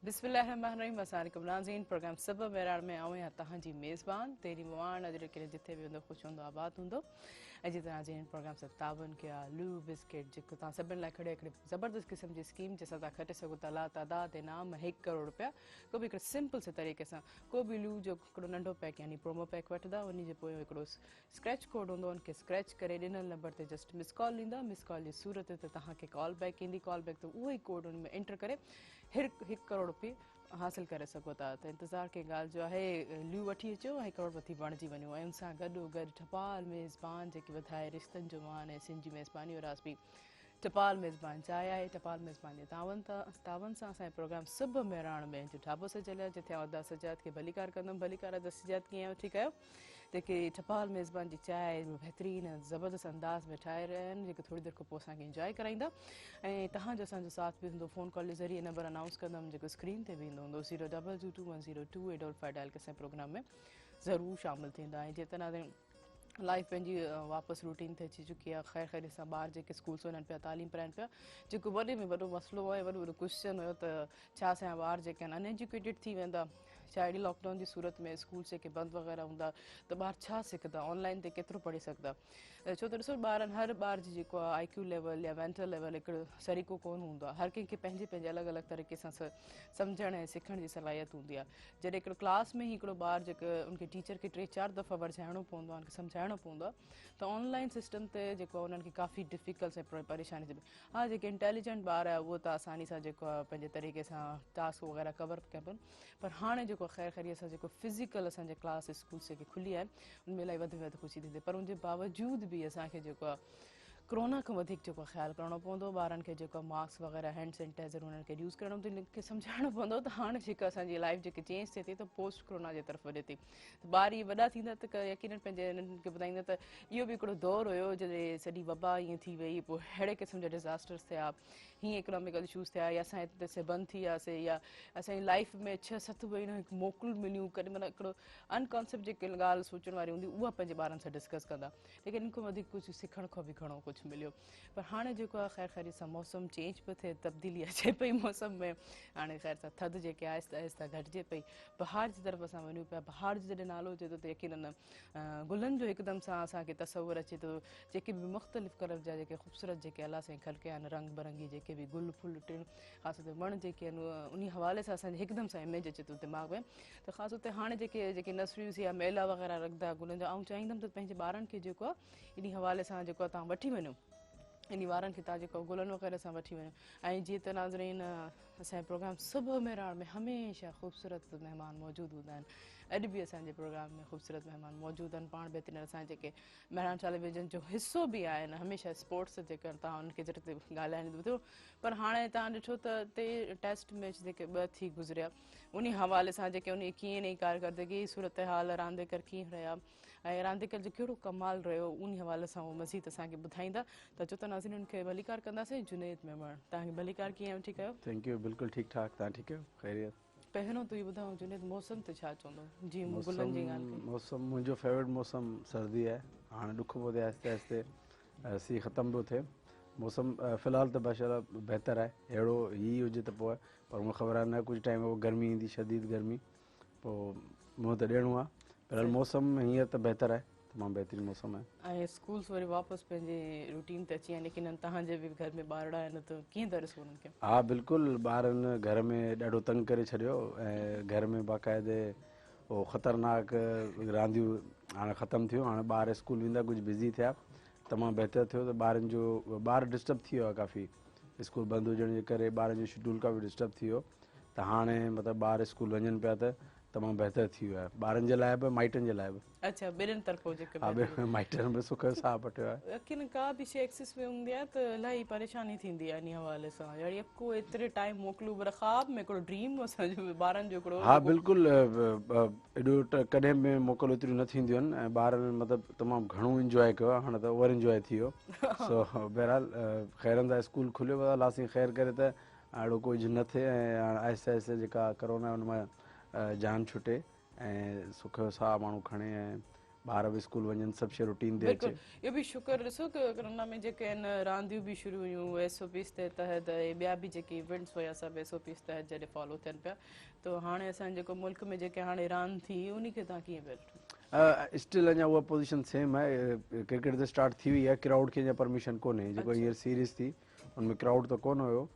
बिस्मिल्लाहिर्रहमानिर्रहीम। अस्सलामुअलैकुम नाज़रीन, प्रोग्राम सब मेराण में आऊं या तहांजी मेज़बान तेरी मुआन अजर के जिथे भी होंदो खुश होंदो आबाद होंदो। अॼु नाज़रीन प्रोग्राम से ताबन के आलू बिस्किट जेको तव्हां सभिनि लाइ खड़े हिकिड़े ज़बरदस्त क़िस्म जी स्कीम जंहिंसां तव्हां खटे सघो था तादाद इनाम 1 करोड़ रुपया। को बि हिकिड़े सिंपल से तरीक़े सां को बि लू जो हिकिड़ो नंढो पैक यानी प्रोमो पैक वठंदा, उन जे पोइ हिकिड़ो स्क्रैच कोड हूंदो, उनखे स्क्रैच करे ॾिनल नंबर ते जस्ट मिस कॉल ॾींदा। मिस कॉल जी सूरत ते तव्हांखे कॉल बैक ईंदी, कॉल बैक ते उहो ई कोड उन में एंटर करे 1 करोड़ रुपये हासिल करे सघो था। त इंतज़ारु कंहिं ॻाल्हि जो आहे, ल्यू वठी अचो ऐं करोड़पति बणिजी वञो। ऐं उन सां गॾोगॾु टपाल मेज़बान जेके वधाए रिश्तनि जो मान ऐं सिंध जी मेज़बानी और राज़बी टपाल मेज़बान चाहे आहे। टपाल मेज़बान जे तावन सां असांजो प्रोग्राम सुबुह मेराण में जो ढाबो सजल आहे, जिथे आउं अदा सजाद खे भलीकार कंदमि। भलीकार अदा सजाद कीअं आहियो? ठीकु आहियो? जेके टपाल मेज़बान जी चांहि बहितरीनु ज़बरदस्त अंदाज़ में ठाहे रहिया आहिनि, जेके थोरी देरि खां पोइ असांखे इंजॉय कराईंदा। ऐं तव्हांजो असांजो साथ बि हूंदो। फ़ोन कॉल जे ज़रिए नंबर अनाउंस कंदमि जेको स्क्रीन ते बि ईंदो हूंदो 022210285 डायल के असांजे प्रोग्राम में ज़रूरु शामिलु थींदा। ऐं जेतना लाइफ पंहिंजी वापसि रूटीन ते अची चुकी आहे। ख़ैर ख़ैर सां ॿार जेके स्कूल्स वञनि पिया, तालीम पढ़नि पिया, जेको वॾे में वॾो मसइलो आहे, वॾो वॾो क्वेश्चन हुयो त छा असांजा ॿार जेके आहिनि अनएजुकेटेड थी वेंदा। छा अहिड़ी लॉकडाउन जी सूरत में स्कूल जेके बंदि वग़ैरह हूंदा त ॿार छा सिखंदा, ऑनलाइन ते केतिरो पढ़ी सघंदा। छो त ॾिसो ॿारनि हर ॿार जी जेको आहे IQ लेवल या मेंटल लेवल हिकिड़ो सरीको कोन हूंदो आहे। हर कंहिंखे पंहिंजे पंहिंजे अलॻि अलॻि तरीक़े सां सम्झण ऐं सिखण जी सलाहियत हूंदी आहे। जॾहिं हिकिड़ो क्लास में ई हिकिड़ो ॿारु जेको उनखे टीचर खे 3-4 दफ़ा वरझाइणो पवंदो आहे, उनखे सम्झाइणो पवंदो आहे, त ऑनलाइन सिस्टम ते जेको आहे उन्हनि खे काफ़ी डिफिकल्ट ऐं परेशानी थी पए। हा, जेके इंटेलिजेंट ॿार आहे उहो त आसानी सां जेको आहे पंहिंजे तरीक़े सां टास्क वग़ैरह कवर कनि। पर हाणे जेको ख़ैर ख़ैरीअ सां जेको फिज़िकल असांजे क्लास स्कूल जेके खुली आहिनि, उनमें इलाही वधि में वधि ख़ुशी थींदी। पर उनजे बावजूद बि असांखे जेको आहे कोरोना खां वधीक जेको ख़्यालु करिणो पवंदो। ॿारनि खे जेको मास्क वग़ैरह हैंड सैनिटाइज़र उन्हनि खे यूज़ करिणो पवंदो, उनखे सम्झाइणो पवंदो त हाणे जेका असांजी लाइफ जेकी चेंज थिए थी त पोस्ट कोरोना जे तरफ़ वञे थी। त ॿार इहे वॾा थींदा त यकीननि पंहिंजे हिननि खे ॿुधाईंदा त इहो बि हिकिड़ो दौरु हुयो जॾहिं सॼी वबा ईअं थी वई, पोइ अहिड़े क़िस्म जा डिज़ास्टर्स थिया, हीअं इकोनॉमिकल इशूज़ थिया, या असां हिते से बंदि थी वियासीं, या असांजी लाइफ में 6-7 महीना हिकु मोकिल मिलियूं। कॾहिं महिल हिकिड़ो अनकॉन्सेप्ट जेके ॻाल्हि सोचण वारी हूंदी उहा पंहिंजे ॿारनि सां डिस्कस कंदा, लेकिन इन खां वधीक कुझु सिखण खां बि घणो कुझु मिलियो। पर हाणे जेको आहे ख़ैर ख़ैरी सां मौसम चेंज पियो थिए, तब्दीली अचे पई मौसम में। हाणे ख़ैर सां थधि जेके आहिस्ता आहिस्ता घटिजे पई, बहार जी तरफ़ असां वञूं पिया। बहार जो जॾहिं नालो अचे थो त यकीननि गुलनि जो हिकदमि सां असांखे तसवुरु अचे थो। जेके बि मुख़्तलिफ़ कलर जा जेके ख़ूबसूरत जेके अलाह साईं ख़लक़िया आहिनि, रंग बिरंगी जेके बि गुल फुल टिण, ख़ासि तौर ते वण जेके आहिनि, उन हवाले सां असांजे हिकदमि सां इमेज अचे थो दिमाग़ में। त ख़ासि तौर ते हाणे जेके नर्सरीज़ या मेला वग़ैरह रखंदा गुलनि जा, आउं चाहींदमि त पंहिंजे ॿारनि खे जेको आहे इन हवाले सां जेको आहे तव्हां वठी वञो, इन ॿारनि खे तव्हां जेको गुलनि वग़ैरह सां वठी वञो। ऐं जीअं त नाज़रीन असांजे प्रोग्राम सुबुह मेराण में हमेशह ख़ूबसूरत महिमान मौजूदु हूंदा आहिनि। अॼु बि असांजे प्रोग्राम में ख़ूबसूरत महिमान मौजूदु आहिनि। पाण बहितरीन असांजे जेके मेराण टेलीविज़न जो हिसो बि आहिनि, हमेशह स्पोर्ट्स जेके तव्हां उनखे ज़रिए ॻाल्हाइण ॿुधो। पर हाणे तव्हां ॾिठो त टेस्ट मैच जेके 2 थी गुज़रिया, उन हवाले सां जेके उन कीअं नई कारकर्दगी सूरत हाल रांदीगर कीअं रहिया ऐं रांदीगर जो कहिड़ो कमाल रहियो, उन हवाले सां उहो मज़ीद असांखे ॿुधाईंदा। त चो त नाज़रीन उनखे भलीकार कंदासीं। जुनेद मेमण, तव्हांखे भलीकार कीअं आहियो? ठीकु आहियो? थैंक यू, बिल्कुलु ठीकु ठाक। तव्हां ठीकु आहियो? ख़ैरियत? पहिरियों तूं इहो ॿुधायो जुनेद, मौसम ते छा चवंदो? जीअं मूं गुलनि जी ॻाल्हि कई। मौसम मुंहिंजो फेवरेट मौसम सर्दी आहे। हाणे ॾुख पियो थिए आहिस्ते आहिस्ते, सीउ ख़तमु पियो थिए। मौसम फ़िलहाल त माशाल्लाह बहितरु आहे। अहिड़ो ई हुजे त पोइ, पर मूंखे ख़बर आहे न कुझु टाइम पोइ गर्मी ईंदी, शदीद गर्मी, पोइ मुंहुं त ॾियणो आहे। फ़िलहाल मौसम हींअर त बहितरु आहे, तमामु बहितरीनु मौसम आहे। ऐं स्कूल्स वरी वापसि पंहिंजे रूटीन ते अची विया आहिनि, लेकिन तव्हांजे बि घर में ॿारड़ा आहिनि, त कीअं था ॾिसो उन्हनि खे? हा बिल्कुलु, ॿारनि घर में ॾाढो तंग करे छॾियो ऐं घर में बाक़ाइदे उहो ख़तरनाक रांदियूं हाणे ख़तमु थियूं। हाणे ॿार स्कूल वेंदा, कुझु बिज़ी थिया, तमामु बहितरु थियो। त ॿार डिस्टर्ब थी वियो आहे काफ़ी, स्कूल बंदि हुजण जे करे ॿारनि जो शेड्यूल काफ़ी डिस्टर्ब थी वियो। त हाणे मतिलबु ॿार स्कूल वञनि पिया त तमामु बहितरु थी वियो आहे, ॿारनि जे लाइ बि माइटनि जे लाइ बि। अच्छा, ॿिन्हिनि तरफ़ो जेके हा, माइटनि बि सुख जो साह पटियो आहे। यकीन का बि शइ एक्सेस में हूंदी आहे त इलाही परेशानी थींदी आहे इन हवाले सां। अहिड़ी यको एतिरे टाइम मोकिलियूं, पर ख़्वाब में हिकिड़ो ड्रीम असांजो ॿारनि जो हिकिड़ो। हा बिल्कुलु, एॾो कॾहिं बि मोकल एतिरियूं न थींदियूं आहिनि ऐं ॿारनि मतिलबु तमामु घणो इंजॉय कयो आहे। हाणे त ओवर इंजॉय थी वियो। सो बहरहाल ख़ैरनि सां स्कूल खुलियो वियो आहे, अलाह साईं ख़ैरु करे त अहिड़ो कुझु न थिए ऐं हाणे आहिस्ते आहिस्ते जेका करोना हुन मां जान छुटे ऐं सुख जो साह माण्हू खणे ऐं ॿार बि स्कूल वञनि सभु शइ रूटीन ते बिल्कुलु अचे। इहो बि शुक्र ॾिसो की कोरोना में जेके आहिनि रांदियूं बि शुरू हुयूं SOPs जे तहत ऐं ॿिया बि जेके इवेंट्स हुया सभु SOPs तहत जॾहिं फॉलो थियनि पिया त हाणे असांजे जेको मुल्क में जेके हाणे रांदि थी उन खे तव्हां कीअं पिया ॾिठो? स्टिल अञा उहा पोज़ीशन सेम आहे। क्रिकेट त स्टार्ट थी वई आहे, क्राउड खे अञा परमिशन कोन्हे। जेको हींअर सीरीज़ थी हुनमें क्राउड त कोन हुयो।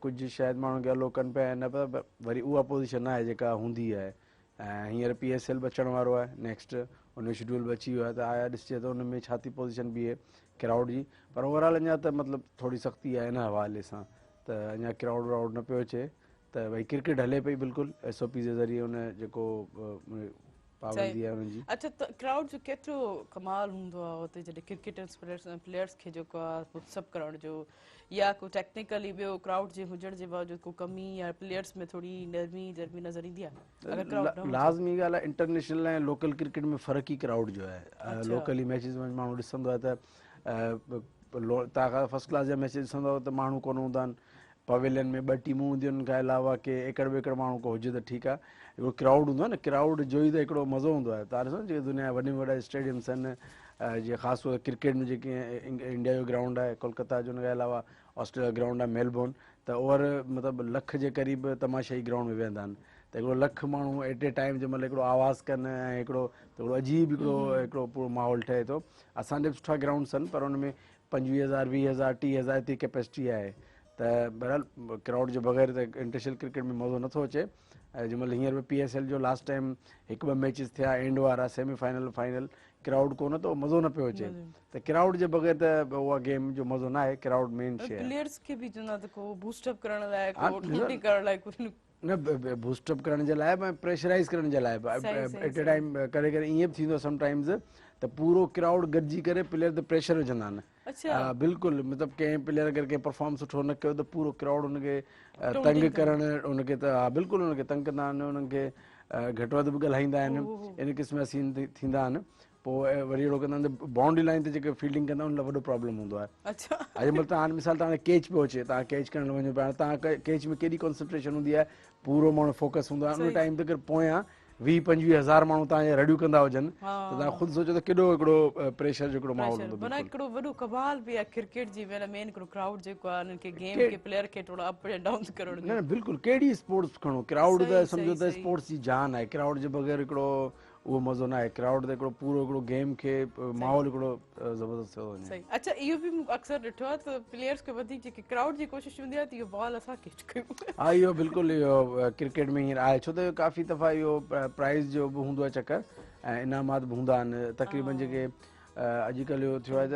कुझु शायदि माण्हू खे अलो कनि पिया न पिया, वरी उहा पोज़ीशन आहे जेका हूंदी आहे। ऐं हींअर PSL बि अचण वारो आहे नेक्स्ट, हुन शेड्यूल बि अची वियो आहे त आया ॾिसजे त हुन में छा थी पोज़ीशन बीहे क्राउड जी। पर ओवरऑल अञा त मतिलबु थोरी सख़्ती आहे हिन हवाले सां त अञा क्राउड व्राउड न पियो अचे त भई क्रिकेट हले पई बिल्कुलु SOP जे ज़रिए हुन जेको पाबंदी आहे हुनजी। अच्छा त क्राउड जो केतिरो कमाल हूंदो आहे हुते जॾहिं क्रिकेटर्स प्लेयर्स खे जेको आहे सभु करण जो, या को टेक्निकली ॿियो क्राउड जे हुजण जे बावजूद को कमी या प्लेयर्स में थोरी नरमी नज़र ईंदी आहे? लाज़मी ॻाल्हि आहे, इंटरनेशनल ऐं लोकल क्रिकेट में फ़र्क़ु ई क्राउड जो आहे। लोकली मैचिस में माण्हू ॾिसंदो आहे त तव्हां फर्स्ट क्लास जा मैचिस ॾिसंदव त माण्हू कोन हूंदा आहिनि। पवेलियन में 2 टीमूं हूंदियूं आहिनि, खां अलावा के एकड़ ॿेकड़ माण्हू को हुजे त ठीकु आहे। हिकिड़ो क्राउड हूंदो आहे न, क्राउड जो ई त हिकिड़ो मज़ो हूंदो आहे। तव्हां ॾिसो न जेके दुनिया वॾे में वॾा स्टेडियम्स आहिनि, जीअं ख़ासि तौर ते क्रिकेट में जेके इंडिया जो ग्राउंड आहे कोलकाता जो, हुनजे अलावा ऑस्ट्रेलिया ग्राउंड आहे मेलबोर्न, त ओवर मतिलबु लख जे क़रीब तमाशाई ग्राउंड में वेहंदा आहिनि। त हिकिड़ो लख माण्हू एट ए टाइम जंहिं महिल हिकिड़ो आवाज़ु कनि ऐं हिकिड़ो अजीब हिकिड़ो पूरो माहौल ठहे थो। असांजे बि सुठा ग्राउंड्स आहिनि पर हुन में 25,000 20,000 30,000 एतिरी कैपेसिटी आहे। त बहरहाल क्राउड जे बग़ैर त इंटरनेशनल क्रिकेट में मज़ो नथो अचे। ऐं जंहिं महिल हींअर बि PSL जो लास्ट टाइम 1-2 मैचिस थिया एंड वारा सेमीफाइनल फाइनल, क्राउड कोन त मज़ो न पियो अचे। त क्राउड जे बग़ैर त उहा गेम जो मज़ो न आहे, क्राउड मेन शइ आहे। प्लेयर्स खे बि चवंदा त को बूस्टअप करण लाइ, को ठंडी करण लाइ कुझु न बूस्टअप करण जे लाइ, प्रेशराइज़ करण जे लाइ एट ए टाइम करे करे ईअं बि थींदो आहे समटाइम्स त पूरो क्राउड गॾिजी करे प्लेयर ते प्रेशर विझंदा आहिनि। बिल्कुलु, मतिलबु कंहिं प्लेयर अगरि कंहिं परफॉर्म सुठो न कयो त पूरो क्राउड हुनखे तंग करणु, हुनखे त हा बिल्कुलु हुनखे तंग कंदा आहिनि, हुननि खे घटि वधि बि ॻाल्हाईंदा आहिनि। इन क़िस्म जा सीन थींदा आहिनि। पोइ वरी अहिड़ो कंदा आहिनि त बाउंड्री लाइन ते जेके फील्डिंग कंदा आहिनि उन लाइ वॾो प्रॉब्लम हूंदो आहे। अॼुकल्ह तव्हां मिसाल तव्हांखे कैच पियो अचे, तव्हां कैच करण वञो पिया, तव्हां कैच में केॾी कॉन्संट्रेशन हूंदी आहे, पूरो माण्हू फोकस हूंदो आहे। उन टाइम ते अगरि पोयां 20-25 हज़ार माण्हू तव्हांजे रड़ियूं कंदा हुजनि त तव्हां ख़ुदि सोचो त केॾो हिकिड़ो प्रेशर जो हिकिड़ो माहौल हूंदो। हिकिड़ो वॾो कमाल बि आहे क्रिकेट जी मेन हिकिड़ो क्राउड जेको आहे उन्हनि खे गेम खे प्लेयर खे थोरो अप एंड डाउन करणो। न बिल्कुलु, कहिड़ी स्पोर्ट्स खणो, क्राउड त सम्झो त स्पोर्ट्स जी जान आहे। क्राउड जे बग़ैर हिकिड़ो उहो मज़ो न आहे। क्राउड त हिकिड़ो पूरो हिकिड़ो गेम खे माहौल हिकिड़ो ज़बरदस्त थियो वञे। अच्छा, इहो बि मूं अक्सर ॾिठो आहे त प्लेयर्स खे वधीक जेकी क्राउड जी कोशिशि हूंदी आहे त इहो बॉल असां कैच कयूं। हा, इहो बिल्कुलु इहो क्रिकेट में हींअर आहे, छो त काफ़ी दफ़ा इहो प्राइज़ जो बि हूंदो आहे चकर ऐं इनामात बि हूंदा आहिनि। तक़रीबन जेके अॼुकल्ह इहो थियो आहे त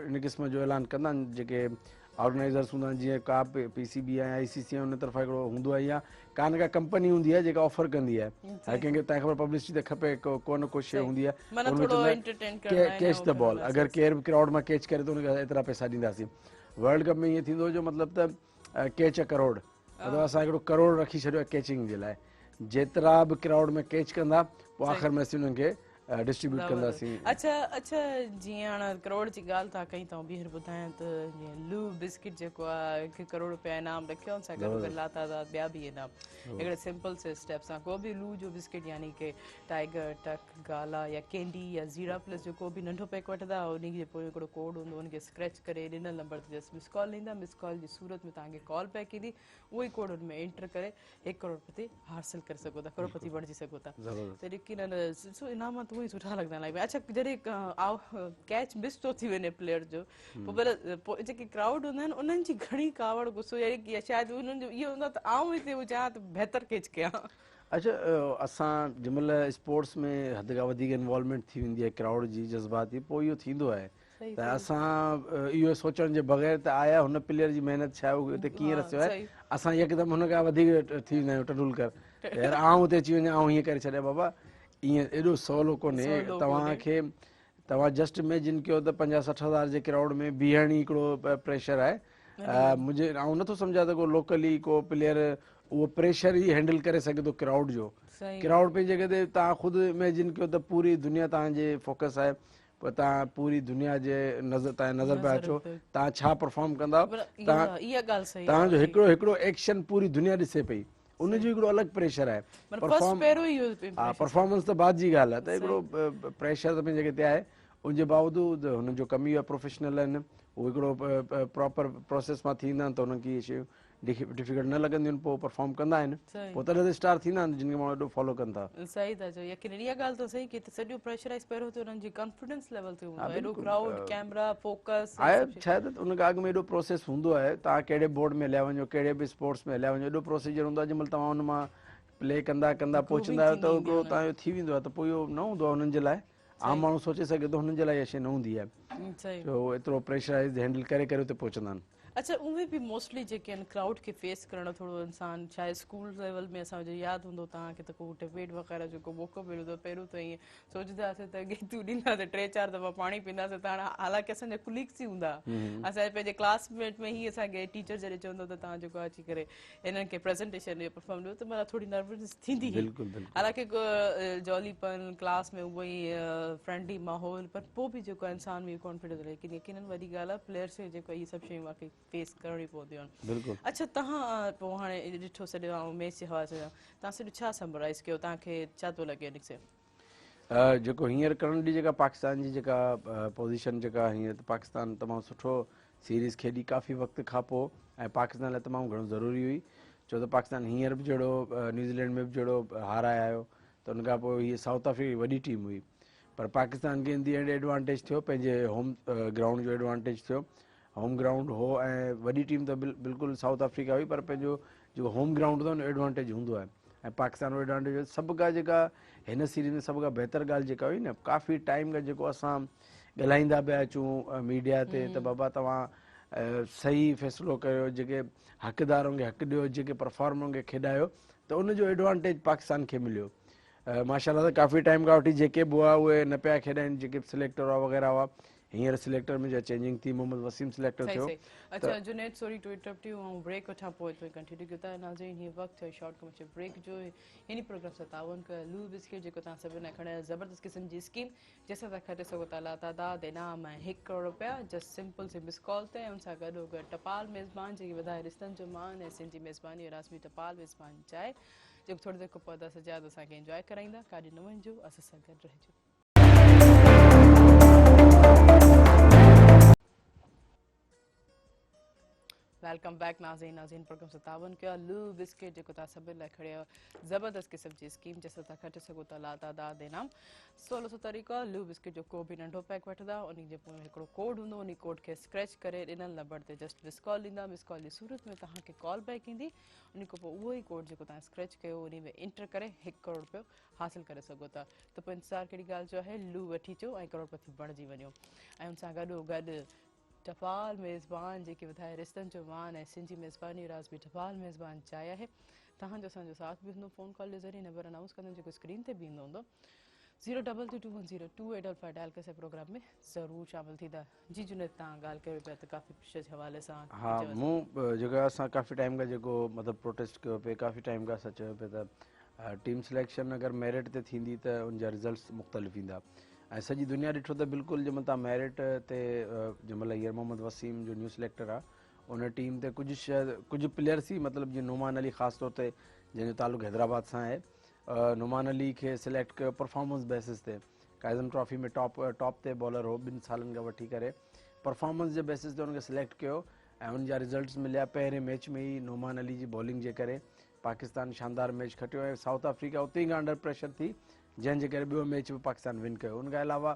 इन क़िस्म जो ऐलान कंदा आहिनि जेके ऑर्गेनाइज़र्स हूंदा आहिनि, जीअं का बि PCB ऐं ICC हुन तरफ़ां हिकिड़ो हूंदो आहे, या का न का कंपनी हूंदी आहे जेका ऑफर कंदी आहे। हर कंहिंखे तव्हांखे ख़बर पब्लिसिटी त खपे, को न को शइ हूंदी आहे। कैच द बॉल, अगरि केरु बि क्राउड मां कैच करे त हुनखे एतिरा पैसा ॾींदासीं। वर्ल्ड कप में ईअं थींदो जो मतिलबु त कैच अ करोड़, मतिलबु असां हिकिड़ो करोड़ रखी छॾियो आहे कैचिंग जे लाइ। जेतिरा बि क्राउड में कैच कंदा पोइ आख़िर में असीं उन्हनि खे डिस्ट्रीब्यूट कंदासीं। अच्छा, जीअं हाणे करोड़ जी ॻाल्हि था कई, तव्हां ॿीहर ॿुधायां त जीअं लू बिस्किट जेको आहे 1 करोड़ रुपया इनाम रखियो, सां गॾु लातादाद ॿिया बि इनाम। हिकिड़े सिंपल से स्टेप सां को बि लू जो बिस्किट यानी की टाइगर, टक, गाला या कैंडी या ज़ीरा प्लस जो को बि नंढो पैक वठंदा, उन जे पोइ हिकिड़ो कोड हूंदो, उनखे स्क्रैच करे ॾिनल नंबर ते जस्ट मिस कॉल ॾींदा। मिस कॉल जी सूरत में तव्हांखे कॉल बैक ईंदी, उहो ई कोड हुन में एंटर करे 1 करोड़पति हासिल करे सघो था, करोड़पति बणिजी सघो था। त यकीनन इनाम उहे ई सुठा लॻंदा आहिनि। अच्छा, जॾहिं कैच मिस थो थी वञे प्लेयर जो, पोइ जेके क्राउड हूंदा आहिनि उन्हनि जी घणी कावड़ गुस्सो, या शायदि उन्हनि जो इहो हूंदो आहे त आऊं हिते हुजां त बहितर कैच कयां। अच्छा, असां जंहिं महिल स्पोर्ट्स में हद खां वधीक इन्वॉल्वमेंट थी वेंदी आहे क्राउड जी जज़्बाती, पोइ इहो थींदो आहे त असां इहो सोचण जे बग़ैर त आया हुन प्लेयर जी महिनत छा आहे, उहो हिते कीअं रसियो आहे, असां यकदमि हुन खां वधीक थी वेंदा आहियूं टडुल कर, यार आऊं हुते अची वञा, आऊं हीअं करे छॾिया। बाबा ईअं एॾो सवलो कोन्हे। तव्हां जस्ट इमेजिन कयो त 50-60 हज़ार जे क्राउड में बीहण ई हिकिड़ो प्रेशर आहे। मुंहिंजे आऊं नथो सम्झां त को लोकली को प्लेयर उहो प्रेशर ई हैंडल करे सघे थो क्राउड जो। क्राउड पंहिंजी जॻह ते तव्हां ख़ुदि इमेजिन कयो त पूरी दुनिया तव्हांजे फोकस आहे, पोइ तव्हां पूरी दुनिया जे तव्हांजे नज़र पिया अचो, तव्हां छा परफॉर्म कंदा, तव्हांजो हिकिड़ो एक्शन पूरी दुनिया ॾिसे पई। उनजो हिकिड़ो अलॻि प्रेशर आहे। परफॉर्मेंस त बाद जी ॻाल्हि आहे, त हिकिड़ो प्रेशर त पंहिंजे अॻिते आहे। उनजे बावजूदि हुननि जो कमु इहो आहे, प्रोफेशनल आहिनि, उहो हिकिड़ो प्रॉपर प्रोसेस मां थींदा आहिनि, त उन्हनि खे इहे शयूं डिफिकल्ट न लॻंदियूं आहिनि, पोइ परफॉर्म कंदा आहिनि, पोइ तॾहिं त स्टार थींदा आहिनि जिन खे माण्हू एॾो फॉलो कनि था। सही था चओ, यकीन इहा ॻाल्हि त सही कि सॼो प्रेशराइज़ पहिरियों त हुननि जी कॉन्फिडेंस लेवल ते हूंदो आहे, एॾो क्राउड, कैमरा, फोकस आहे छा आहे त उन खां अॻु में एॾो प्रोसेस हूंदो आहे। तव्हां कहिड़े बोर्ड में हलिया वञो, कहिड़े बि स्पोर्ट्स में हलिया वञो, एॾो प्रोसीजर हूंदो आहे, जंहिंमहिल तव्हां हुन मां प्ले कंदा कंदा पहुचंदा आहियो त हिकिड़ो तव्हांजो थी वेंदो आहे, त पोइ इहो न हूंदो आहे हुननि जे लाइ। आम माण्हू सोचे सघे थो, हुननि जे लाइ इहा शइ न हूंदी आहे, जो एतिरो प्रेशराइज़ हैंडल करे करे उते पहुचंदा आहिनि। अच्छा, उहे बि मोस्टली जेके आहिनि क्राउड खे फेस करणु थोरो इंसान, चाहे स्कूल लेवल में असांजो यादि हूंदो तव्हांखे त को डिबेट वग़ैरह जेको मौक़ो मिलियो त पहिरियों त ईअं सोचंदासीं त गीतूं ॾींदासीं, 3-4 दफ़ा पाणी पींदासीं, त हाणे हालांकि असांजा कुलीग्स ई हूंदा, असांजे पंहिंजे क्लासमेट में ई असांखे टीचर जॾहिं चवंदो त तव्हां जेको अची करे हिननि खे प्रेज़ेंटेशन इहो परफॉर्म ॾियो, त माना थोरी नर्वसनेस थींदी हुई, हालांकि जॉलीपन क्लास में उहो ई फ्रेंडली माहौल, पर पोइ बि जेको आहे इंसान में कॉन्फिडेंस रहे, लेकिन यकीननि वॾी ॻाल्हि आहे प्लेयर्स खे जेको इहे सभु शयूं वाकई फेस करणी पवंदियूं आहिनि। अच्छा, तव्हां पोइ हाणे ॾिठो सॼो मैच जे हवाले सां तव्हां सॼो छा समराइज़ कयो, तव्हांखे छा थो लॻे इनिंग्स में? जेको हींअर करण ॾींहुं जेका पाकिस्तान जी जेका पोज़ीशन जेका हींअर, त पाकिस्तान तमामु सुठो सीरीज़ खेॾी काफ़ी वक़्त खां पोइ, ऐं पाकिस्तान लाइ तमामु घणो ज़रूरी हुई, छो त पाकिस्तान हींअर बि जहिड़ो न्यूज़ीलैंड में बि जहिड़ो हाराए आयो, त हुन खां पोइ हीअ साउथ अफ्रीका वॾी टीम हुई, पर पाकिस्तान खे इन दी एंड एडवांटेज थियो, पंहिंजे होम ग्राउंड जो एडवांटेज थियो। होम ग्राउंड हो ऐं वॾी टीम त बिल्कुलु साउथ अफ्रीका हुई, पर पंहिंजो जेको होम ग्राउंड हूंदो आहे उन एडवांटेज हूंदो आहे, ऐं पाकिस्तान जो एडवांटेज हो। सभु खां जेका हिन सीरीज़ में सभु खां बहितर ॻाल्हि जेका हुई न, काफ़ी टाइम खां जेको असां ॻाल्हाईंदा पिया अचूं मीडिया ते, त बाबा तव्हां सही फ़ैसिलो कयो, जेके हक़दारनि खे हक़ु ॾियो, जेके परफॉर्मरनि खे खेॾायो, त उनजो एडवांटेज पाकिस्तान खे मिलियो। माशाल्लाह त काफ़ी टाइम खां वठी जेके बि हुआ उहे न पिया खेॾाइनि, जेके सिलेक्टर हुआ वग़ैरह हुआ, हींअर सिलेक्टर में चेंजिंग थी, मोहम्मद वसीम सिलेक्टर थियो। अच्छा Junaid, sorry to interrupt you, ऐं ब्रेक वठां पोइ तो कंटिन्यू कयो था। नाज़रीन, हीअ वक़्तु है शॉर्ट कमर्शियल ब्रेक जो, हिन प्रोग्राम सां तावन कयो लू बिस्किट, जेको तव्हां सभिनी खणियो ज़बरदस्त क़िस्म जी स्कीम, जंहिंसां तव्हां खटे सघो था लातादाद इनाम ऐं 1 करोड़ रुपया जस्ट सिंपल से मिस कॉल ते, उन सां गॾोगॾु टपाल मेज़बान जेकी वधाए रिश्तनि जो मान ऐं सिंधी मेज़बानी राज़मी टपाल मेज़बान चाहे, जेको थोरी देरि खां पोइ असां सजाद असांखे इंजॉय कराईंदा। काॾे न वञिजो, असां सां गॾु रहिजो। वेलकम बैक नाज़रीन प्रोग्राम सां तावन कयो लू बिस्किट, जेको तव्हां सभिनी लाइ खणियो ज़बरदस्त क़िस्म जी स्कीम, जंहिंसां तव्हां खटे सघो था लातादाद इनाम। 1600 तरीक़ो लू बिस्किट जो को बि नंढो पैक वठंदा, उन जे पोइ हिकिड़ो कोड हूंदो, उन कोड खे स्क्रैच करे ॾिनल नंबर ते जस्ट मिस कॉल ॾींदा। मिस कॉल जी सूरत में तव्हांखे कॉल बैक ईंदी, उन खां पोइ उहो ई कोड जेको तव्हां स्क्रैच कयो उन में इंटर करे 1 करोड़ रुपयो हासिल करे सघो था। त पोइ इंतज़ारु कहिड़ी ॻाल्हि जो आहे, लू वठी अचो ऐं करोड़पति बणिजी वञो। ऐं उन सां गॾोगॾु टपाल मेज़बान जेकी वधाए रिश्तनि जो मान ऐं सिंधी मेज़बानी राज़मी टपाल मेज़बान चाहे आहे, तव्हांजो असांजो साथ बि हूंदो फ़ोन कॉल जे ज़रिए। नंबर अनाउंस कंदमि जेको स्क्रीन ते बि ईंदो हूंदो, 022210285 डायल करे प्रोग्राम में ज़रूरु शामिल थींदा। जी जुनैद, तव्हां ॻाल्हि कयो पिया त काफ़ी जे हवाले सां। हा, मूं जेको असां काफ़ी टाइम खां जेको मतिलबु प्रोटेस्ट कयो पिए, काफ़ी टाइम खां असां चयो पिए त टीम सिलेक्शन अगरि मेरिट ते थींदी त उनजा रिज़ल्ट्स मुख़्तलिफ़ ईंदा, ऐं सॼी दुनिया ॾिठो त बिल्कुलु जंहिंमहिल तव्हां मेरिट ते जंहिंमहिल हींअर मोहम्मद वसीम जो न्यू सिलेक्टर आहे, उन टीम ते कुझु प्लेयर्स ई मतिलबु जीअं नुमान अली ख़ासि तौर ते, जंहिंजो तालुक़ु हैदराबाद सां आहे, नुमान अली खे सिलेक्ट कयो परफॉर्मेंस बेसिस ते। काइज़म ट्रॉफी में टॉप ते बॉलर हो, 2 सालनि खां वठी करे परफॉर्मेंस जे बेसिस ते हुनखे सिलेक्ट कयो, ऐं उनजा रिज़ल्ट्स मिलिया। पहिरें मैच में ई नुमान अली जी बॉलिंग जे करे पाकिस्तान शानदार मैच खटियो, ऐं साउथ अफ्रीका उते ई खां अंडर प्रेशर थी, जंहिंजे करे ॿियो मैच बि पाकिस्तान विन कयो। उनखां अलावा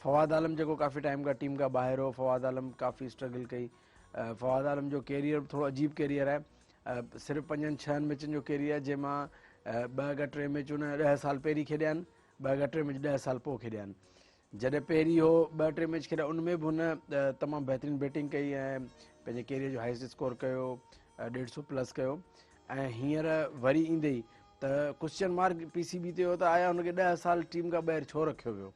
फवाद आलम जेको काफ़ी टाइम खां टीम खां ॿाहिरि हो, फवाद आलम काफ़ी स्ट्रगल कई। फवाद आलम जो कैरियर थोरो अजीब कैरियर आहे, सिर्फ़ु 5-6 मैचनि जो कैरियर आहे, जंहिंमां 2 खां 3 मैच हुन 10 साल पहिरीं खेॾिया आहिनि, 2 खां 3 मैच 10 साल पोइ खेॾिया आहिनि। जॾहिं पहिरीं हो 2-3 मैच खेॾिया, उनमें बि हुन तमामु बहितरीनु बैटिंग कई ऐं पंहिंजे कैरियर जो हाइस्ट स्कोर कयो, 150+ कयो। ऐं हींअर वरी ईंदे ई त क्वेश्चन मार्क PCB ते हो त आया हुनखे 10 साल टीम खां ॿाहिरि छो रखियो वियो।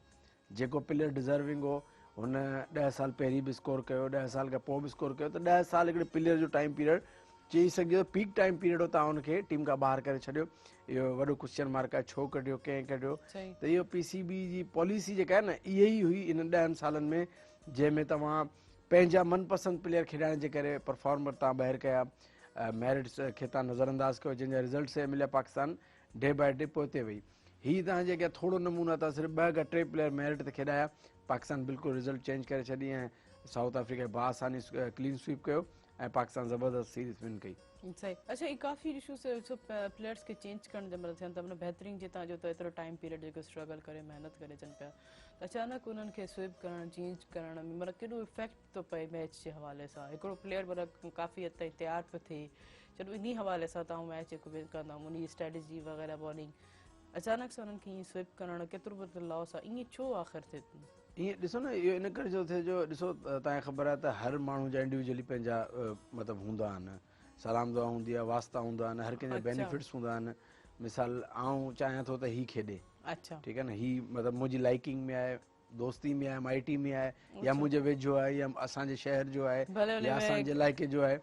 जेको प्लेयर डिज़र्विंग हो हुन 10 साल पहिरीं बि स्कोर कयो, 10 साल खां पोइ बि स्कोर कयो, त 10 साल हिकिड़े प्लेयर जो टाइम पीरियड चई सघिजे तो पीक टाइम पीरियड हो, तव्हां हुनखे टीम खां ॿाहिरि करे छॾियो। इहो वॾो क्वेश्चन मार्क आहे, छो कढियो, कंहिं कढियो। त इहो PCB जी पॉलिसी जेका आहे न, इहा ई हुई इन 10 सालनि में, जंहिंमें तव्हां पंहिंजा मनपसंदि प्लेयर खेॾाइण जे करे परफॉर्मर तव्हां ॿाहिरि कया, मेरिट्स खे तव्हां नज़रअंदाज़ कयो, जंहिंजा रिज़ल्ट से मिलिया पाकिस्तान डे बाय डे पोइते वई। हीअ तव्हांजे अॻियां थोरो नमूनो था, सिर्फ़ु 2 खां 3 प्लेयर मेरिट ते खेॾाया, पाकिस्तान बिल्कुलु रिज़ल्ट चेंज करे छॾी ऐं साउथ अफ्रीका बाआसानी क्लीन स्वीप कयो ऐं पाकिस्तान ज़बरदस्त सीरीज़ विन कई। सही। अच्छा, ये काफ़ी इशूज़ प्लेयर्स के चेंज करण जे महिल थियनि था, माना बहितरीन जे तव्हांजो त एतिरो टाइम पीरियड जेको स्ट्रगल करे महिनत करे अचनि पिया, त अचानक उन्हनि खे स्विप करणु चेंज करण में माना केॾो इफेक्ट थो पए मैच जे हवाले सां। हिकिड़ो प्लेयर माना काफ़ी हद ताईं तयारु पियो थिए, चलो इन हवाले सां तव्हां मैच जेको विन कंदा उन स्ट्रेटजी वग़ैरह बॉलिंग, अचानक सां उन्हनि खे ईअं स्विप करणु केतिरो वधि लॉस आहे, ईअं छो आख़िर थिए थो? ईअं ॾिसो न, इहो इन करे जो थिए जो ॾिसो तव्हांखे ख़बर आहे त हर माण्हू जा इंडिविजुअली पंहिंजा मतिलबु हूंदा आहिनि, सलाम दुआ हूंदी आहे, वास्ता हूंदा आहिनि, हर कंहिंजा बेनिफिट्स हूंदा आहिनि। मिसाल आउं चाहियां थो त हीउ खेॾे, अच्छा, ठीकु आहे न, हीउ मतिलबु मुंहिंजी लाइकिंग में आहे, दोस्ती में आहे, माइटी में आहे, या मुंहिंजे वेझो आहे, या असांजे शहर जो आहे, या असांजे इलाइक़े जो आहे,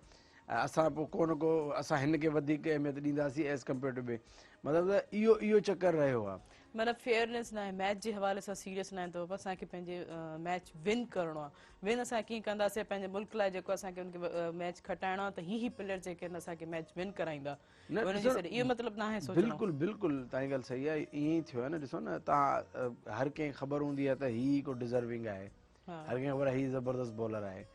असां पोइ को न को असां हिन खे वधीक अहमियत ॾींदासीं एज़ कम्पेयर टू ॿिए, मतिलबु त इहो चकर रहियो आहे। मतलब फेयरनेस ना है, मैच जे हवाले सां सीरियस ना है, तो असांखे पंहिंजे मैच विन करणो आहे। विन असां कीअं कंदासीं पंहिंजे मुल्क लाइ, जेको असांखे उनखे मैच खटाइणो आहे, त ही प्लेयर जेके आहिनि असांखे मैच विन कराईंदा, इहो मतिलबु न आहे सोचणो। बिल्कुलु बिल्कुलु तव्हांजी ॻाल्हि सही आहे, ईअं ई थियो आहे न। ॾिसो न, तव्हां हर कंहिंखे ख़बर हूंदी आहे त हीउ को डिज़र्विंग आहे, हर कंहिंखे ख़बर आहे हीउ ज़बरदस्त बॉलर आहे,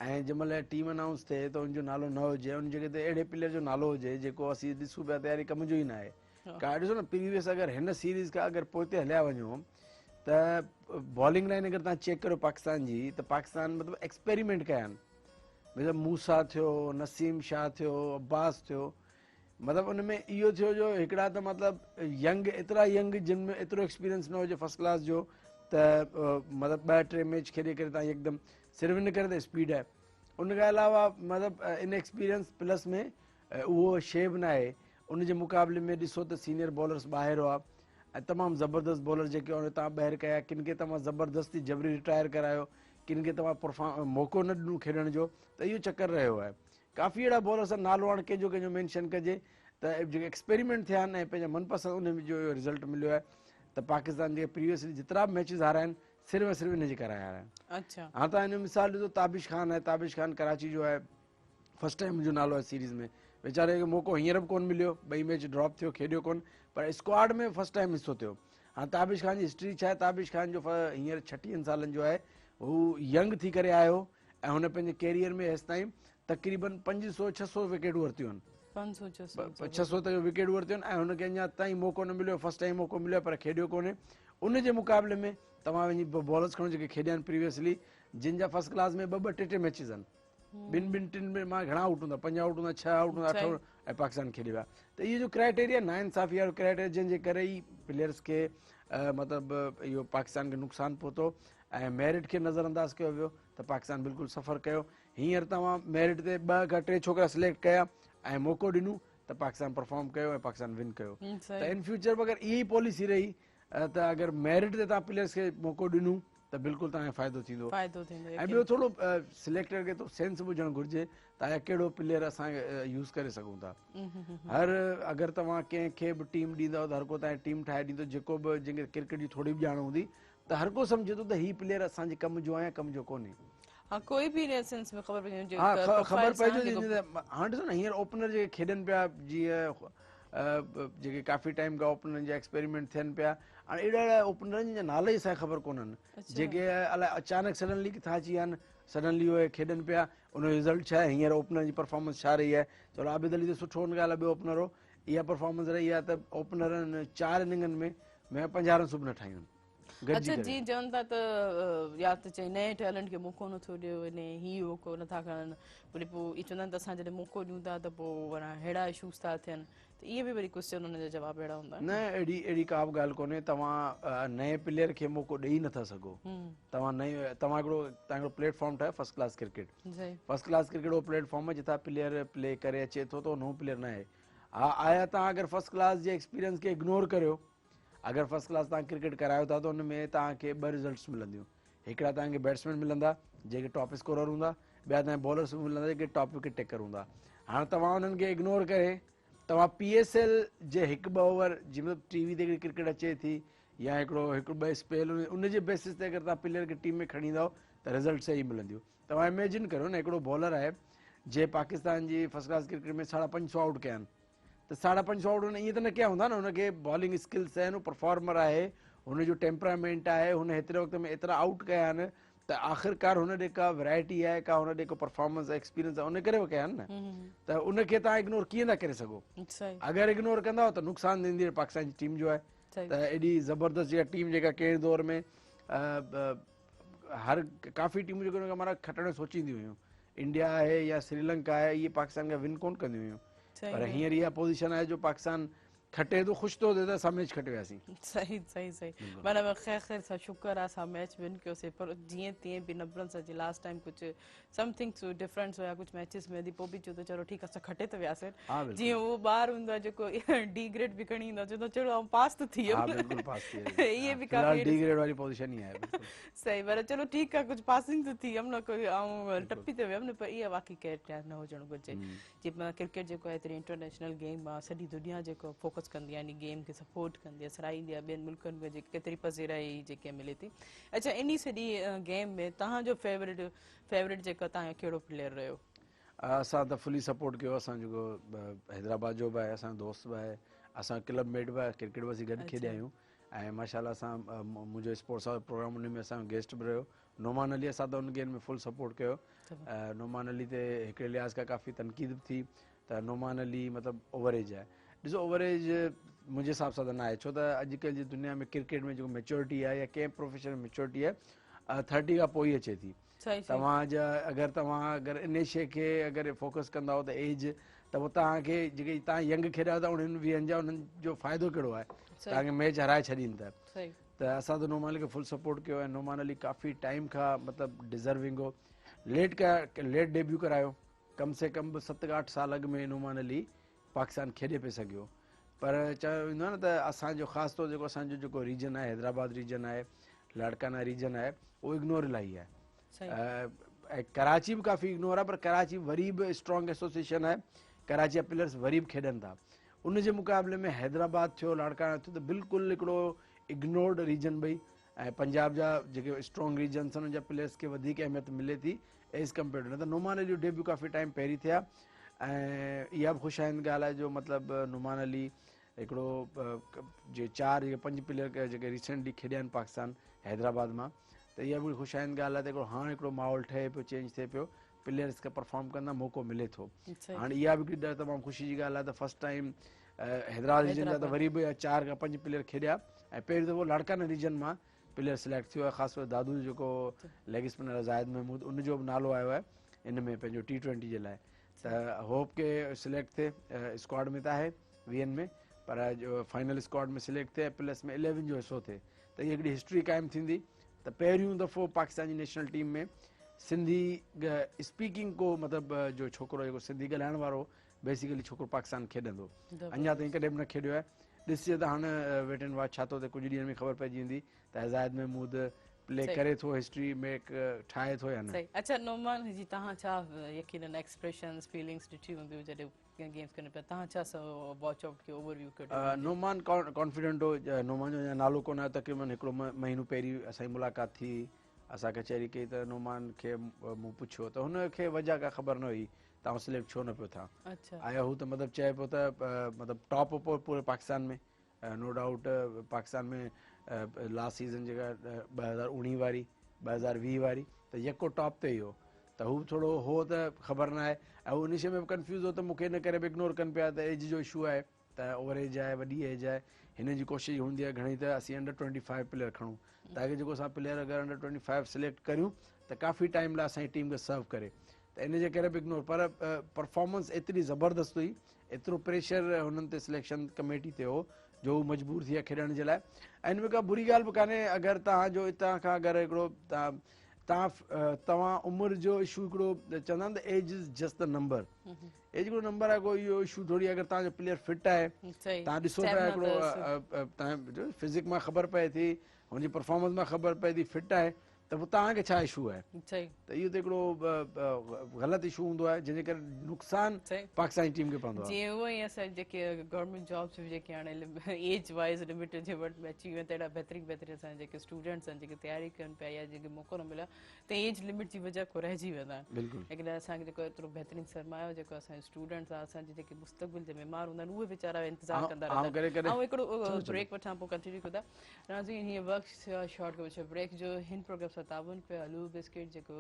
ऐं जंहिं महिल टीम अनाउंस थिए त उनजो नालो न हुजे, उन जॻह ते अहिड़े प्लेयर जो नालो हुजे जेको असीं ॾिसूं पिया तयारी कम जो ई न आहे। का ॾिसो न, प्रीवियस अगरि हिन सीरीज़ खां अगरि पोइ ते हलिया वञो त बॉलिंग लाइन अगरि तव्हां चेक करो पाकिस्तान जी, त पाकिस्तान मतिलबु एक्सपेरिमेंट कया आहिनि। मतिलबु मूसा थियो, नसीम शाह थियो, अब्बास थियो, मतिलबु उन में इहो थियो जो हिकिड़ा त मतिलबु यंग, एतिरा यंग जिन में एतिरो एक्सपीरियंस न हुजे फर्स्ट क्लास जो, त मतिलबु 2-3 मैच खेॾे करे तव्हां हिकदमि, सिर्फ़ु इन करे त स्पीड आहे। उनखां अलावा मतिलबु इन एक्सपीरियंस प्लस में उहो शइ बि न आहे। उनजे मुक़ाबले में ॾिसो त सीनियर बॉलर्स ॿाहिरि हुआ ऐं तमामु ज़बरदस्त बॉलर जेके हुआ तव्हां ॿाहिरि कया, किन खे तव्हां ज़बरदस्ती जबरी रिटायर करायो, किन खे तव्हां मौक़ो न ॾिनो खेॾण जो, त इहो चकर रहियो आहे। काफ़ी अहिड़ा बॉलर्स आहिनि, नालो हाणे कंहिंजो कंहिंजो मेंशन कजे, त जेके एक्सपेरिमेंट थिया आहिनि ऐं पंहिंजा मनपसंदि उन जो रिज़ल्ट मिलियो आहे। त पाकिस्तान जे प्रीवियसली जेतिरा बि मैचिस हारिया आहिनि, सिर्फ़ु इनजे करे हारिया आहिनि। अच्छा, हाणे तव्हां हिन मिसाल ॾिसो, ताबिश खान आहे, ताबिश खान कराची जो आहे, फस्ट टाइम मुंहिंजो नालो आहे सीरीज़ में, वीचारे खे मौक़ो हींअर बि कोन मिलियो, 2 मैच ड्रॉप थियो, खेॾियो कोन, पर स्क्वाड में फस्ट टाइम हिसो थियो। हाणे ताबिश खान जी हिस्ट्री छा आहे, ताबिश खान जो हींअर 36 सालनि जो आहे, हू यंग थी करे आयो ऐं हुन पंहिंजे कैरियर में हेसि ताईं तक़रीबन 500-600 विकेटूं वरितियूं आहिनि, 500-600 त विकेटूं वरितियूं आहिनि, ऐं हुनखे अञा ताईं मौक़ो न मिलियो, फस्ट टाइम मौक़ो मिलियो पर खेॾियो कोन्हे। उनजे मुक़ाबले में तव्हां वञी बॉलर्स खणो जेके खेॾिया आहिनि प्रीवियसली, जिन जा फस्ट क्लास में 2-2, 3-3 मैचिस आहिनि, 2-2, 3 में मां घणा आउट हूंदा, 5 आउट हूंदा, 6 आउट हूंदा, 8 ऐं पाकिस्तान खेॾी विया। त इहो जो क्राइटेरिया नाइंसाफ़ी वारो क्राइटेरिया, जंहिंजे करे ई प्लेयर्स खे मतिलबु इहो पाकिस्तान खे नुक़सानु पहुतो ऐं मेरिट खे नज़रअंदाज़ कयो वियो, त पाकिस्तान बिल्कुलु सफ़र कयो। हींअर तव्हां मेरिट ते 2 खां 3 छोकिरा सिलेक्ट कया ऐं मौक़ो ॾिनो त पाकिस्तान परफॉर्म कयो ऐं पाकिस्तान विन कयो। त इन फ्यूचर में अगरि इहा ई पॉलिसी रही त अगरि मेरिट ते तव्हां प्लेयर्स खे मौक़ो ॾिनो त बिल्कुलु तव्हांखे फ़ाइदो थींदो। ऐं ॿियो थोरो सिलेक्टर खे तो सेंस बि हुजणु घुरिजे त कहिड़ो प्लेयर असां यूज़ करे सघूं था। हर अगरि तव्हां कंहिंखे बि टीम ॾींदव त हर को तव्हांजी टीम ठाहे ॾींदो, जेको बि जंहिंखे क्रिकेट जी थोरी बि ॼाण हूंदी, त हर को सम्झे थो त हीउ प्लेयर असांजे कम जो आहे या कम जो कोन्हे। हाँ, कोई भी सेंस में ख़बर पइजी हा, ख़बर पइजी वञे। हाणे ॾिसो न, हींअर ओपनर जेके खेॾनि पिया, जीअं जेके काफ़ी टाइम खां ओपनर जा एक्सपेरिमेंट थियनि पिया, हाणे अहिड़ा अहिड़ा ओपनरनि जा नाला ई असांखे ख़बर कोन्हनि, जेके अलाए अचानक सडनली किथां अची विया आहिनि, सडनली उहे खेॾनि पिया, उनजो रिज़ल्ट छा आहे, हींअर ओपनर जी परफॉर्मेंस छा रही आहे। चलो आबिद अली त सुठो हुन ॻाल्हि आहे, ॿियो ओपनर हो, इहा परफॉर्मेंस रही आहे त ओपनरनि 4 इनिंगनि में 50 रन सुबुह न ठाहियूं आहिनि। अच्छा, जी चवनि था त या त चई नए टैलेंट खे मौक़ो नथो ॾियो वञे, हीउ मौक़ो नथा खणनि, वरी पोइ चवंदा आहिनि त असां जॾहिं मौक़ो ॾियूं था त पोइ वञा अहिड़ा इशूज़ था थियनि, त इहे बि वरी क्वेश्चन हुनजा जवाब अहिड़ा हूंदा। न, अहिड़ी का बि ॻाल्हि कोन्हे। तव्हां नए प्लेयर खे मौक़ो ॾेई नथा सघो। तव्हां हिकिड़ो प्लेटफॉर्म ठाहियो first class cricket. First class cricket उहो प्लेटफॉर्म आहे जितां प्लेयर प्ले करे अचे थो, त उहो नओं प्लेयर न आहे। हा, आया तव्हां अगरि फर्स्ट क्लास जे एक्सपीरियंस खे इग्नोर करियो, अगरि फर्स्ट क्लास तव्हां क्रिकेट करायो था, त हुन में तव्हांखे 2 रिज़ल्ट्स मिलंदियूं। हिकिड़ा तव्हांखे बैट्समैन मिलंदा जेके टॉप स्कोरर हूंदा, ॿिया तव्हांखे बॉलर्स बि मिलंदा जेके टॉप विकेट टेकर हूंदा। हाणे तव्हां हुननि खे इग्नोर करे तव्हां PSL जे 1-2 ओवर जी मतिलबु टीवी ते हिकिड़ी क्रिकेट अचे थी, या हिकिड़ो 2 स्पेल, उनजे बेसिस ते अगरि तव्हां प्लेयर खे टीम में खणी ईंदव त रिज़ल्ट सही मिलंदियूं। तव्हां इमेजिन करियो न, हिकिड़ो बॉलर आहे जे पाकिस्तान जी फर्स्ट क्लास क्रिकेट में 550 आउट कया आहिनि त 550 आउट हुन ईअं त न कया हूंदा न, हुनखे बॉलिंग स्किल्स आहिनि, परफॉर्मर आहे, हुनजो टेम्परामेंट आहे, हुन हेतिरे वक़्त में एतिरा आउट कया आहिनि त आख़िरकार हुन ॾे का वैरायटी आहे, का हुन ॾे को परफॉर्मेंस एक्सपीरियंस आहे, उन करे कया आहिनि न। त उनखे तव्हां इग्नोर कीअं था करे सघो? अगरि इग्नोर कंदव त नुक़सानु ॾींदी पाकिस्तान जी टीम जो आहे। त एॾी ज़बरदस्त जेका टीम जेका कंहिं दौर में हर काफ़ी टीमूं जेके माना खटण सोचींदियूं हुयूं, इंडिया आहे या श्रीलंका आहे, इहे पाकिस्तान खे विन कोन कंदियूं हुयूं, पर हींअर इहा पोज़ीशन आहे जो पाकिस्तान खटे थो, ख़ुशि थो थिए त असां मैच खटे वियासीं। सही सही सही, माना ख़ैर ख़ैर सां शुक्र आहे असां मैच विन कयोसीं, पर जीअं तीअं बि नंबरनि सां जी लास्ट टाइम कुझु समथिंग डिफरेंस हुया कुझु मैचिस में, पोइ बि चयो त चलो ठीकु आहे असां खटे त वियासीं। जीअं उहो ॿार हूंदो आहे जेको डी ग्रेड बि खणी ईंदो आहे, चवंदो चलो आउं पास त थी वियुमि, इहे बि काफ़ी डी ग्रेड वारी पोज़ीशन ई आहे। सही, पर चलो ठीकु आहे कुझु पासिंग त थी वियमि न, कोई ऐं टपी त वियमि न, पर इहा वाक़ई केयर न हुजणु घुरिजे। जीअं क्रिकेट जेको आहे हेतिरी इंटरनेशनल गेम आहे, सॼी दुनिया जेको फोकस कंदी आहे इन गेम खे, सपोर्ट कंदी आहे, सराहींदी आहे, ॿियनि मुल्कनि में जेके केतिरी पज़ीराई जेके मिले थी। अच्छा, इन सॼी गेम में तव्हांजो फेवरेट जेको तव्हांजो कहिड़ो प्लेयर रहियो? असां त फुली सपोर्ट कयो, असां जेको हैदराबाद जो बि आहे, असांजो दोस्त बि आहे, असां क्लब मेट बि आहे, क्रिकेट बि असीं गॾु खेॾिया आहियूं, ऐं माशाल्लाह असां मुंहिंजो स्पोर्ट्स प्रोग्राम उन में असांजो गेस्ट बि रहियो। नोमान अली असां त उन गेम में फुल सपोर्ट कयो। नोमान अली ते हिकिड़े लिहाज़ खां काफ़ी तनक़ीद बि थी त नोमान अली मतिलबु ओवरेज आहे। ॾिसो ओवरेज मुंहिंजे हिसाब सां त न आहे, छो त अॼुकल्ह जी दुनिया में क्रिकेट में जेको मेच्योरिटी आहे या कंहिं प्रोफेशन में मेच्योरिटी आहे 30 खां पोइ ई अचे थी। तव्हांजा अगरि इन शइ खे अगरि फोकस कंदव त एज, त पोइ तव्हांखे जेके तव्हां यंग खेॾा था उन्हनि 20 जा उन्हनि जो फ़ाइदो कहिड़ो आहे? तव्हांखे मैच हराए छॾीनि था। त असां त नोमान अली खे फुल सपोर्ट कयो, ऐं नोमान अली काफ़ी टाइम खां मतिलबु डिज़र्विंग हो, लेट डेब्यू करायो, कम से कम बि 7 खां 8 साल अॻु में नोमान अली पाकिस्तान खेॾे पिए सघियो। पर चयो वेंदो आहे न त असांजो ख़ासि तौरु जेको असांजो जेको रीजन आहे, हैदराबाद रीजन आहे, लाड़काना रीजन आहे, उहो इग्नोर इलाही आहे। ऐं कराची बि काफ़ी इग्नोर आहे, पर कराची वरी बि स्ट्रॉन्ग एसोसिएशन आहे, कराची जा प्लेयर्स वरी बि खेॾनि था। उनजे मुक़ाबले में हैदराबाद थियो, लाड़काना थियो त बिल्कुलु हिकिड़ो इग्नोर्ड रीजन ॿई, ऐं पंजाब जा जेके स्ट्रॉन्ग रीजन्स आहिनि उन जा प्लेयर्स खे वधीक अहमियत मिले थी एज़ कम्पेयर टू, न त नोमान अली जो डेब्यू काफ़ी टाइम पहिरीं थिया। ऐं इहा बि ख़ुशाइंद ॻाल्हि आहे जो मतिलबु नोमान अली हिकिड़ो जे 4 या 5 प्लेयर जेके रिसेंटली खेॾिया आहिनि पाकिस्तान हैदराबाद मां, त इहा बि ख़ुशाइंद ॻाल्हि आहे त हिकिड़ो हाणे हिकिड़ो माहौल ठहे पियो, चेंज थिए पियो, प्लेयर्स खे परफॉर्म कंदा मौक़ो मिले थो। हाणे इहा बि हिकिड़ी तमामु ख़ुशी जी ॻाल्हि आहे त फस्ट टाइम हैदराबाद रीजन जा त वरी बि 4 खां 5 प्लेयर खेॾिया, ऐं पहिरीं दफ़ो लाड़काना रीजन मां प्लेयर सिलेक्ट थियो आहे, ख़ासि तौरु दादू जेको लेग स्पिनर ज़ाहिद महमूद, उनजो बि नालो आयो आहे इन में पंहिंजो T20 जे लाइ। त होप के सिलेक्ट थिए, स्क्वाड में त आहे 20 में, पर जो फाइनल स्क्वाड में सिलेक्ट थिए, प्लस में 11 जो हिसो थिए, त इहा हिकिड़ी हिस्ट्री क़ाइमु थींदी त पहिरियों दफ़ो पाकिस्तान जी नेशनल टीम में सिंधी स्पीकिंग को मतिलबु जो छोकिरो जेको सिंधी ॻाल्हाइण वारो बेसिकली छोकिरो पाकिस्तान खेॾंदो, अञा ताईं कॾहिं बि न खेॾियो आहे। ॾिसजे त हाणे वेट एंड वॉच छा थो थिए, कुझु ॾींहंनि में ख़बर पइजी वेंदी त ज़ाहिद महमूद प्ले करे थो, हिस्ट्री मेक ठाहे थो या न। अच्छा नोमान जी, तव्हां छा यकीनन एक्सप्रेशंस फीलिंग्स ॾिठी हूंदियूं जॾहिं गेम्स करनि पिया, तव्हां छा वॉच आउट कयो, ओवरव्यू कयो? नोमान कॉन्फिडेंट हो, नोमान जो नालो कोन आहे, तक़रीबन हिकिड़ो महीनो पहिरीं असांजी मुलाक़ात थी, असां कचहरी कई त नोमान खे मूं पुछियो त हुनखे वजह का ख़बर न हुई तव्हां सिलेक्ट छो न पियो था। आया हू त मतिलबु चए पियो त मतिलबु टॉप पूरे पाकिस्तान में, नो डाउट पाकिस्तान में लास्ट सीज़न जेका 2019 वारी 2020 वारी त यको टॉप ते ई हो, त हू थोरो हो त ख़बर न आहे, ऐं उन शइ में बि कंफ्यूज़ हो त मूंखे इन करे बि इग्नोर कनि पिया त एज जो इशू आहे, त ओवर एज आहे, वॾी एज आहे, हिन जी कोशिशि हूंदी आहे घणी त असीं अंडर 25 प्लेयर खणूं, ताकी जेको असां प्लेयर अगरि अंडर 25 सिलेक्ट करियूं त काफ़ी टाइम लाइ असांजी टीम खे सर्व करे, त इन जे करे बि इग्नोर, पर परफॉर्मेंस एतिरी ज़बरदस्त हुई, एतिरो प्रेशर हुननि ते सिलेक्शन कमेटी ते हो जो हू मजबूर थी विया खेॾण जे लाइ। ऐं हिन में का बुरी ॻाल्हि बि कान्हे, अगरि तव्हांजो हितां खां अगरि हिकिड़ो तव्हां उमिरि जो इशू हिकिड़ो चवंदा आहिनि त age is just the number, age हिकिड़ो नंबर आहे, कोई इहो इशू थोरी, अगरि तव्हांजो प्लेयर फिट आहे, तव्हां ॾिसो पिया हिकिड़ो तव्हांजो फिज़िक मां ख़बर पए थी, हुनजी परफॉर्मेंस मां ख़बर पए थी फिट आहे, त पोइ तव्हांखे छा इशू आहे? सही त इहो त हिकिड़ो ग़लति इशू हूंदो आहे जंहिंजे करे नुक़सानु सही पाकिस्तानी टीम खे पवंदो आहे। जीअं उहो ई असां जेके गवर्नमेंट जॉब्स बि जेके हाणे एज वाइज़ लिमिटेड जे वटि में अची विया आहिनि, त एॾा बहितरीन बहितरीन असांजा जेके स्टूडेंट्स आहिनि जेके तयारी कनि पिया या जेके मौक़ो न मिलियो त एज लिमिट जी वजह खां रहिजी वेंदा आहिनि। बिल्कुलु लेकिन असांखे जेको एतिरो बहितरीन सरमायो जेको असांजे स्टूडेंट्स आहे, असांजे जेके मुस्तक़बिल जे बीमार हूंदा आहिनि, उहे वीचारा इंतज़ारु कंदा रहंदा करे करे आहिनि। ऐं हिकिड़ो ब्रेक वठां पोइ कंटिन्यू कंदा नाज़रीन। हीअं वक़्तु शॉर्ट खां पुछो ब्रेक जो हिन प्रोग्राम सां ताबुन पियो आलू बिस्किट जेको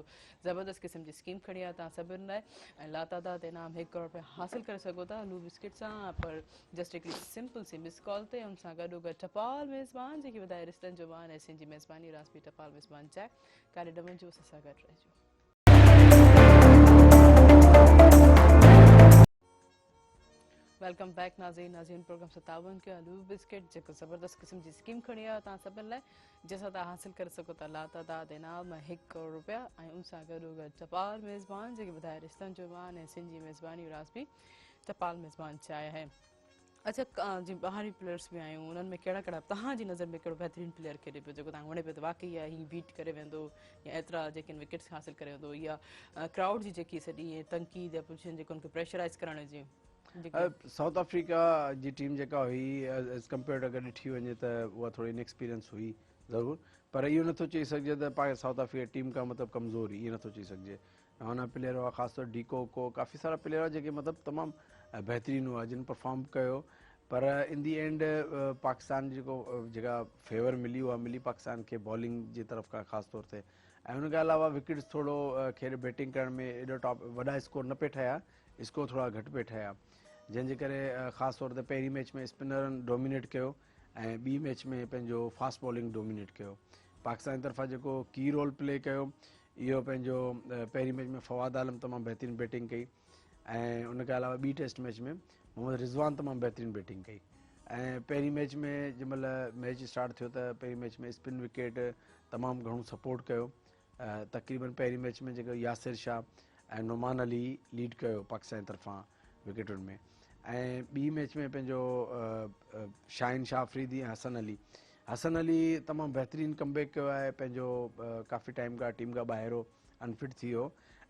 ज़बरदस्त क़िस्म जी स्कीम खणी आहे तव्हां सभिनि लाइ, ऐं लातादाद इनाम 1 करोड़ रुपया हासिल करे सघो था आलू बिस्किट सां, पर जस्ट हिकिड़ी सिंपल सी मिस कॉल ते हुन सां गॾो गॾु टपाल मेज़बान जेकी वधाए रिश्तनि जो मान ऐं सिंधी मेज़बानी रासपी टपाल मेज़बान चैक कारे डमन जो असां सां गॾु रहिजो। वेलकम बैक नाज़रीन। नाज़रीन प्रोग्राम सां ताबुन कयो आलू बिस्किट जेको ज़बरदस्त क़िस्म जी स्कीम खणी आयो तव्हां सभिनि लाइ, जंहिंसां तव्हां हासिल करे सघो था लातादाद इनाम 1 करोड़ रुपया ऐं उन सां गॾो गॾु टपाल मेज़बान जेके वधाए रिश्तनि जो मान ऐं सिंधी मेज़बानी रासपी टपाल मेज़बान चांहि आहे। अच्छा जीअं ॿाहिरी प्लेयर्स बि आहियूं, उन्हनि में कहिड़ा कहिड़ा तव्हांजी नज़र में कहिड़ो बहितरीनु प्लेयर खेॾे पियो जेको तव्हांखे वणे पियो त वाक़ई आहे हीअ बीट करे वेंदो, या एतिरा जेके विकेट्स हासिल करे वेंदो, या क्राउड जी जेकी सॼी तनक़ीद या पोजीशन जेको उनखे प्रेशराइज़ करण जी साउथ अफ्रीका जी टीम जेका हुई एज़ कम्पेयर अगरि ॾिठी वञे त उहा थोरी इनएक्सपीरियंस हुई ज़रूरु, पर इहो नथो चई सघिजे त साउथ अफ्रीका टीम खां मतिलबु कमज़ोर हुई, इहो नथो चई सघिजे। हुन प्लेयर हुआ ख़ासि तौर डीको को काफ़ी सारा प्लेयर हुआ जेके मतिलबु तमामु बहितरीनु हुआ जिन परफॉर्म कयो, पर इन दी एंड पाकिस्तान जेका फेवर मिली उहा मिली पाकिस्तान खे बॉलिंग जी तरफ़ खां ख़ासि तौर ते, ऐं हुन खां अलावा विकेट्स थोरो खे बैटिंग करण में एॾो टॉप वॾा स्कोर न पिया ठहिया, स्कोर थोरा घटि पिया ठहिया, जंहिंजे करे ख़ासि तौर ते पहिरीं मैच में स्पिनरनि डोमिनेट कयो ऐं ॿी मैच में पंहिंजो फास्ट बॉलिंग डोमिनेट कयो। पाकिस्तान जी तरफ़ां जेको की रोल प्ले कयो इहो पंहिंजो पहिरीं मैच में फवाद आलम तमामु बहितरीनु बैटिंग कई, ऐं उनखां अलावा ॿी टेस्ट मैच में मोहम्मद रिज़वान तमामु बहितरीनु बैटिंग कई, ऐं पहिरीं मैच में जंहिं महिल मैच स्टार्ट थियो त पहिरीं मैच में स्पिन विकेट तमामु घणो सपोर्ट कयो, तक़रीबन पहिरीं मैच में जेको यासिर शाह ऐं नुमान अली लीड कयो पाकिस्तान जी तरफ़ां विकेटुनि में, ऐं ॿी मैच में पंहिंजो शाहिन शाह अफरीदी ऐं हसन अली तमामु बहितरीनु कमबैक कयो आहे, पंहिंजो काफ़ी टाइम खां टीम खां ॿाहिरि अनफिट थी वियो,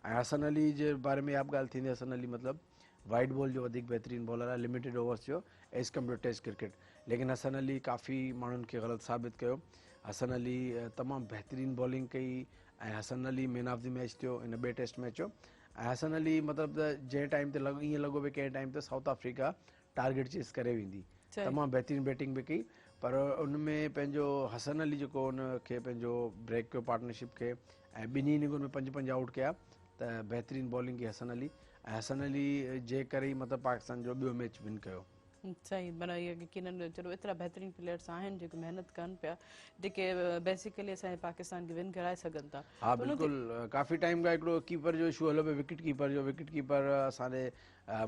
ऐं हसन अली जे बारे में इहा बि ॻाल्हि थींदी, हसन अली मतिलबु वाइट बॉल जो वधीक बहितरीनु बॉलर आहे, लिमिटेड ओवर्स जो एज़ कम्पेयर टेस्ट क्रिकेट, लेकिन हसन अली काफ़ी माण्हुनि खे ग़लति साबित कयो। हसन अली तमामु बहितरीनु बॉलिंग कई ऐं Hasan Ali man of the match थियो इन ॿिए टेस्ट मैच जो, ऐं हसन अली मतिलबु त जंहिं टाइम ते ईअं लॻो भई कंहिं टाइम ते साउथ अफ्रीका टारगेट चेस करे वेंदी, तमामु बहितरीनु बैटिंग बि कई, पर उनमें पंहिंजो हसन अली जेको उनखे पंहिंजो ब्रेक कयो पार्टनरशिप खे, ऐं ॿिन्ही इनिंगुनि में 5-5 आउट कया, त बहितरीनु बॉलिंग कई हसन अली, ऐं हसन अली जे करे ई मतिलबु पाकिस्तान जो ॿियो मैच विन कयो। सही माना इहो यकीनन चलो एतिरा बहितरीनु प्लेयर्स आहिनि जेके महिनत कनि पिया, जेके बेसिकली असांजे पाकिस्तान खे विन कराए सघनि था। हा बिल्कुलु, काफ़ी टाइम खां हिकिड़ो कीपर जो इशू हलो पियो, विकेट कीपर असांजे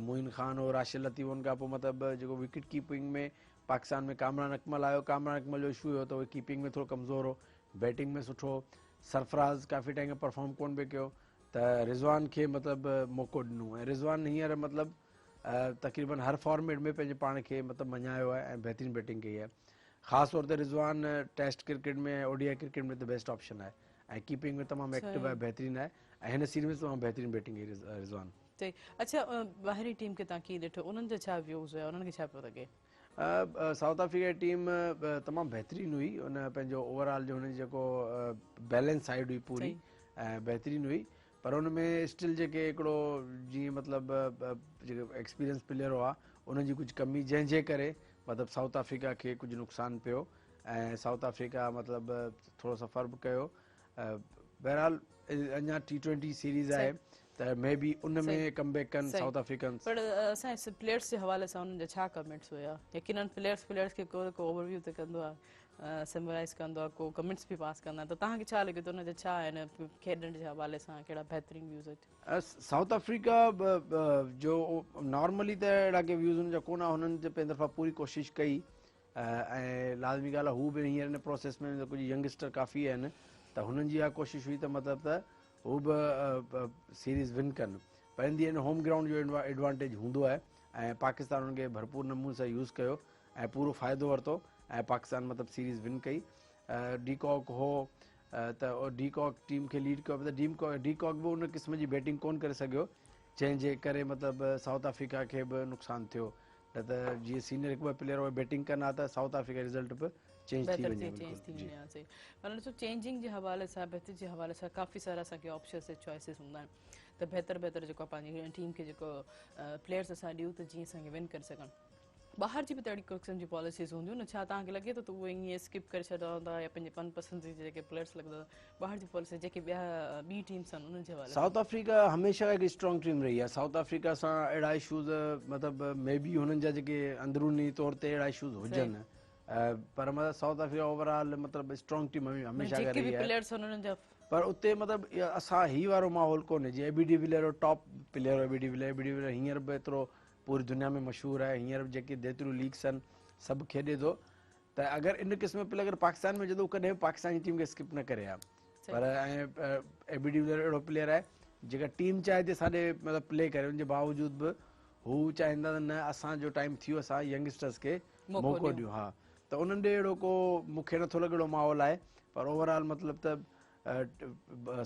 मोइन ख़ान और राशिद लतीफ़, हुन खां पोइ मतिलबु जेको विकेट कीपिंग में पाकिस्तान में कामरान अकमल आयो, कामरान अकमल जो इशू हुयो त उहो कीपिंग में थोरो कमज़ोर हो, बैटिंग में सुठो, सरफराज़ काफ़ी टाइम खां परफॉर्म कोन पियो कयो, त रिज़वान खे मतिलबु मौक़ो ॾिनो, ऐं रिज़वान हींअर मतिलबु तक़रीबन हर फॉर्मेट में पंहिंजे पाण खे मतिलबु मञायो आहे ऐं बहितरीनु बैटिंग कई आहे, ख़ासि तौर ते रिज़वान टेस्ट क्रिकेट में ओडीआई क्रिकेट में त बेस्ट ऑप्शन आहे, ऐं कीपिंग में तमामु एक्टिव आहे, बहितरीनु आहे, ऐं हिन सीरीज़ में तमामु बहितरीनु बैटिंग कई रिज़वान। सही। अच्छा ॿाहिरी टीम खे तव्हां कीअं ॾिठो, उन्हनि जा छा व्यूज़ हुया, उन्हनि खे छा पियो लॻे? साउथ अफ्रीका जी टीम तमामु बहितरीनु हुई, उन पंहिंजो ओवरऑल जो हुनजी जेको बैलेंस साइड हुई पूरी ऐं बहितरीनु हुई, पर हुन में स्टिल जेके हिकिड़ो जीअं मतिलबु जेके एक्सपीरियंस प्लेयर हुआ उनजी कुझु कमी, जंहिंजे करे मतिलबु साउथ अफ्रीका खे कुझु नुक़सानु पियो, ऐं साउथ अफ्रीका मतिलबु थोरो सफ़र बि कयो। बहरहाल अञा T20 सीरीज़ आहे त मे बी उन में कमबैक कनि साउथ अफ्रीकन्स, पर असांजे प्लेयर्स जे हवाले सां उन्हनि जा छा कमेंट्स हुया? यकीनन प्लेयर्स खे को ओवरव्यू त कंदो आहे, समराइज़ कंदो आहे, को कमेंट्स बि पास कंदा आहिनि, त तव्हांखे छा लॻे थो उनजा छा आहिनि खेॾण जे हवाले सां कहिड़ा बहितरीनु व्यूज़ आहिनि? साउथ अफ्रीका जो नॉर्मली त अहिड़ा के व्यूज़ हुनजा कोन आहे, हुननि पंहिंजी तरफ़ां पूरी कोशिशि कई, ऐं लाज़मी ॻाल्हि आहे हू बि हींअर हिन प्रोसेस में कुझु यंगस्टर काफ़ी आहिनि, त हुननि जी इहा कोशिशि हुई त मतिलबु त हू बि सीरीज़ विन कनि, पर इन दी एंड होम ग्राउंड जो एडवांटेज हूंदो आहे, ऐं पाकिस्तान हुनखे भरपूर नमूने सां यूज़ कयो ऐं पूरो फ़ाइदो वरितो, ऐं पाकिस्तान मतिलबु सीरीज़ विन कई। डी कॉक हो, त डीकॉक टीम खे लीड कयो त डीकॉक बि उन क़िस्म जी बैटिंग कोन करे सघियो जंहिंजे करे मतिलबु साउथ अफ्रीका खे बि नुक़सानु थियो न त जीअं सीनियर हिकु ॿ प्लेयर उहे बैटिंग कनि हा त साउथ अफ्रीका रिज़ल्ट बि चेंज थी बेहतर वञे चेंज थी बिल्कुलु जी वञे हा सही माना ॾिसो चेंजिंग जे हवाले सां बहितर जे हवाले सां काफ़ी सारा असांखे ऑप्शन्स ऐं चॉइसिस हूंदा आहिनि त बहितर जेको आहे पंहिंजी टीम खे जेको प्लेयर्स असां ॾियूं त जीअं असांखे विन करे सघनि ॿाहिरि जी बि त अहिड़ी क़िस्म जी पॉलिसीज़ हूंदियूं न छा तव्हांखे लॻे थो त उहे ईअं स्किप करे छॾंदा हूंदा या पंहिंजे मनपसंद जे जेके प्लेयर्स लॻंदा ॿाहिरि जी पॉलिसी जेके ॿी टीम्स आहिनि उन्हनि जे हवाले साउथ अफ्रीका हमेशह हिकु स्ट्रॉन्ग टीम रही आहे साउथ अफ्रीका सां अहिड़ा इशूज़ मतिलबु मे बी हुननि जा जेके अंदरूनी तौर ते अहिड़ा इशूज़ हुजनि पर मतिलबु साउथ अफ्रीका ओवरऑल मतिलबु स्ट्रॉन्ग टीम हमेशह जेके रही बि आहे प्लेयर्स आहिनि उन्हनि जा पर उते मतिलबु असां हीउ वारो माहौल कोन्हे जीअं AB de Villiers top player AB de Villiers हींअर बि एतिरो पूरी दुनिया में मशहूरु आहे हींअर बि जेके जेतिरियूं लीग्स आहिनि सभु खेॾे थो त अगरि इन क़िस्म प्लेयर अगरि पाकिस्तान में जॾहिं कॾहिं पाकिस्तान जी टीम खे स्किप न करे हा पर ऐं एबी डिविलियर अहिड़ो प्लेयर आहे जेका टीम चाहे थी असांजे मतिलबु प्ले करे उनजे बावजूदि बि हू चाहींदा त न असांजो टाइम थी वियो असां यंगस्टर्स खे मौक़ो ॾियूं हा त उन्हनि ॾे अहिड़ो को मूंखे नथो लॻे अहिड़ो माहौल आहे पर ओवरऑल मतिलबु त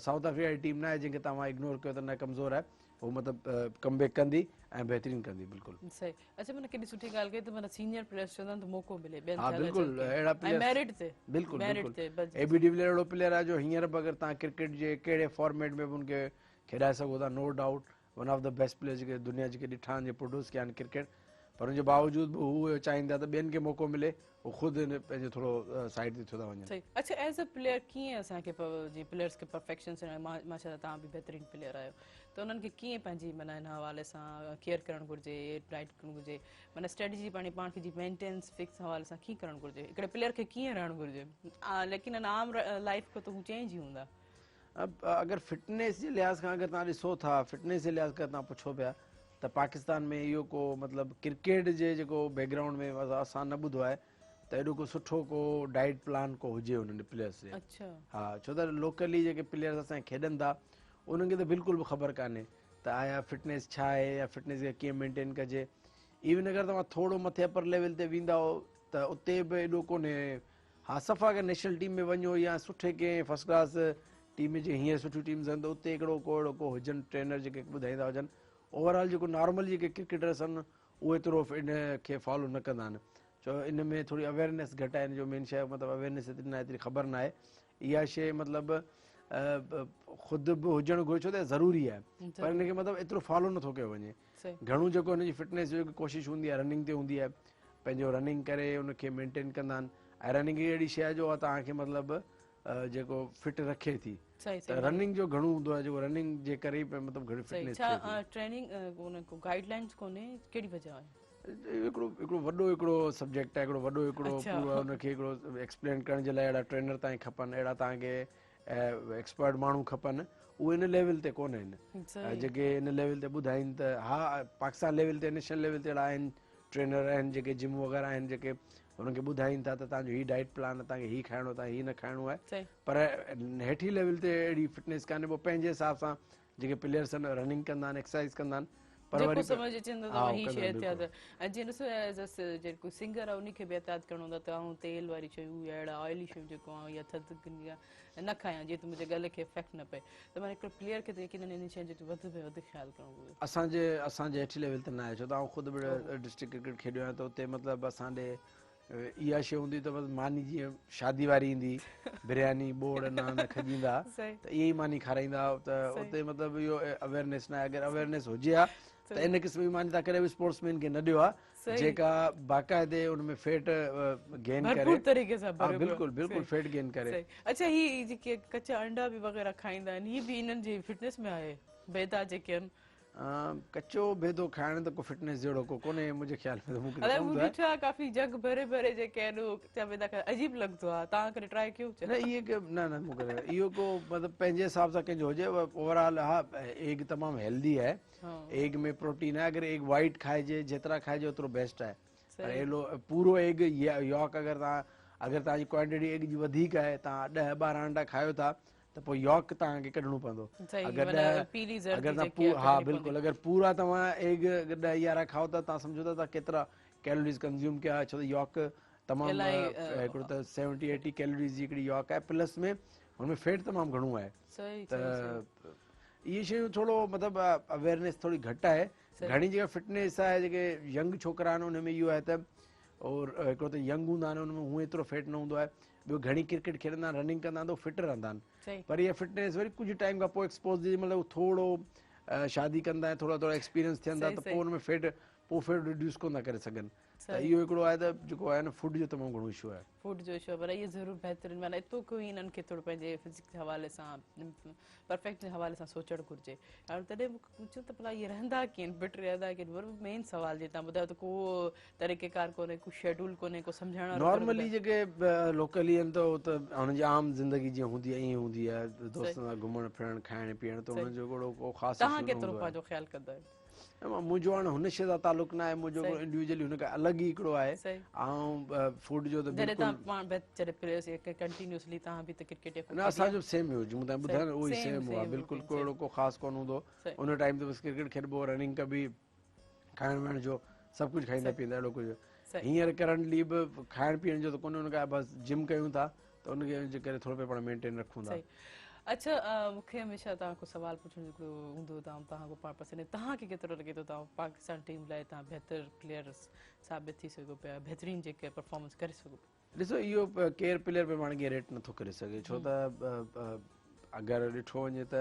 साउथ अफ्रीका जी टीम न आहे जंहिंखे तव्हां इग्नोर कयो त न कमज़ोर आहे हू मतिलबु कमबैक कंदी ऐं बहितरीनु कंदी बिल्कुलु सही अच्छा माना केॾी सुठी ॻाल्हि कई त माना सीनियर प्लेयर्स चवंदा आहिनि त मौक़ो मिले हा बिल्कुलु अहिड़ा प्लेयर मेरिट ते बिल्कुलु मेरिट बिल्कुलु ते एबी डिविलियर अहिड़ो प्लेयर आहे जो हींअर बि अगरि तव्हां क्रिकेट जे कहिड़े फॉर्मेट में बि हुनखे खेॾाए सघो था no doubt one of the best player जेके दुनिया जेके ॾिठा आहिनि प्रोड्यूस कया आहिनि क्रिकेट पर हुनजे बावजूदि बि हू चाहींदा त ॿियनि खे मौक़ो मिले हू ख़ुदि पंहिंजो थोरो साइड ते थियो था वञनि सही अच्छा एज़ अ प्लेयर कीअं असांखे जीअं प्लेयर्स खे परफेक्शन मां छा तव्हां बि बहितरीनु प्लेयर आहियो त उन्हनि खे कीअं पंहिंजी माना हिन हवाले सां केयर करणु घुरिजे डाइट करणु घुरिजे माना स्ट्रेटजी पाण खे जी मेंटेनेंस फिक्स हवाले सां कीअं करणु घुरिजे हिकिड़े प्लेयर खे कीअं रहणु घुरिजे लेकिन आम लाइफ खां त हू चेंज ई हूंदा अगरि फिटनेस जे लिहाज़ खां अगरि तव्हां ॾिसो था फिटनेस जे लिहाज़ खां तव्हां पुछो पिया त पाकिस्तान में इहो को मतिलबु क्रिकेट जे जेको बैकग्राउंड में असां न ॿुधो आहे त एॾो को सुठो को डाइट प्लान को हुजे हुननि प्लेयर्स जे अच्छा हा छो त लोकली जेके प्लेयर्स असांखे खेॾनि था उन्हनि खे त बिल्कुलु बि ख़बर कान्हे त आया फिटनेस छा आहे या फिटनेस खे कीअं मेंटेन कजे इवन अगरि तव्हां थोरो मथे अपर लेवल ते वेंदा हो त उते बि एॾो कोन्हे हा सफ़ा अगरि नेशनल टीम में वञो या सुठे कंहिं फस्ट क्लास टीम में जीअं हींअर सुठियूं टीम्स आहिनि त उते हिकिड़ो को अहिड़ो को हुजनि ट्रेनर जेके ॿुधाईंदा हुजनि ओवरऑल जेको नॉर्मल जेके क्रिकेटर्स आहिनि उहे एतिरो इन खे फॉलो न कंदा आहिनि छो इन में थोरी अवेयरनेस घटि आहे इन जो मेन शइ मतिलबु अवेयरनेस एतिरी न आहे एतिरी ख़बर न आहे इहा शइ मतिलबु ख़ुदि बि हुजणु घुरिजे छो त ज़रूरी आहे पर हिनखे मतिलबु एतिरो फॉलो नथो कयो वञे घणो जेको हुनजी फिटनेस जो कोशिशि हूंदी आहे रनिंग ते हूंदी आहे पंहिंजो रनिंग करे उनखे मेंटेन कंदा आहिनि ऐं रनिंग अहिड़ी शइ आहे जो तव्हांखे मतिलबु जेको फिट रखे थी त रनिंग जो घणो हूंदो आहे जेको रनिंग जे करे ई मतिलबु घणी फिटनेस ट्रेनिंग गाइडलाइंस कोन्हे कहिड़ी वजह आहे हिकिड़ो वॾो हिकिड़ो सब्जेक्ट आहे हिकिड़ो वॾो हिकिड़ो पूरो हुनखे हिकिड़ो एक्सप्लेन करण जे लाइ अहिड़ा ट्रेनर तव्हांखे खपनि अहिड़ा तव्हांखे एक्सपर्ट माण्हू खपनि उहे इन लेवल ते कोन आहिनि जेके इन लेवल ते ॿुधाइनि त हा पाकिस्तान लेवल ते नेशनल लेवल ते अहिड़ा आहिनि ट्रेनर आहिनि जेके जिम वग़ैरह आहिनि जेके हुनखे ॿुधाइनि था त तव्हांजो हीउ डाइट प्लान आहे तव्हांखे हीउ खाइणो आहे हीउ न खाइणो आहे पर हेठी लेवल ते अहिड़ी फिटनेस कान्हे पोइ पंहिंजे हिसाब सां जेके प्लेयर्स आहिनि रनिंग कंदा आहिनि एक्सरसाइज़ कंदा आहिनि जेको समझ अचंदो त वही शइ थिया त ऐं जीअं ॾिसो एज़ अ जेको सिंगर आहे उनखे बि एहतियात करणो हूंदो आहे त आउं तेल वारी शयूं या अहिड़ा ऑइली शयूं जेको आहे या थधि न खायां जीअं त मुंहिंजे गले खे इफेक्ट न पए त माना हिकिड़े प्लेयर खे त यकीन इन शयुनि जो वधि में वधि ख़्यालु करणो घुरिजे असांजे हेठि लेवल ते न आहे छो त आउं ख़ुदि बि डिस्ट्रिक्ट क्रिकेट खेॾियो आहियां त उते मतिलबु असांजे इहा शइ हूंदी त बसि मानी जीअं शादी वारी ईंदी बिरयानी बोड़ नान खजींदा त इहे ई मानी खाराईंदा त उते मतिलबु इहो अवेयरनेस न आहे अगरि अवेयरनेस हुजे हा त इन क़िस्म जी मानी तव्हां कॾहिं बि स्पोर्ट्समैन खे न ॾियो आहे जेका बाक़ाइदे उनमें फैट गेन करे तरीक़े सां बिल्कुलु बिल्कुलु फैट गेन करे अच्छा ही जेके कचा अंडा बि वग़ैरह खाईंदा आहिनि हीअ बि इन्हनि जी फिटनेस में आहे बेदा जेके आहिनि कचो बेदो खाइण त को फिटनेस जहिड़ो को कोन्हे मुंहिंजे ख़्याल में ॾिठा काफ़ी जग भरे भरे जेके आहिनि कचा बेदा अजीब लॻंदो आहे तव्हां कॾहिं ट्राई कयो न इहे न मूंखे इहो को मतिलबु पंहिंजे हिसाब सां कंहिंजो हुजे ओवरऑल हा एग तमामु हेल्दी आहे एग में प्रोटीन आहे अगरि एग वाइट खाइजे जेतिरा खाइजे ओतिरो बेस्ट आहे पर पूरो एग यॉक अगरि तव्हांजी क्वांटिटी एग जी वधीक आहे तव्हां 10-12 अंडा खायो था त पोइ यॉक तव्हांखे कढणो पवंदो हा बिल्कुलु अगरि पूरा तव्हां एग 10-11 खाओ था तव्हां सम्झो था तव्हां केतिरा कैलोरीज़ कंज़्यूम कया छो त यॉक तमामु हिकिड़ो त 70-80 कैलोरीज़ जी हिकिड़ी यॉक आहे प्लस में हुनमें फेट तमामु घणो आहे सही त सही इहे शयूं थोरो मतिलबु अवेयरनेस थोरी घटि आहे घणी जेका फिटनेस आहे जेके यंग छोकिरा आहिनि उन में इहो आहे त और हिकिड़ो त यंग हूंदा आहिनि उनमें हूअं एतिरो फेट न हूंदो आहे ॿियो घणी क्रिकेट खेॾंदा आहिनि रनिंग कंदा आहिनि त फिट रहंदा आहिनि सही पर इहा फिटनेस वरी कुझु टाइम खां पोइ एक्सपोज जेमहिल हू थोरो शादी कंदा आहिनि थोरा थोरा एक्सपीरियंस थियनि था सही त सही पोइ हुनमें फेट पोइ फेट रिड्यूस कोन था करे सघनि त सही इहो हिकिड़ो आहे त जेको आहे न फूड जो तमामु घणो इशू आहे फूड जो इशू पर इहे ज़रूरु बहितरीनु माना एतिरो कोई हिननि खे थोरो पंहिंजे फिज़िक्स जे हवाले सां परफेक्ट जे हवाले सां सोचणु घुरिजे और तॾहिं मूंखे पुछो त भला इहे रहंदा कीअं फिट रहंदा कीअं बराबरि मेन सुवाल जीअं तव्हां ॿुधायो त को तरीक़ेकार कोन्हे को शेड्यूल कोन्हे को सम्झाइण वारो कोन्हे नॉर्मली जेके लोकली आहिनि त उहो त हुनजी आम ज़िंदगी जीअं हूंदी आहे ईअं हूंदी आहे दोस्तनि सां घुमणु फिरणु खाइणु पीअणु त हुनजो हिकिड़ो को ख़ासि तव्हां issue न केतिरो हूंदो आहे पंहिंजो ख़्यालु कंदा आहियो मुंहिंजो हाणे हुन शइ सां तालुक़ु न आहे मुंहिंजो हिकिड़ो इंडिविजुअली हुनखे अलॻि ई हिकिड़ो आहे सही ऐं फूड जो त जॾहिं बिल्कुलु तव्हां पाण जॾहिं प्लेयर्स कंटिन्यूसली तव्हां बि त क्रिकेट न असांजो सेम ई हुओ मूं तव्हां ॿुधायो न उहो ई Same, सेम हुआ same बिल्कुलु routine, को अहिड़ो को ख़ासि कोन हूंदो सही उन टाइम ते बसि क्रिकेट खेॾिबो रनिंग कबी खाइण वाइण जो सभु कुझु खाईंदा पीअंदा अहिड़ो कुझु सही हींअर करंटली बि खाइण पीअण जो त कोन्हे हुनखे बसि जिम कयूं था त उनखे जे करे थोरो पियो पाण मेंटेन रखूं था सही अच्छा मूंखे हमेशह तव्हां को सुवाल पुछण जो हूंदो तव्हां को पाण पसंदि तव्हांखे केतिरो लॻे थो तव्हां पाकिस्तान टीम लाइ तव्हां बहितर प्लेयर साबित थी सघो पिया बहितरीनु जेके परफॉर्मेंस करे सघो पिया ॾिसो इहो केर प्लेयर पे पाण खे रेट नथो करे सघे छो त अगरि ॾिठो वञे त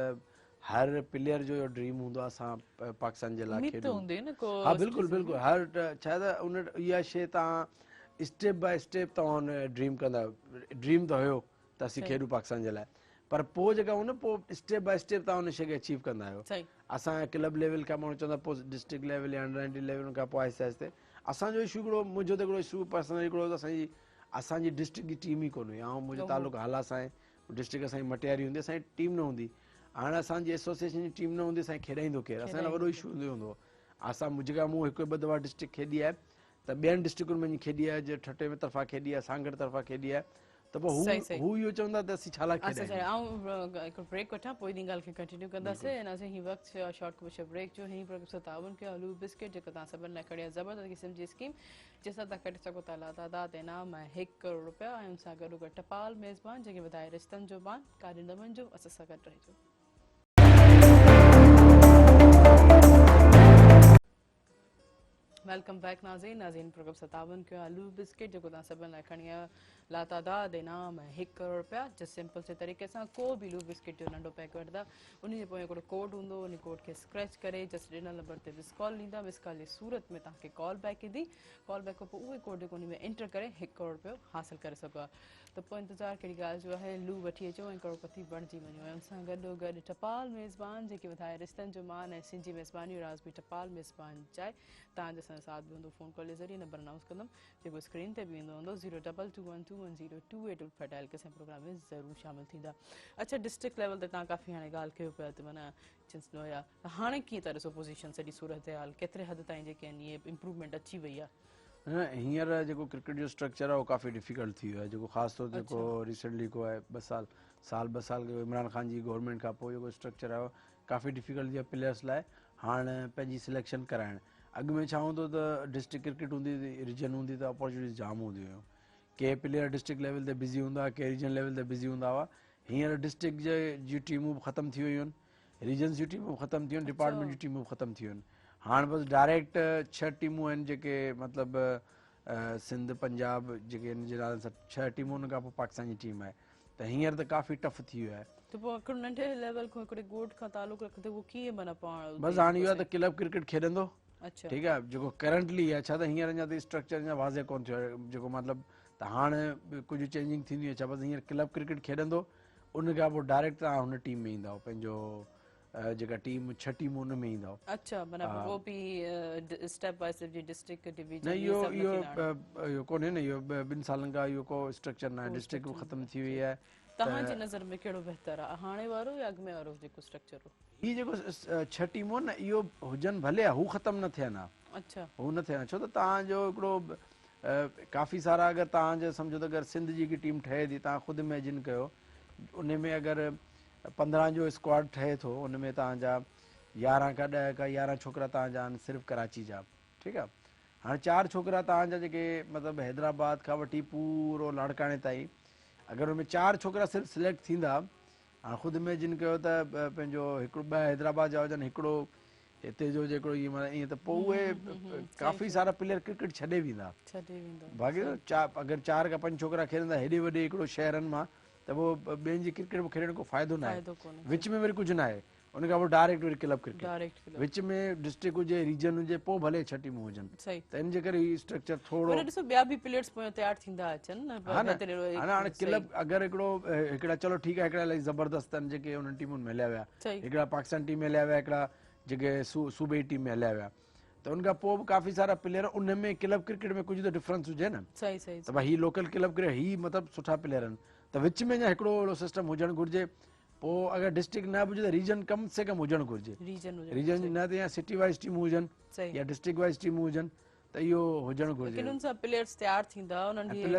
हर प्लेयर जो इहो ड्रीम हूंदो आहे असां पाकिस्तान जे लाइ उम्मीद त खेॾूं हूंदी न को हा बिल्कुलु बिल्कुलु हर छा त उन इहा शइ तव्हां स्टेप बाय स्टेप तव्हां हुन ड्रीम कंदा आहियो ड्रीम त हुयो त असीं खेॾूं पाकिस्तान जे लाइ पर पोइ जेका हुन पोइ स्टेप बाय स्टेप तव्हां हुन शइ खे अचीव कंदा आहियो सही असां क्लब लेवल खां माण्हू चवंदा पोइ डिस्ट्रिक्ट लेवल या अंडर 19 लेवल खां पोइ आहिस्ते आहिस्ते असांजो इशू हिकिड़ो मुंहिंजो त हिकिड़ो इशू पर्सनल हिकिड़ो असांजी डिस्ट्रिक्ट जी टीम ई कोन हुई ऐं मुंहिंजो तालुक़ु हाला सां आहे डिस्ट्रिक्ट असांजी मटियारी हूंदी असांजी टीम न हूंदी हाणे असांजी एसोसिएशन जी टीम न हूंदी असांखे खेॾाईंदो केरु असांजो वॾो इशू हूंदो असां जेका मूं हिकु ॿ दफ़ा डिस्ट्रिक्ट खेॾी आहे त ॿियनि डिस्ट्रिक्टुनि में खेॾी आहे जीअं ठटे में तरफ़ा खेॾी आहे सांगड़ तरफ़ा खेॾी आहे त पोइ हू इहो चवंदा त असीं छा लाइ खेॾायूं हिकिड़ो ब्रेक वठां पोइ इन ॻाल्हि खे कंटिन्यू कंदासीं ऐं असां हीउ वक़्तु शॉर्ट कमर्शियल ब्रेक जो हीअं प्रोग्राम ताउन कयो आलू बिस्किट जेको तव्हां सभिनि लाइ खणी आहे ज़बरदस्त क़िस्म जी स्कीम जंहिंसां तव्हां कढी सघो था लातादाद इनाम ऐं $1 करोड़ ऐं हुन सां गॾु टपाल मेज़बान जेके वधाए रिश्तनि जो बान काॾे न वञिजो असां सां गॾु रहिजो वेलकम बैक नाज़रीन प्रोग्राम 57 कयो आलू बिस्किट जेको तव्हां सभिनि लाइ खणी आयो लातादाद इनाम ऐं $1 करोड़ जस्ट सिंपल से तरीक़े सां को बि लू बिस्किट जो नंढो पैक वठंदा उन जे पोइ हिकिड़ो कोड हूंदो उन कोड खे स्क्रैच करे जस्ट ॾिनल नंबर ते मिस कॉल ॾींदा मिस कॉल जी सूरत में तव्हांखे कॉल बैक ईंदी कॉल बैक खां पोइ उहे कोड जेको उन में एंटर करे $1 करोड़ हासिलु करे सघो आहे त पोइ इंतज़ारु कहिड़ी ॻाल्हि जो आहे लू वठी अचो ऐं करोड़पति बणिजी वञो ऐं हुन सां गॾो गॾु टपाल मेज़बान जेके वधाए रिश्तनि जो मान ऐं सिंधी मेज़बानी राज़ बि टपाल मेज़बान चाहे तव्हांजो असांजो साथ बि हूंदो फ़ोन कॉल जे ज़रिए नंबर अनाउंस कंदमि जेको स्क्रीन ते बि ईंदो हूंदो 022121028 डायल के प्रोग्राम में ज़रूरु शामिलु थींदा अच्छा डिस्ट्रिक्ट लेवल ते तव्हां काफ़ी हाणे ॻाल्हि कयो पिया त माना हुया हाणे कीअं था ॾिसो पोज़ीशन सॼी सूरत हाल केतिरे हद ताईं जेके आहिनि इहे इम्प्रूवमेंट अची वई आहे न हींअर जेको क्रिकेट जो स्ट्रक्चर आहे उहो काफ़ी डिफिकल्ट थी वियो आहे जेको ख़ासि तौर ते जेको रिसेंटली को आहे ॿ साल इमरान ख़ान जी गवर्नमेंट खां पोइ जेको स्ट्रक्चर आहे काफ़ी डिफिकल्ट थी आहे प्लेयर्स लाइ हाणे पंहिंजी सिलेक्शन कराइणु अॻु में छा हूंदो त डिस्ट्रिक्ट क्रिकेट हूंदी हुई रीजन हूंदी त अपॉर्चुनिटीज़ जाम हूंदियूं हुयूं के प्लेयर डिस्ट्रिक्ट लेवल ते बिज़ी हूंदा के रीजन लेवल ते बिज़ी हूंदा हुआ हींअर डिस्ट्रिक्ट जी टीमूं बि ख़तमु थी वियूं आहिनि रीजन्स जूं टीमूं ख़तमु थी वियूं आहिनि डिपार्टमेंट जूं टीमूं ख़तमु थी वियूं आहिनि हाणे बसि डायरेक्ट 6 टीमूं आहिनि जेके मतिलबु सिंध पंजाब जेके हिन जे नाले सां 6 टीमूं हुन खां पोइ पाकिस्तान जी टीम आहे त हींअर त काफ़ी टफ थी वियो आहे त पोइ हिकिड़ो नंढे लेवल खां हिकिड़े ॻोठ खां तालुक़ु रखंदे उहो कीअं माना पाण बसि हाणे इहो आहे त क्लब क्रिकेट खेॾंदो अच्छा ठीकु आहे जेको करंटली आहे छा त हींअर अञा ताईं स्ट्रक्चर अञा वाज़े कोन थियो आहे जेको मतिलबु त हाणे कुझु चेंजिंग थींदी आहे छा बसि हींअर क्लब क्रिकेट खेॾंदो उन खां पोइ डायरेक्ट तव्हां हुन टीम में ईंदव पंहिंजो जेका टीम 6 टीमूं उन में ईंदव अच्छा माना वो बि स्टेप बाय स्टेप जी डिस्ट्रिक्ट डिवीजन न इहो कोन्हे न इहो 2 सालनि खां इहो को स्ट्रक्चर न आहे डिस्ट्रिक्ट बि ख़तमु थी वई आहे तव्हांजी नज़र में कहिड़ो बहितर आहे हाणे वारो या अॻु में वारो जेको स्ट्रक्चर हो हीअ जेको 6 टीमूं न इहो हुजनि भले आहे हू ख़तमु न थियनि हा अच्छा हू न थियनि छो त तव्हांजो हिकिड़ो काफ़ी सारा अगरि तव्हांजो सम्झो त अगरि सिंध जी टीम ठहे थी तव्हां ख़ुदि इमेजिन कयो उन में अगरि 15 जो स्क्वाड ठहे थो उन में तव्हांजा 11 खां 10 का 11 छोकिरा तव्हांजा आहिनि सिर्फ़ु कराची जा ठीकु आहे हाणे 4 छोकिरा तव्हांजा जेके मतिलबु हैदराबाद खां वठी पूरो लाड़काणे ताईं अगरि हुन में 4 छोकिरा सिर्फ़ु सिलेक्ट थींदा, हाणे ख़ुदि इमेजिन कयो त पंहिंजो हिकिड़ो 2 हैदराबाद जा हुजनि, हिकिड़ो हिते जो जेको ईअं माना ईअं, त पोइ उहे काफ़ी सारा प्लेयर क्रिकेट छॾे वेंदा। बाक़ी अगरि 4 का 5 छोकिरा खेॾंदा हेॾे वॾे हिकिड़ो शहरनि मां, त पोइ ॿियनि जी क्रिकेट में खेॾण को फ़ाइदो न आहे। विच में वरी कुझु न आहे, उन खां पोइ डायरेक्ट वरी क्लब क्रिकेट, विच में डिस्ट्रिक्ट हुजे, रीजन हुजे, पोइ भले 6 टीमूं हुजनि। त इन जे करे हीउ स्ट्रक्चर थोरो हाणे क्लब अगरि हिकिड़ा चलो ठीकु आहे, हिकिड़ा इलाही ज़बरदस्त आहिनि जेके उन्हनि टीमुनि में हलिया विया, हिकिड़ा पाकिस्तान टीम में हलिया विया, हिकिड़ा जेके सूबे टीम में हलिया विया, त उनखां पोइ बि काफ़ी सारा प्लेयर उन में क्लब क्रिकेट में कुझु त डिफरेंस हुजे न, त भाई हीउ लोकल क्लब क्रिकेट, हीउ मतिलबु सुठा प्लेयर आहिनि, त विच में अञा हिकिड़ो अहिड़ो सिस्टम हुजणु घुरिजे। पोइ अगरि डिस्ट्रिक्ट न बि हुजे त रीजन कम से कम हुजणु घुरिजे, रीजन न त या सिटी वाइज़ टीमूं हुजनि या डिस्ट्रिक्ट वाइज़ टीमूं हुजनि, त इहो हुजणु घुरिजे। प्लेयर्स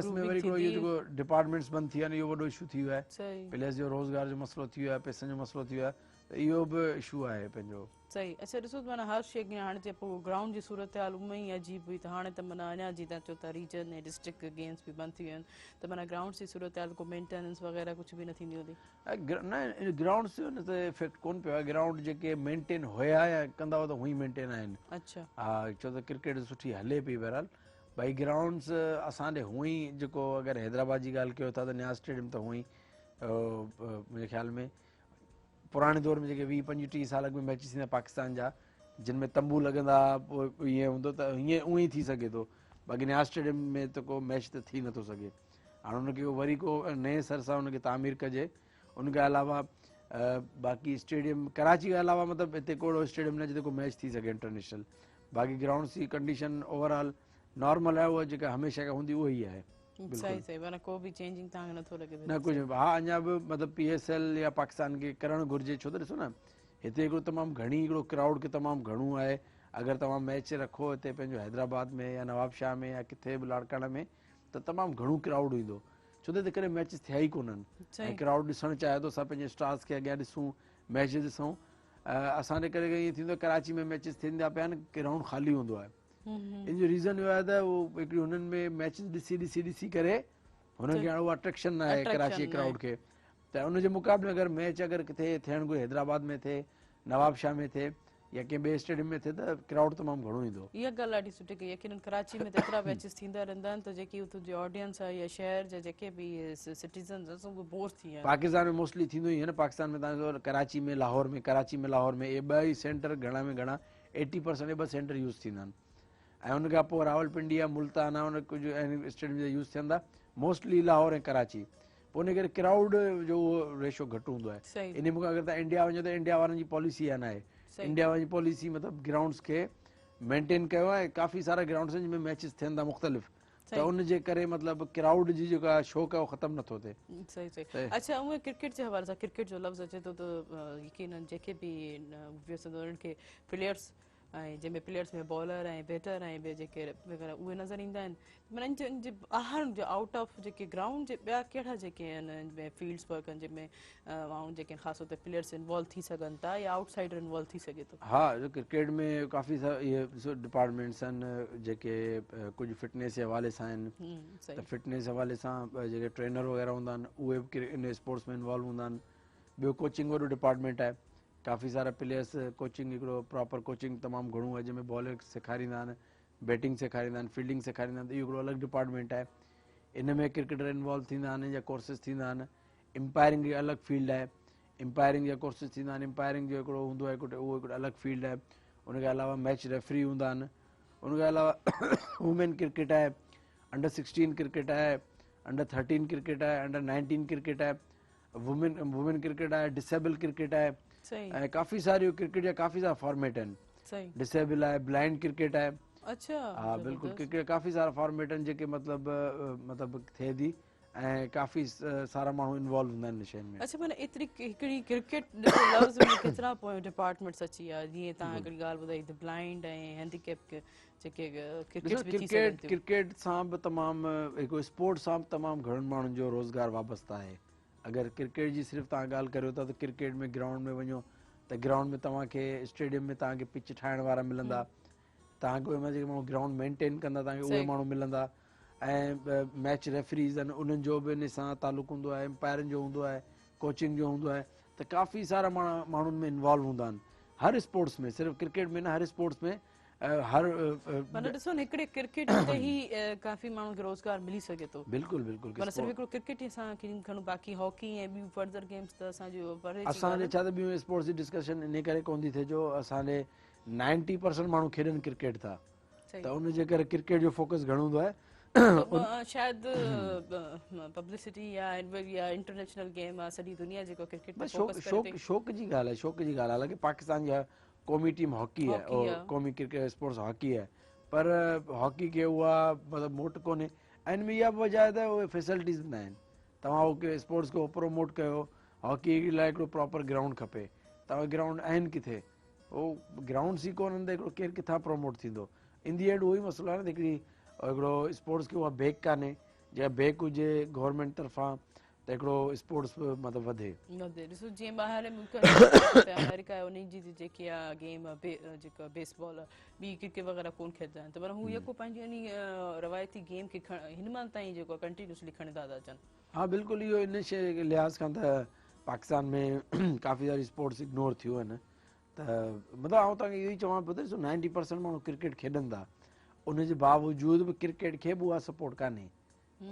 में वरी हिकिड़ो इहो जेको डिपार्टमेंट्स बंदि थी विया आहिनि, इहो वॾो इशू थी वियो आहे, प्लेयर्स जो रोज़गार जो मसइलो थी वियो आहे, पैसनि जो मसइलो थी वियो आहे, त इहो बि इशू आहे पंहिंजो। सही। अच्छा ॾिसो त माना हर शइ हाणे चइबो ग्राउंड जी सूरत हाल उहा ई अजीब हुई, त हाणे त माना अञा जीअं चओ था रीजन ऐं डिस्ट्रिक्ट गेम्स बि बंदि थी वियूं आहिनि, त माना ग्राउंड जी सूरत हाल को मेंटेनेंस वग़ैरह कुझु बि न थींदी हूंदी? न, ग्राउंड जो न त इफेक्ट कोन पियो आहे, ग्राउंड जेके मेंटेन हुया या कंदा हुआ त हूअं ई मेंटेन आहिनि। अच्छा, हा, छो त क्रिकेट सुठी हले पई बहरहाल, भाई ग्राउंड्स असां ॾे हूअं ई जेको अगरि हैदराबाद जी ॻाल्हि कयो था त न्यास स्टेडियम त हूअं ई मुंहिंजे ख़्याल में पुराणे दौर में जेके 20-25-30 साल अॻु में मैचिस थींदा पाकिस्तान जा, जिन में तंबू लॻंदा, पोइ ईअं हूंदो त हीअं उअं ई थी सघे थो, बाक़ी न्यास स्टेडियम में त को मैच त थी नथो सघे। हाणे हुनखे वरी को नए सर सां हुनखे तामीर कजे। उनखे अलावा बाक़ी स्टेडियम कराची खां अलावा मतिलबु हिते को अहिड़ो स्टेडियम न जिते को मैच थी सघे इंटरनेशनल, बाक़ी ग्राउंड जी कंडीशन ओवरऑल नॉर्मल आहे, उहा जेका हमेशह खां हूंदी उहा ई आहे। न कुझु, हा, अञा बि मतिलबु PSL या पाकिस्तान खे करणु घुरिजे, छो त ॾिसो न हिते हिकिड़ो तमामु घणी हिकिड़ो क्राउड खे तमामु घणो आहे। अगरि तव्हां मैच रखो हिते पंहिंजो हैदराबाद में या नवाबशाह में या किथे बि लाड़काना में, त तमामु घणो क्राउड ईंदो, छो त हिते कॾहिं मैचिस थिया ई कोन्हनि, ऐं क्राउड ॾिसणु चाहे थो, असां पंहिंजे स्टार्स खे अॻियां ॾिसूं, मैच ॾिसूं। असांजे करे ईअं थींदो आहे कराची में मैचिस थींदा पिया आहिनि, ग्राउंड ख़ाली हूंदो आहे, इन जो रीज़न इहो आहे त उहो हिकिड़ी हुननि में मैचिस ॾिसी करे हुनखे हाणे उहो अट्रैक्शन न आहे कराची क्राउड खे, त उनजे मुक़ाबले अगरि मैच अगरि किथे थियणु घुरिजे, हैदराबाद में थिए, नवाबशाह में थिए या कंहिं ॿिए स्टेडियम में थिए, त क्राउड तमामु घणो ईंदो। इहा ॻाल्हि ॾाढी सुठी कई, यकीनन कराची में त एतिरा मैचिस थींदा रहंदा आहिनि, त जेकी उतां जी ऑडियंस आहे या शहर जा जेके बि सिटीज़न्स आहिनि उहे बोर थी विया आहिनि। पाकिस्तान में मोस्टली थींदो ई आहे न, पाकिस्तान में तव्हांजो कराची में लाहौर में, कराची में लाहौर में, इहे ॿ ई सेंटर घणा में घणा 80% ॿ सेंटर यूज़ थींदा आहिनि, ऐं उनखां पोइ रावलपिंडी आहे, मुल्तान आहे, उन कुझु स्टेडियम जा यूज़ थियनि था, मोस्टली लाहौर ऐं कराची, पोइ उन करे क्राउड जो उहो रेशो घटि हूंदो आहे। इन मूंखां अगरि तव्हां इंडिया वञो त इंडिया वारनि जी पॉलिसी आहे न आहे, इंडिया वारनि जी पॉलिसी मतिलबु ग्राउंड्स खे मेंटेन कयो आहे, काफ़ी सारा ग्राउंड्स आहिनि जंहिंमें मैचिस थियनि था मुख़्तलिफ़, त उनजे करे मतिलबु क्राउड जी जेका शौक़ु आहे उहो ख़तमु नथो थिए। सही सही। अच्छा, उहे क्रिकेट जे हवाले सां क्रिकेट जो लफ़्ज़ अचे थो त यकीनन जेके बि उन्हनि खे प्लेयर्स ऐं जंहिंमें प्लेयर्स में बॉलर ऐं बैटर ऐं ॿिए जेके वग़ैरह उहे नज़र ईंदा आहिनि, माना इन जे ॿाहिरि जो आउट ऑफ जेके ग्राउंड जे ॿिया कहिड़ा जेके आहिनि फील्ड्स वर्क आहिनि जंहिंमें ऐं जेके ख़ासि तौर ते प्लेयर्स इन्वॉल्व थी सघनि था या आउटसाइडर इन्वॉल्व थी सघे थो? हा, क्रिकेट में काफ़ी सारा इहे डिपार्टमेंट्स आहिनि जेके कुझु फिटनेस जे हवाले सां आहिनि, त फिटनेस हवाले सां जेके ट्रेनर वग़ैरह हूंदा आहिनि उहे बि इन स्पोर्ट्स में इन्वॉल्व हूंदा आहिनि। ॿियो कोचिंग वॾो डिपार्टमेंट आहे, काफ़ी सारा प्लेयर्स कोचिंग हिकिड़ो प्रॉपर कोचिंग तमामु घणो आहे, जंहिंमें बॉलर सेखारींदा आहिनि, बैटिंग सेखारींदा आहिनि, फील्डिंग सेखारींदा आहिनि, त इहो हिकिड़ो अलॻि डिपार्टमेंट आहे। इन में क्रिकेटर इन्वॉल्व थींदा आहिनि या कोर्सिस थींदा आहिनि। एम्पायरिंग जी अलॻि फील्ड आहे, एम्पायरिंग जा कोर्सिस थींदा आहिनि, एम्पायरिंग जो हिकिड़ो हूंदो आहे, उहो हिकिड़ो अलॻि फील्ड आहे। उनखे अलावा मैच रेफरी हूंदा आहिनि, उनखे अलावा वुमेन क्रिकेट आहे, अंडर 16 क्रिकेट आहे, अंडर 13 क्रिकेट आहे, अंडर 19 क्रिकेट आहे, वुमेन क्रिकेट आहे, डिसेबल क्रिकेट आहे, ऐं काफ़ी सारियूं क्रिकेट जा काफ़ी सारा फॉर्मेट आहिनि। डिसेबल आहे, ब्लाइंड क्रिकेट आहे। अच्छा, हा बिल्कुलु, क्रिकेट काफ़ी सारा फॉर्मेट आहिनि जेके मतिलबु थिए थी, ऐं काफ़ी सारा माण्हू इन्वॉल्व हूंदा आहिनि इन शयुनि में। अच्छा, माना एतिरी हिकिड़ी क्रिकेट लफ़्ज़ में केतिरा डिपार्टमेंट्स अची विया, जीअं तव्हां हिकिड़ी ॻाल्हि ॿुधाई त ब्लाइंड ऐं हैंडीकैप जेके क्रिकेट सां बि तमामु हिकु स्पोर्ट्स सां बि तमामु घणनि माण्हुनि जो रोज़गार वाबस्तु आहे। अगरि क्रिकेट जी सिर्फ़ु तव्हां ॻाल्हि करियो था त क्रिकेट में ग्राउंड में वञो त ग्राउंड में तव्हांखे स्टेडियम में तव्हांखे पिच ठाहिण वारा मिलंदा, तव्हांखे उन जेके माण्हू ग्राउंड मेंटेन कंदा तव्हांखे उहे माण्हू मिलंदा, ऐं मैच रेफरीज़ आहिनि उन्हनि जो बि इन सां तालुक़ु हूंदो आहे, एम्पायरनि जो हूंदो आहे, कोचिंग जो हूंदो आहे, त काफ़ी सारा माण्हुनि में इन्वॉल्व हूंदा आहिनि हर स्पोर्ट्स में, सिर्फ़ु क्रिकेट में न, हर स्पोर्ट्स में हर माना ॾिसो न हिकिड़े क्रिकेट ते ई काफ़ी माण्हुनि खे रोज़गार मिली सघे थो। बिल्कुलु बिल्कुलु माना सिर्फ़ु हिकिड़ो क्रिकेट ई असां खणूं, बाक़ी हॉकी ऐं ॿियूं फर्दर गेम्स त असांजो परे जी असांजे छा त ॿियूं स्पोर्ट्स जी डिस्कशन इन करे कोन थी थिए जो असांजे 90% माण्हू खेॾनि क्रिकेट था, त उनजे करे क्रिकेट जो फोकस घणो हूंदो आहे। शायदि पब्लिसिटी या इंटरनेशनल गेम आहे, सॼी दुनिया जेको क्रिकेट ते फोकस करे थी। शौक़ जी ॻाल्हि आहे, शौक़ जी ॻाल्हि आहे। हालांकि पाकिस्तान जा क़ौमी टीम हॉकी आहे और क़ौमी क्रिकेट स्पोर्ट्स हॉकी आहे, पर हॉकी खे उहा मतिलबु मोट कोन्हे ऐं हिन में इहा बि वजह आहे त उहे फैसिलिटीज़ न आहिनि। तव्हां उहो स्पोर्ट्स खे प्रोमोट कयो, हॉकी लाइ हिकिड़ो प्रॉपर ग्राउंड खपे, तव्हां ग्राउंड आहिनि किथे, उहो ग्राउंड्स ई कोन आहिनि त हिकिड़ो केरु किथां प्रोमोट थींदो। इन दी एंड उहो ई मसइलो आहे न, हिकिड़ी हिकिड़ो स्पोर्ट्स खे उहा बेक कान्हे, जेका बेक हुजे गवर्नमेंट तरफ़ां त हिकिड़ो स्पोर्ट्स मतिलबु वधे। ॾिसो जीअं ॿाहिरि मुल्क अमेरिका आहे, उन जी जेकी आहे गेम जेका बेसबॉल आहे, ॿी क्रिकेट वग़ैरह कोन खेॾंदा आहिनि, त पर हू यको पंहिंजी रवायती गेम खे हिन महिल ताईं जेको कंटिन्यूसली खणंदा था अचनि। हा बिल्कुलु, इहो इन शइ जे लिहाज़ खां त पाकिस्तान में काफ़ी सारी स्पोर्ट्स इग्नोर थियूं आहिनि, त मतिलबु आउं तव्हांखे इहो ई चवां पियो त ॾिसो 90% माण्हू क्रिकेट खेॾनि था, उनजे बावजूदि बि क्रिकेट खे बि उहा सपोर्ट कान्हे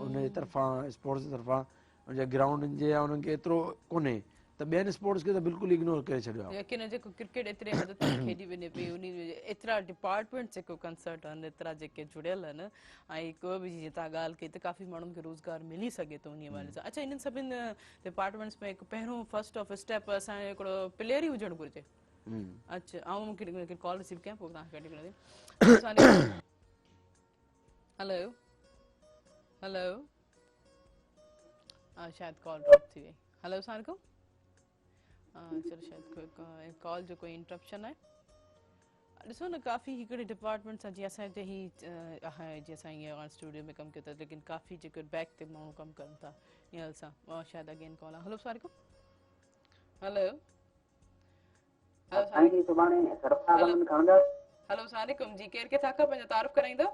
उनजे तरफ़ां, स्पोर्ट्स जे तरफ़ां, उनजे ग्राउंडनि जे या उन्हनि खे एतिरो कोन्हे, त ॿियनि स्पोर्ट्स खे त बिल्कुलु इग्नोर करे छॾियो आहे। लेकिन जेको क्रिकेट एतिरे हद ताईं खेॾी वञे पई, उन एतिरा डिपार्टमेंट जेको कंसर्ट आहिनि, एतिरा जेके जुड़ियल आहिनि, ऐं को बि जीअं तव्हां ॻाल्हि कई त काफ़ी माण्हुनि खे रोज़गार मिली सघे थो उन वारे सां। अच्छा, इन्हनि सभिनि डिपार्टमेंट्स में हिकु पहिरियों फर्स्ट ऑफ स्टेप असांजो हिकिड़ो प्लेयर ई हुजणु घुरिजे। अच्छा, ऐं मूंखे कॉल रिसीव कयां, पोइ तव्हांखे कंटीन्यू। हेलो हेलो, शायदि कॉल ड्रॉप थी वई। हेलो, अस्सलाम वालेकुम। चलो शायदि कॉल जो कोई इंटरप्शन आहे। ॾिसो न, काफ़ी हिकिड़े डिपार्टमेंट सां जीअं असां हिते ई आहे, जीअं असां ईअं स्टूडियो में कमु कयो था, लेकिन काफ़ी जेके बैक ते माण्हू कमु कनि था ईअं सां। शायदि अगेन कॉल आहे। हेलो, अस्सलाम वालेकुम। हेलो हेलो, अस्सलाम वालेकुम जी, केरु किथां खां पंहिंजो तारुफ़ कराईंदो?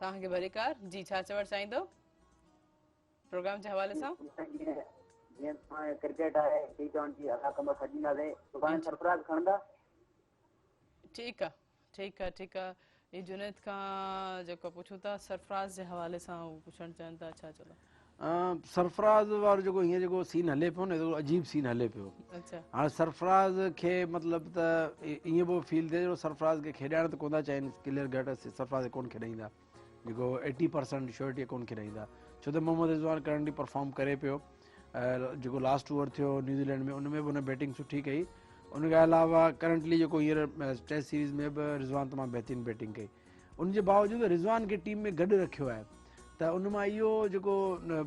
तव्हांखे भलेकार जी, छा चवणु चाहींदो प्रोग्राम जे हवाले सां? क्रिकेट आहे, T20 असां कम खणींदासीं, सुभाणे सरफराज़ खणंदा? ठीकु आहे, ठीकु आहे, ठीकु आहे। ही जुनैद खां जेको पुछूं था सरफराज़ जे हवाले सां पुछणु चाहिनि था, छा चवंदा? सरफराज़ वारो जेको हीअं जेको सीन हले पियो न, एॾो अजीब सीन हले पियो। हाणे सरफराज़ खे मतिलबु त ईअं पियो फील थिए जो सरफराज़ खे खेॾाइण त कोन था चाहिनि, क्लियर घटि सरफराज़ खे कोन खेॾाईंदा, जेको 80% श्योरिटी कोन खेॾाईंदा, छो त मोहम्मद रिज़वान करंटली परफॉर्म करे पियो। जेको लास्ट ओवर थियो न्यूज़ीलैंड में, उन में बि उन बैटिंग सुठी कई। उनखे अलावा करंटली जेको हींअर टेस्ट सीरीज़ में बि रिज़वान तमामु बहितरीनु बैटिंग कई। उनजे बावजूदि रिज़वान खे टीम में गॾु रखियो आहे, त उन मां इहो जेको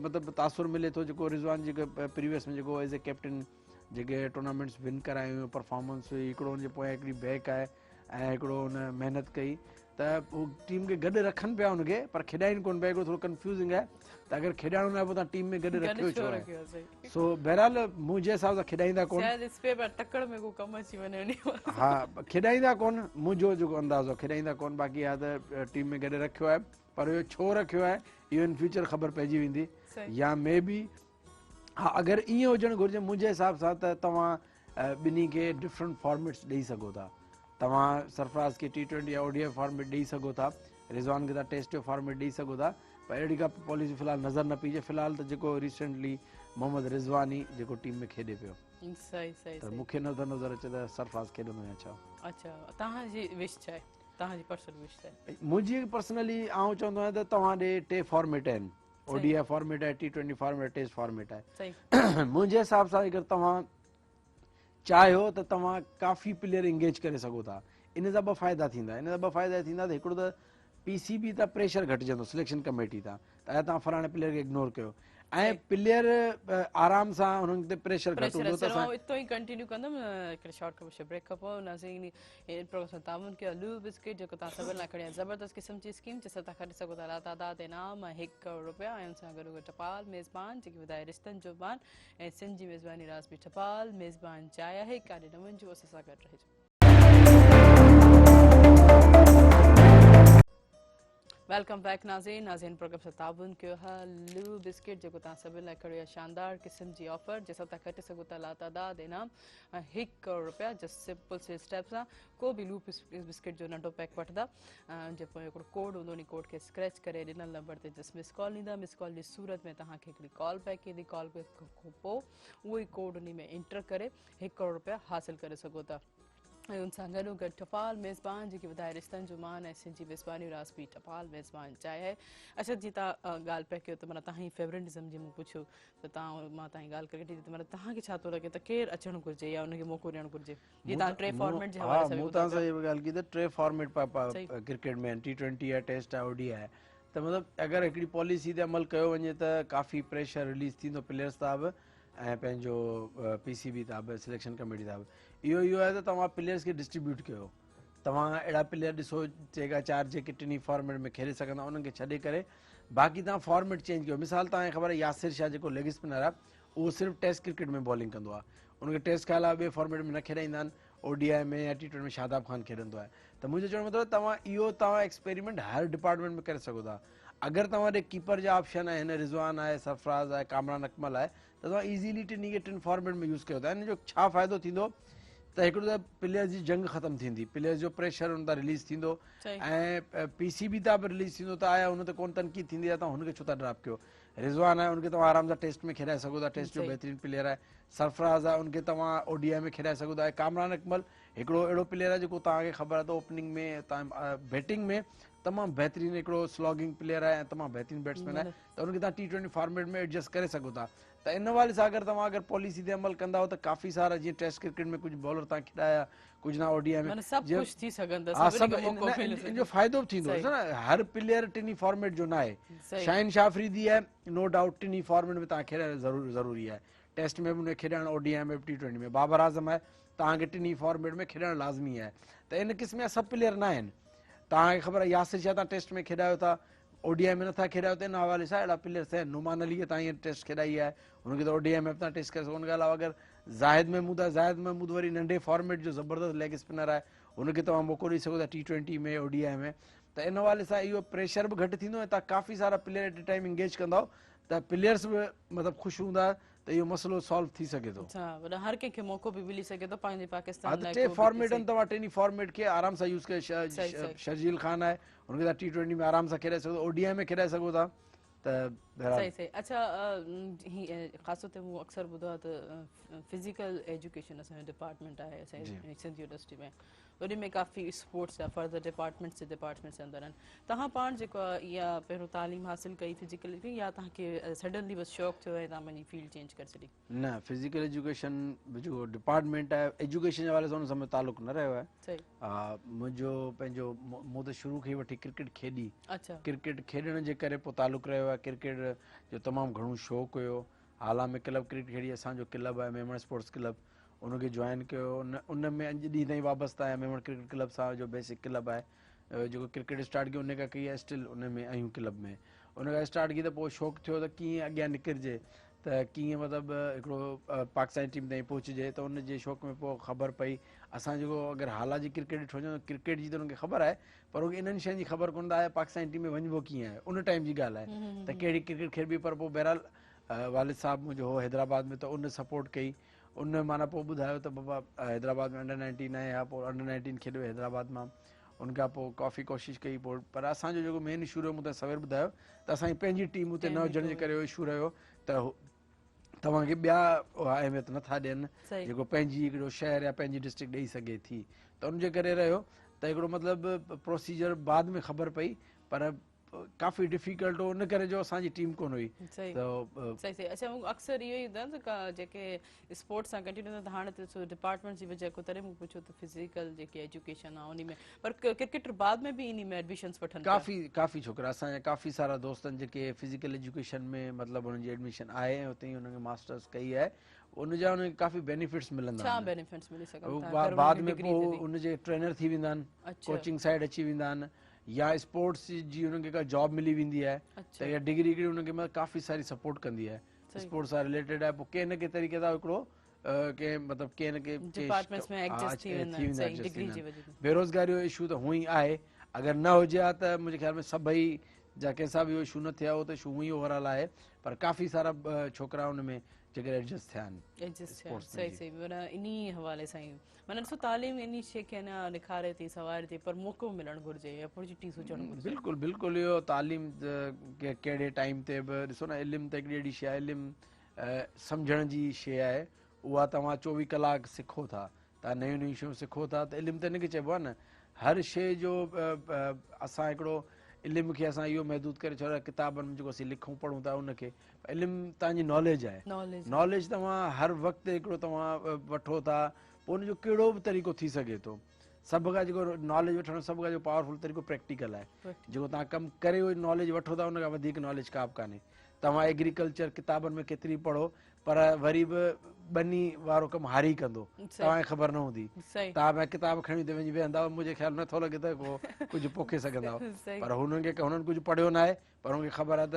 मतिलबु तासुरु मिले थो, जेको रिज़वान जेके प्रीवियस में जेको एज़ ए कैप्टन जेके टूर्नामेंट्स विन करायूं, परफॉर्मेंस हुई, हिकिड़ो हुनजे पोयां हिकिड़ी बैक आहे ऐं हिकिड़ो हुन महिनत कई, त हू टीम खे गॾु रखनि पिया हुनखे, पर खेॾाइनि कोन पिया। हिकिड़ो थोरो कंफ्यूज़िंग आहे त अगरि खेॾाइणो न आहे पोइ तव्हां टीम में गॾु रखियो छो आहे। सो बहरहाल मुंहिंजे हिसाब सां खेॾाईंदा कोन। हा, खेॾाईंदा कोन, मुंहिंजो जेको अंदाज़ो आहे खेॾाईंदा कोन। बाक़ी आहे त टीम में गॾु रखियो आहे, पर इहो छो रखियो आहे इहो इन फ्यूचर ख़बर पइजी वेंदी, या मे बी हा अगरि ईअं हुजणु घुरिजे मुंहिंजे हिसाब सां त तव्हां ॿिन्ही खे डिफरेंट फॉर्मेट्स ॾेई सघो था। तव्हां सरफराज़ खे T20 या ODI फॉर्मेट ॾेई सघो था, रिज़वान खे तव्हां टेस्ट जो फॉर्मेट ॾेई सघो था, पर अहिड़ी का पॉलिसी फ़िलहाल नज़र न पई अचे। फ़िलहाल त जेको रिसेंटली मोहम्मद रिज़वान ई जेको टीम में खेॾे पियो, त मूंखे नथो नज़र अचे त सरफराज़ खेॾंदो या छा। अच्छा, तव्हांजी विश छा आहे, तव्हांजी पर्सनल विश छा आहे? मुंहिंजी पर्सनली आउं चवंदो आहियां त तव्हां ॾे 2 फॉर्मेट आहिनि, ODI फॉर्मेट आहे, T20 फॉर्मेट, टेस्ट फॉर्मेट आहे। मुंहिंजे हिसाब सां अगरि तव्हां चाहियो त तव्हां काफ़ी प्लेयर इंगेज करे सघो था। इन जा ॿ फ़ाइदा थींदा। इन जा ॿ फ़ाइदा थींदा त हिकिड़ो त PCB तां प्रेशर घटिजंदो सिलेक्शन कमेटी तां, त अॼु तव्हां फलाणे प्लेयर खे इग्नोर कयो ऐं प्लेयर आराम सां हुननि ते प्रेशर घटि हूंदो। त असां इतो ई कंटिन्यू कंदमि, हिकिड़े शॉर्ट खां ब्रेक खां पोइ नाज़रीन इन प्रोग्राम सां तामुन कयो लू बिस्किट, जेको तव्हां सभिनि लाइ खणी ज़बरदस्त क़िस्म जी स्कीम, जंहिंसां तव्हां खणी सघो था लातादाद इनाम ऐं ₹1 करोड़ ऐं हुन सां गॾु टपाल मेज़बान जेकी वधाए रिश्तनि जो बान ऐं सिंध जी मेज़बानी राज़बी टपाल मेज़बान चाहे आहे, काॾे न वञिजो, असां सां गॾु रहिजो। वेलकम बैक नाज़रीन प्रोग्राम सां ताबुन कयो आहे लू बिस्किट जेको तव्हां सभिनि लाइ खणियो आहे शानदार क़िस्म जी ऑफर जंहिंसां तव्हां खटे सघो था लातादाद इनाम ₹1 करोड़ जस्ट सिंपल से स्टेप सां को बि लू बिस्किट जो नंढो पैक वठंदा जे पोइ हिकिड़ो कोड हूंदो उन कोड खे स्क्रैच करे ॾिनल नंबर ते जस्ट मिस कॉल ॾींदा मिस कॉल जी सूरत में तव्हांखे हिकिड़ी कॉल बैक ईंदी कॉल बैक खां पोइ उहो ई कोड उन में एंटर करे ₹1 करोड़ हासिल करे सघो था ऐं उन सां गॾोगॾु टपाल मेज़बान जेकी वधाए रिश्तनि जो मान ऐं सिंधी मेज़बानी रासपी टपाल मेज़बान चाहे आहे अच्छा जी तव्हां ॻाल्हि पिया कयो त माना तव्हां फेवरेटिज़म जी मूं पुछियो त तव्हां मां तव्हांजी ॻाल्हि करे ॾिठी त माना तव्हांखे छा थो लॻे त केरु अचणु घुरिजे या उनखे मौक़ो ॾियणु घुरिजे जीअं तव्हां टे फॉर्मेट जे हवाले सां मूं तव्हां सां इहा ॻाल्हि की त 3 फॉर्मेट क्रिकेट में T20 आहे टेस्ट आहे ODI आहे त मतिलबु अगरि हिकिड़ी पॉलिसी ते अमल कयो वञे त काफ़ी प्रेशर रिलीज़ थींदो प्लेयर्स तां बि ऐं पंहिंजो PCB तां बि सिलेक्शन कमेटी तां बि इहो आहे त तव्हां प्लेयर्स खे डिस्ट्रीब्यूट कयो तव्हां अहिड़ा प्लेयर ॾिसो जेका 4 जेके टिनी फॉर्मेट में खेले सघंदा उन्हनि खे छॾे करे बाक़ी तव्हां फॉर्मेट चेंज कयो मिसाल तव्हांखे ख़बर आहे यासिर शाह जेको लेग स्पिनर आहे उहो सिर्फ़ु टेस्ट क्रिकेट में बॉलिंग कंदो आहे उनखे टेस्ट खां अलावा ॿिए फॉर्मेट में न खेॾाईंदा आहिनि ODI में या T20 में शादाब ख़ान खेॾंदो आहे त मुंहिंजो चवण मतिलबु तव्हां एक्सपेरिमेंट हर डिपार्टमेंट में करे सघो था अगरि तव्हां ॾे कीपर जा ऑप्शन आहिनि रिज़वान आहे सरफराज़ आहे कामरान अकमल आहे त तव्हां ईज़ीली टिनि फॉर्मेट में यूज़ कयो था हिन जो छा फ़ाइदो थींदो त हिकिड़ो त प्लेयर जी जंग ख़तमु थींदी प्लेयर जो प्रेशर हुन तां रिलीज़ थींदो ऐं PCB तां बि रिलीज़ थींदो त आया हुन ते कोन तनक़ीद थींदी आहे तव्हां हुनखे छो था ड्रॉप कयो रिज़वान आहे उनखे तव्हां आराम सां टेस्ट में खेॾाए सघो था टेस्ट जो बहितरीनु प्लेयर आहे सरफराज़ आहे उनखे तव्हां ODI में खेॾाए सघो था ऐं कामरान अकमल हिकिड़ो अहिड़ो प्लेयर आहे जेको तव्हांखे ख़बर आहे त ओपनिंग में तव्हां बैटिंग में तमामु बहितरीनु हिकिड़ो स्लॉगिंग प्लेयर आहे ऐं तमामु बहितरीनु बैट्समैन आहे त उनखे तव्हां T20 फॉर्मेट में एडजस्ट करे सघो था त इन हवाले सां अगरि पॉलिसी ते अमल कंदा हो त काफ़ी सारा जीअं टेस्ट क्रिकेट में कुझु बॉलर तव्हां खिलाया कुझु न ODI में इनजो फ़ाइदो बि थींदो हर प्लेयर टिनी फॉर्मेट जो न आहे शाहिन शाह अफरीदी आहे नो डाउट टिनी फॉर्मेट में तव्हां खेॾणु ज़रूरी आहे टेस्ट में बि उनखे खेॾणु ODI में बि T20 में बाबर आज़म आहे तव्हांखे टिनी फॉर्मेट में खेॾणु लाज़मी आहे त इन क़िस्म जा सभु प्लेयर न आहिनि तव्हांखे ख़बर आहे यासिर शाह तव्हां टेस्ट में खेॾायो था ODI में नथा खेॾायो त इन हवाले सां अहिड़ा प्लेयर्स आहिनि नुमान अली खे तव्हां हीअं टेस्ट खेॾाई आहे हुनखे त ODI में बि तव्हां टेस्ट करे सघो उनखे अलावा अगरि ज़ाहिद महमूद वरी नंढे फॉर्मेट जो ज़बरदस्त लेग स्पिनर आहे हुनखे तव्हां मौक़ो ॾेई सघो था T20 में ODI में त इन हवाले सां इहो प्रेशर बि घटि थींदो ऐं तव्हां काफ़ी सारा player at a time engage कंदव त प्लेयर्स बि मतिलबु ख़ुशि हूंदा त इहो मसइलो सॉल्व थी सघे थो हर कंहिंखे मौक़ो बि मिली सघे थो पंहिंजे पाकिस्तान लाइ टे फॉर्मेट आहिनि तव्हां टिनी फॉर्मेट खे आराम सां यूज़ कयो शर्जील ख़ान आहे हुनखे तव्हां T20 में आराम सां खेॾाए सघो था ODI में खेॾाए सघो था त सही अच्छा ख़ासि तौर ते मूं अक्सर ॿुधो आहे त फिज़िकल एजुकेशन असांजो डिपार्टमेंट आहे असांजी सिंध यूनिवर्सिटी में उन में काफ़ी स्पोर्ट्स जा फर्दर डिपार्टमेंट्स अंदरि आहिनि तव्हां पाण जेको आहे इहा पहिरियों तालीम हासिल कई फिज़िकल या तव्हांखे सडनली बसि शौक़ु थियो ऐं तव्हां पंहिंजी फील्ड चेंज करे छॾी न फिज़िकल एजुकेशन जो डिपार्टमेंट आहे एजुकेशन जे हवाले सां हुन सां तालुक़ु न रहियो आहे मुंहिंजो पंहिंजो मूं त शुरू खां ई वठी क्रिकेट खेॾी क्रिकेट खेॾण जे करे पोइ तालुक़ु रहियो आहे क्रिकेट जो तमामु घणो शौक़ु हुयो हाल में क्लब क्रिकेट खेॾी असांजो क्लब आहे मेमण स्पोर्ट्स क्लब उनखे जॉइन कयो उन में अॼु ॾींहं ताईं वाबस्ता आहे मेमण क्रिकेट क्लब सां जो बेसिक क्लब आहे जेको क्रिकेट स्टार्ट कयो उन खां कई आहे स्टिल उन में आहियूं क्लब में उन खां स्टार्ट कई त पोइ शौक़ु थियो त कीअं अॻियां निकिरिजे त कीअं मतिलबु हिकिड़ो पाकिस्तानी टीम ताईं पहुचिजे त उन जे शौक़ में पोइ ख़बर पई असां जेको अगरि हाल जी क्रिकेट ॾिठो वञो क्रिकेट जी त उनखे ख़बर आहे पर उनखे इन्हनि शयुनि जी ख़बर कोन आहे पाकिस्तानी टीम में वञिबो कीअं आहे उन टाइम जी ॻाल्हि आहे त कहिड़ी क्रिकेट खेॾबी पर पोइ बहरहाल वालिद साहिबु मुंहिंजो हो हैदराबाद में त उन सपोर्ट कई उन माना पोइ ॿुधायो त बाबा हैदराबाद में अंडर-19 आहे या पोइ अंडर-19 खेॾियो हैदराबाद मां उनखां पोइ काफ़ी कोशिशि कई पोइ पर असांजो जेको मेन इशू रहियो मूं त सवेर ॿुधायो त असांजी पंहिंजी टीम हुते न हुजण जे करे इशू रहियो त तव्हांखे ॿिया अहमियत नथा ॾियनि जेको पंहिंजी हिकिड़ो शहर या पंहिंजी डिस्ट्रिक्ट ॾेई सघे थी त उनजे करे रहियो त हिकिड़ो मतिलबु प्रोसीजर बाद में ख़बर पई पर काफ़ी डिफिकल्ट हो इन करे जो असांजी टीम कोन हुई सही अच्छा अक्सर इहो ई हूंदा न जेके स्पोर्ट्स सां कंटिन्यू त हाणे त डिपार्टमेंट जी वजह को तॾहिं मूं पुछियो त फिज़िकल जेकी एजुकेशन आहे उन में पर क्रिकेटर बाद में बि इन में एडमिशन्स वठनि काफ़ी छोकिरा असांजा काफ़ी सारा दोस्त आहिनि जेके फिज़िकल एजुकेशन में मतिलबु हुननि जी एडमिशन आहे ऐं उते ई हुनखे मास्टर्स कई आहे उनजा उनखे काफ़ी बेनिफिट्स मिलंदा आहिनि बाद में पोइ उनजे ट्रेनर थी वेंदा आहिनि कोचिंग साइड अची वेंदा आहिनि या स्पोर्ट्स जी हुनखे का जॉब मिली वेंदी आहे त इहा डिग्री हिकिड़ी हुनखे मतिलबु काफ़ी सारी सपोर्ट कंदी आहे स्पोर्ट्स सां रिलेटेड आहे पोइ कंहिं न कंहिं तरीक़े सां हिकिड़ो कंहिं मतिलबु कंहिं न कंहिं बेरोज़गारी जो इशू त हूअं ई आहे अगरि न हुजे हा त मुंहिंजे ख़्याल में सभई जा कंहिंसां बि इहो इशू न थिया हो त इशू हुई ओवरऑल आहे, पर काफ़ी सारा छोकिरा हुन में जेके एडजस्ट थिया आहिनि एडजस्ट थिया स्पोर्ट्स में। सही सही माना इन्ही हवाले सां ई माना ॾिसो तालीम इन शइ खे अञा निखारे थी सवारे थी, पर मौक़ो मिलणु घुरिजे, अपॉर्चुनिटीज़ हुजणु घुरिजे। बिल्कुलु बिल्कुलु इहो तालीम कहिड़े टाइम ते बि ॾिसो न, इल्मु त हिकिड़ी अहिड़ी शइ आहे, इल्मु सम्झण जी शइ आहे, उहा तव्हां 24 कलाक सिखो था, तव्हां नयूं नयूं शयूं सिखो था, त इल्मु त हिनखे चइबो आहे न। हर शइ जो असां हिकिड़ो इल्मु खे असां इहो महदूद करे छॾियो आहे किताबनि में जेको असीं लिखूं पढ़ूं था उनखे, इल्मु तव्हांजी नॉलेज आहे, नॉलेज तव्हां हर वक़्तु हिकिड़ो तव्हां वठो था, पोइ उनजो कहिड़ो बि तरीक़ो थी सघे थो। सभ खां जेको नॉलेज वठण सभ खां जो पावरफुल तरीक़ो प्रैक्टिकल आहे, जेको तव्हां कमु करे उहो नॉलेज वठो था, उन खां वधीक नॉलेज का बि कान्हे। तव्हां एग्रीकल्चर किताबनि में केतिरी पढ़ो, पर वरी बि बनी वारो कमु हारी कंदो, तव्हांखे ख़बर न हूंदी, तव्हां भाई किताब खणी त वञी वेहंदा, मुंहिंजे ख़्याल नथो लॻे त को कुझु पोखे सघंदा, पर हुननि कुझु पढ़ियो न आहे, पर हुनखे ख़बर आहे त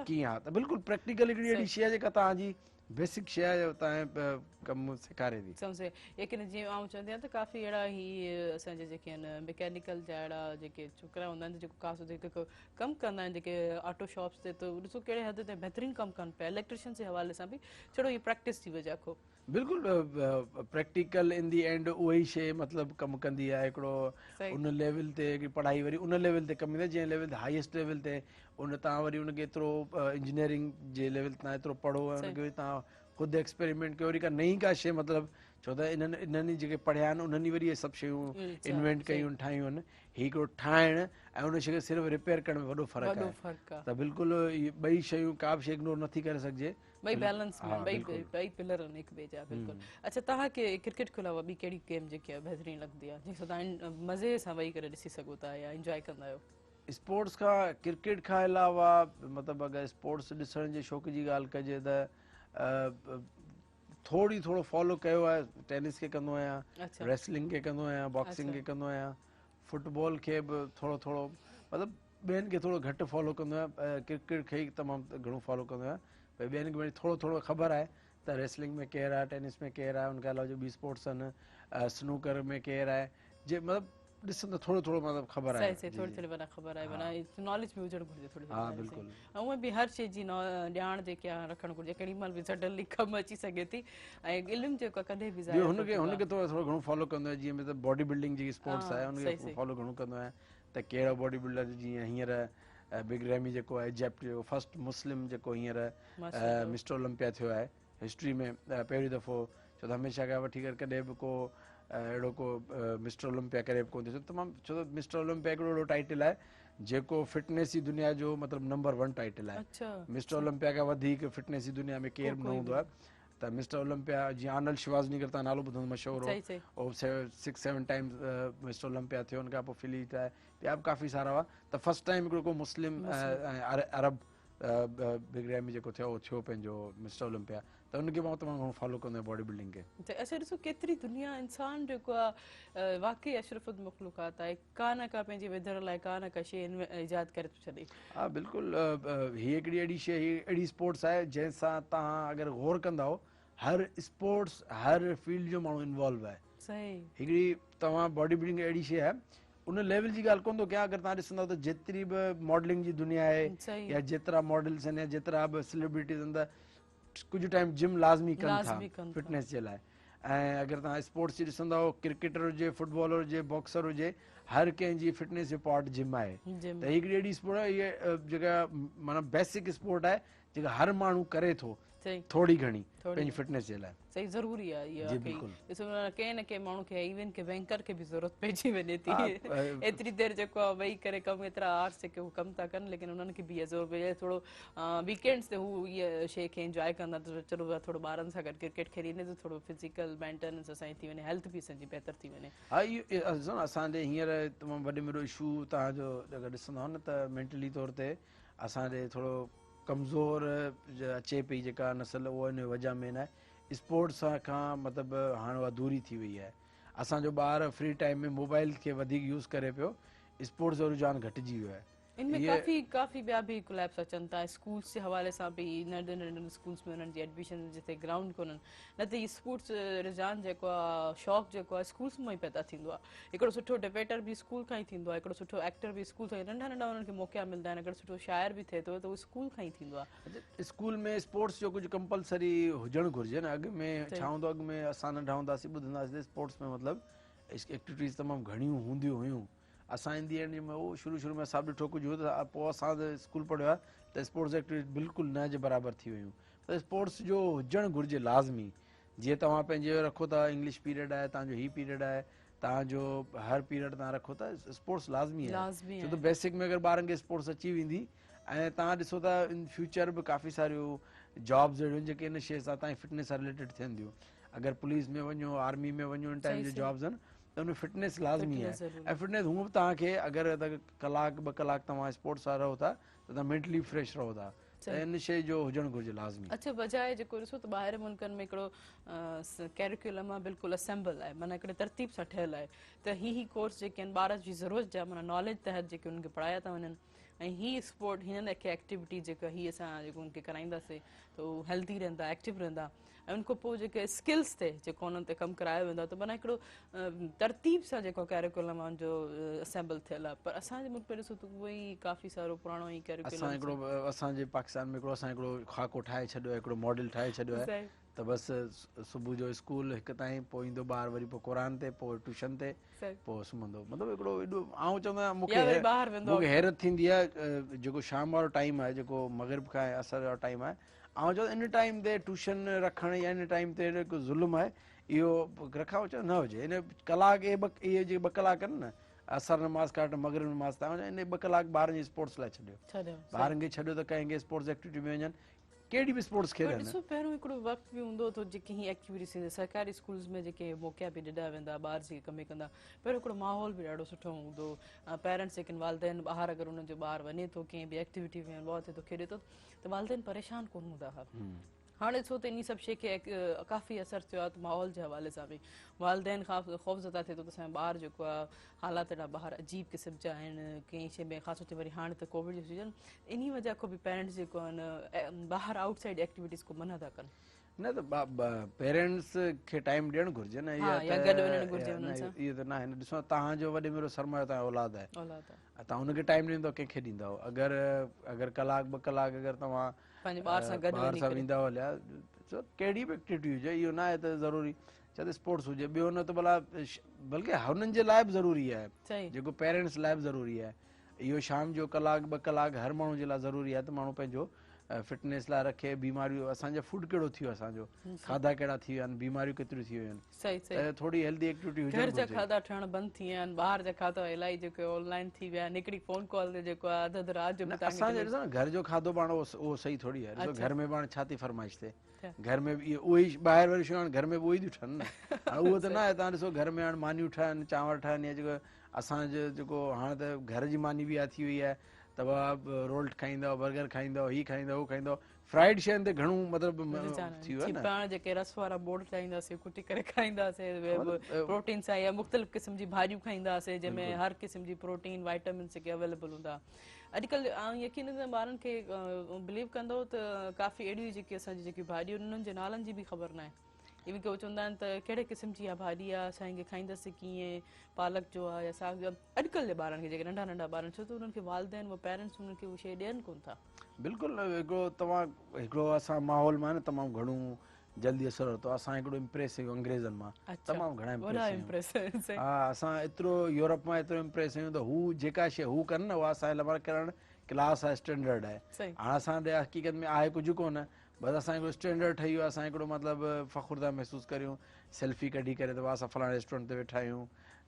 कीअं आहे। त बिल्कुलु प्रैक्टिकल हिकिड़ी अहिड़ी शइ आहे जेका तव्हांजी बेसिक शइ आहे, तव्हांजे कमु सेखारे थी। सम्झे, लेकिन जीअं आउं चवंदी आहियां त काफ़ी अहिड़ा ही असांजे जेके आहिनि मैकेनिकल जा अहिड़ा जेके छोकिरा हूंदा आहिनि जेको ख़ासि जेके कमु कंदा आहिनि, जेके ऑटो शॉप्स ते, त ॾिसो कहिड़े हद ते बहितरीनु कमु कनि पिया, इलेक्ट्रिशियन जे हवाले सां बि छड़ो हीअ प्रैक्टिस थी वजे को। बिल्कुलु प्रैक्टिकल इन दी एंड उहा ई शइ मतिलबु कमु कंदी आहे, हिकिड़ो उन लेवल ते हिकिड़ी पढ़ाई वरी उन लेवल ते कमु ईंदी आहे, जंहिं लेवल ते हाईएस्ट लेवल ते उन तव्हां वरी उनखे एतिरो इंजीनियरिंग जे लेवल तव्हां एतिरो पढ़ो ऐं उनखे वरी तव्हां ख़ुदि एक्सपेरिमेंट कयो, वरी का नई का शइ मतिलबु, छो त इन्हनि जेके पढ़िया आहिनि उन्हनि वरी इहे सभु शयूं इन्वेंट कयूं आहिनि, ठाहियूं आहिनि। हिकिड़ो ठाहिणु ऐं उन शइ खे सिर्फ़ु रिपेयर करण में वॾो फ़र्क़ु आहे, त बिल्कुलु इहे ॿई शयूं का बि शइ इग्नोर नथी करे सघिजे, ॿई बैलेंस में, ॿई पिलर आहिनि हिक ॿिए जा। बिल्कुलु। अच्छा, तव्हांखे क्रिकेट खां अलावा ॿी कहिड़ी गेम जेकी आहे बहितरीनु लॻंदी आहे, जंहिंसां तव्हां मज़े सां वेही करे ॾिसी सघो था या इंजॉय कंदा आहियो? स्पोर्ट्स खां, क्रिकेट खां अलावा मतिलबु अगरि स्पोर्ट्स ॾिसण जे शौक़ जी ॻाल्हि कजे त थोरो फॉलो कयो आहे, टेनिस खे कंदो आहियां, रेसलिंग खे कंदो आहियां, बॉक्सिंग खे कंदो आहियां, फुटबॉल खे बि थोरो मतिलबु ॿियनि खे थोरो घटि फॉलो कंदो आहियां, क्रिकेट खे ई तमामु घणो फॉलो कंदो आहियां, भई ॿियनि खे वरी थोरो ख़बर आहे त रेसलिंग में केरु आहे, टेनिस में केरु आहे, उनखे अलावा जो ॿी स्पोर्ट्स आहिनि, स्नूकर में केरु आहे, जे मतिलबु ॾिसंदो थोरो मतिलबु ख़बर आहे, थोरी माना ख़बर आहे, माना नॉलेज बि हुजणु घुरिजे थोरी। हा बिल्कुलु। ऐं उहे बि हर शइ जी ॼाण जेकी आहे रखणु घुरिजे, केॾी महिल बि सडनली कमु अची सघे थी, ऐं इल्मु जेको आहे कॾहिं बि हुनखे थोरो घणो फॉलो कंदो आहियां, जीअं मतिलबु बॉडी बिल्डिंग जेकी स्पोर्ट्स आहे हुनखे फॉलो घणो कंदो आहियां, त कहिड़ा बॉडी बिल्डर, जीअं हींअर बिग रैमी जेको आहे इजिप्ट जो फर्स्ट मुस्लिम जेको हींअर मिस्टर ओलंपिया थियो आहे हिस्ट्री में पहिरीं दफ़ो, छो त हमेशह खां वठी करे कॾहिं बि को अहिड़ो को मिस्टर ओलंपिया करे बि कोन थियो, तमामु, छो त मिस्टर ओलंपिया हिकिड़ो अहिड़ो टाइटल आहे जेको फिटनेस जी दुनिया जो मतिलबु नंबर 1 टाइटल आहे। मिस्टर ओलंपिया खां वधीक फिटनेस जी दुनिया में केरु बि न हूंदो आहे, त मिस्टर ओलंपिया जीअं आर्नल्ड श्वार्ज़नेगर तव्हां नालो ॿुधो मशहूरु हो, 6-7 टाइम्स मिस्टर ओलंपिया थियो, हुन खां पोइ फिलीट आहे, ॿिया बि काफ़ी सारा हुआ, त फस्ट टाइम हिकिड़ो को मुस्लिम अरब बिग रैमी जेको थियो उहो थियो पंहिंजो मिस्टर ओलंपिया, त उनखे मां तमामु घणो फॉलो कंदो आहियां बॉडी बिल्डिंग खे। अच्छा, ॾिसो केतिरी दुनिया इंसान जेको आहे वाक़ई अशरफुल मख़लूक़ात आहे, का न का पंहिंजे विधण लाइ का न का शइ ईजाद करे थो छॾे। हा बिल्कुलु, हीअ हिकिड़ी अहिड़ी शइ, हीअ अहिड़ी स्पोर्ट्स आहे जंहिंसां तव्हां अगरि गौर कंदा हर स्पोर्ट्स हर फील्ड जो माण्हू इन्वॉल्व आहे। सही, हिकिड़ी तव्हां बॉडी बिल्डिंग अहिड़ी शइ आहे, उन लेवल जी ॻाल्हि कोन थो कयां, अगरि तव्हां ॾिसंदव त जेतिरी बि मॉडलिंग जी दुनिया आहे या जेतिरा मॉडल्स आहिनि या जेतिरा बि सेलिब्रिटीज़ आहिनि, त कुझु टाइम जिम लाज़मी कनि था फिटनेस जे लाइ, ऐं अगरि तव्हां स्पोर्ट्स जी ॾिसंदव, क्रिकेटर हुजे, फुटबॉलर हुजे, बॉक्सर हुजे, हर कंहिंजी फिटनेस जो पार्ट जिम आहे, त हिकिड़ी अहिड़ी स्पोर्ट आहे इहा जेका माना बेसिक स्पोर्ट आहे जेका हर माण्हू करे थो थोरी घणी पंहिंजी फिटनेस जे लाइ। सही, ज़रूरी आहे इहा, ॾिसो कंहिं न कंहिं माण्हू खे, इवन के बैंकर खे बि ज़रूरत पइजी वञे थी, एतिरी देरि जेको आहे वेही करे कमु, एतिरा आर्ट्स जेके हू कमु था कनि, लेकिन उन्हनि खे बि इहा ज़रूरत पइजे, थोरो वीकेंड्स ते हू इहा शइ खे इंजॉय कंदा, त चलो थोरो ॿारनि सां गॾु क्रिकेट खेॾी वञे, त थोरो फिज़िकल मेंटेनेंस असांजी थी वञे, हेल्थ बि असांजी बहितर थी वञे। हा, इहो ॾिसो न, असांजे हींअर तमामु वॾे में वॾो इशू तव्हांजो अगरि ॾिसंदव न, त मेंटली तौर ते असांजे थोरो कमज़ोर अचे पई जेका नसल, उहा इन वजह में न स्पोर्ट्स खां मतिलबु हाणे उहा दूरी थी वई आहे। असांजो ॿार फ्री टाइम में मोबाइल खे वधीक यूज़ करे पियो, स्पोर्ट्स जो रुझान घटिजी वियो आहे। इनमें काफ़ी ॿिया बि कोलैप्स अचनि था स्कूल्स जे हवाले सां बि नंढनि नंढनि स्कूल्स में उन्हनि जी एडमिशन जिते ग्राउंड कोन्हनि न त इहो स्पोर्ट्स रुझान जेको आहे शौक़ु जेको आहे स्कूल्स मां ई पैदा थींदो आहे हिकिड़ो सुठो डिबेटर बि स्कूल खां ई थींदो आहे हिकिड़ो सुठो एक्टर बि स्कूल खां ई नंढा नंढा उन्हनि खे मौक़ा मिलंदा आहिनि अगरि सुठो शाइर बि थिए थो त उहो स्कूल खां ई थींदो आहे स्कूल में स्पोर्ट्स जो कुझु कंपलसरी हुजणु घुरिजे न अॻु में छा हूंदो अॻु में असां नंढा हूंदासीं ॿुधंदासीं स्पोर्ट्स में मतिलबु एक्टिविटीज़ तमामु घणियूं हूंदियूं हुयूं असां ईंदी आहिनि में उहो शुरू में असां ॾिठो कुझु हुओ त पोइ असां स्कूल पढ़ियो आहे त स्पोर्ट्स एक्टिविटीज़ बिल्कुलु न जे बराबरि थी वियूं त स्पोर्ट्स जो हुजणु घुरिजे लाज़मी जीअं तव्हां पंहिंजे रखो था इंग्लिश पीरियड आहे तव्हांजो हीउ पीरियड आहे तव्हांजो हर पीरियड तव्हां रखो था स्पोर्ट्स लाज़मी आहे छो त बेसिक में अगरि ॿारनि खे स्पोर्ट्स अची वेंदी ऐं तव्हां ॾिसो था इन फ्यूचर बि काफ़ी सारियूं जॉब्स अहिड़ियूं जेके इन शइ सां तव्हांजी फिटनेस सां रिलेटेड थियनि थियूं अगरि पुलिस में वञो आर्मी में वञो इन टाइप जी जॉब्स आहिनि त उन फिटनेस लाज़मी आहे ऐं फिटनेस हूअं बि तव्हांखे अगरि कलाक ॿ कलाक तव्हां स्पोर्ट्स सां रहो था त तव्हां मेंटली फ्रेश रहो था त इन शइ जो हुजणु घुरिजे लाज़मी अच्छा बजाए जेको ॾिसो त ॿाहिरि मुल्कनि में हिकिड़ो कैरिकुलम आहे बिल्कुलु असेंबल आहे माना हिकिड़े तरतीब सां ठहियलु आहे त ही कोर्स जेके आहिनि ॿार जी ज़रूरत जा माना नॉलेज तहत जेके उन्हनि खे पढ़ाया था वञनि ऐं हीअ स्पोर्ट हिननि खे एक्टिविटी जेका हीअ असां जेको उनखे कराईंदासीं त उहे हेल्दी रहंदा एक्टिव रहंदा ऐं उन खां पोइ जेके स्किल्स ते जेको उन्हनि ते कमु करायो वेंदो आहे त माना हिकिड़ो तरतीब सां जेको कैरिकुलम आहे उनजो असेंबल थियल आहे पर असांजे मुल्क में ॾिसो त उहो ई काफ़ी सारो पुराणो ई कैरिकुलम असांजे पाकिस्तान में हिकिड़ो खाको ठाहे छॾियो आहे हिकिड़ो मॉडल ठाहे छॾियो आहे त बसि सुबुह जो स्कूल हिकु ताईं पोइ ईंदो ॿार वरी पोइ क़ुरान ते पोइ ट्यूशन ते पोइ सुम्हंदो मतिलबु हिकिड़ो एॾो आउं चवंदो आहियां मूंखे हैरत थींदी आहे जेको शाम वारो टाइम आहे जेको मग़रिब खां असर वारो टाइम आहे ऐं चवंदो इन टाइम ते ट्यूशन रखणु या इन टाइम ते हिकु ज़ुल्म आहे इहो रखां चयो न हुजे इन कलाक इहे जेके 2 कलाक आहिनि न असर नमाज़ काट मग़रिब नमाज़ तव्हां इन 2 कलाक ॿारनि जी स्पोर्ट्स लाइ छॾियो ॿारनि खे छॾियो त कंहिंखे स्पोर्ट्स एक्टिविटी में वञनि कहिड़ी बि स्पोर्ट्स खेॾनि ॾिसो पहिरियों हिकिड़ो वक़्तु बि हूंदो हुओ जेके हीअं एक्टिविटीज़ थींदी सरकारी स्कूल्स में जेके मौक़ा बि ॾिना वेंदा ॿार जेके कमु कंदा पहिरियों हिकिड़ो माहौल बि ॾाढो सुठो हूंदो पेरेंट्स जेके वालदेन ॿाहिरि अगरि हुननि जो ॿारु वञे थो कंहिं बि एक्टिविटी में इन्वॉल्व थिए थो खेॾे थो त वालदेन परेशान कोन हूंदा हुआ हाणे ॾिसो त इन सभु शइ खे काफ़ी असरु थियो आहे त माहौल जे हवाले सां बि वालदेन खां ख़ौफ़ज़दा थिए थो त असांजो ॿारु जेको आहे हालात एॾा ॿाहिरि अजीब क़िस्म जा आहिनि कंहिं शइ में ख़ासि तौर ते वरी हाणे त कोविड जो सीज़न इन वजह खां बि पेरेंट्स जेको आहिनि ॿाहिरि आउटसाइड एक्टिविटीज़ को मना था कनि न त पेरेंट्स खे टाइम ॾियणु घुरिजे न इहो त न आहे ॾिसो तव्हांजो वॾे में वॾो सरमायो तव्हांजो औलाद आहे तव्हां हुनखे टाइम ॾींदव कंहिंखे ॾींदव अगरि कलाक 2 कलाक अगरि तव्हां पंहिंजे ॿार सां वेंदा हलिया कहिड़ी बि एक्टिविटी हुजे इहो न आहे त ज़रूरी छा त स्पोर्ट्स हुजे ॿियो न त भला बल्कि हुननि जे लाइ बि ज़रूरी आहे जेको पेरेंट्स लाइ बि ज़रूरी आहे इहो शाम जो कलाक 2 कलाक हर माण्हू जे लाइ ज़रूरी आहे त माण्हू पंहिंजो फिटनेस लाइ रखे बीमारियूं असांजो फूड कहिड़ो थी वियो असांजो खाधा कहिड़ा थी विया आहिनि बीमारियूं केतिरियूं थी वियूं आहिनि थोरी हेल्दी एक्टिविटी हुजे घर जा खाधा ठहण बंदि थी विया आहिनि ॿाहिरि जा खाधा इलाही जेके ऑनलाइन थी विया आहिनि हिकिड़ी फोन कॉल ते जेको आहे अधु राति जो असांजे ॾिसो न घर जो खाधो पाण उहो सही थोरी आहे ॾिसो घर में पाण छा थी फरमाइश थिए घर में बि उहो ई ॿाहिरि वारी शयूं हाणे घर में बि उहो ई थियूं ठहनि न हाणे उहो त न आहे तव्हां ॾिसो घर में हाणे मानियूं ठहनि चांवर ठहनि या जेको असांजो जेको हाणे त घर जी मानी बि थी वई आहे त रोल खाईंदव बर्गर खाईंदव हीअ खाईंदव उहो खाईंदव फ्राइड शयुनि ते घणो मतिलबु थी वियो आहे पाण जेके रस वारा बोड़ ठाहींदासीं कुटी करे खाईंदासीं प्रोटीन सां या मुख़्तलिफ़ क़िस्म जी भाॼियूं खाईंदासीं जंहिंमें हर क़िस्म जी प्रोटीन वाइटामिन्स जेके अवेलेबल हूंदा अॼुकल्ह यकीन ॿारनि खे बिलीव कंदो त काफ़ी अहिड़ियूं जेके असांजी जेकी भाॼियूं उन्हनि जे नालनि जी बि ख़बर न आहे इहे बि चवंदा आहिनि त कहिड़े क़िस्म जी इहा भाॼी आहे असांखे खाईंदासीं कीअं पालक जो आहे या साग जो आहे अॼुकल्ह जे ॿारनि खे जेके नंढा नंढा ॿार आहिनि छो त उन्हनि खे वालदेन उहे पेरेंट्स उन्हनि खे उहा शइ ॾियनि कोन था बिल्कुलु हिकिड़ो तव्हां हिकिड़ो असां माहौल मां न तमामु घणो जल्दी असरु वरितो असां हिकिड़ो इम्प्रेस आहियूं अंग्रेज़नि मां तमामु घणा इम्प्रेस हा असां एतिरो यूरोप मां एतिरो इम्प्रेस आहियूं त हू जेका शइ हू कनि न उहा असांजे लाइ करणु क्लास आहे स्टैंडर्ड आहे हाणे असां ॾे हक़ीक़त में आहे कुझु कोन बसि असां हिकिड़ो स्टैंडर्ड ठही वियो आहे असां हिकिड़ो मतिलबु फ़ख़ुरु था महसूसु करियूं सेल्फी कढी करे त असां फलाणे रेस्टोरेंट ते वेठा आहियूं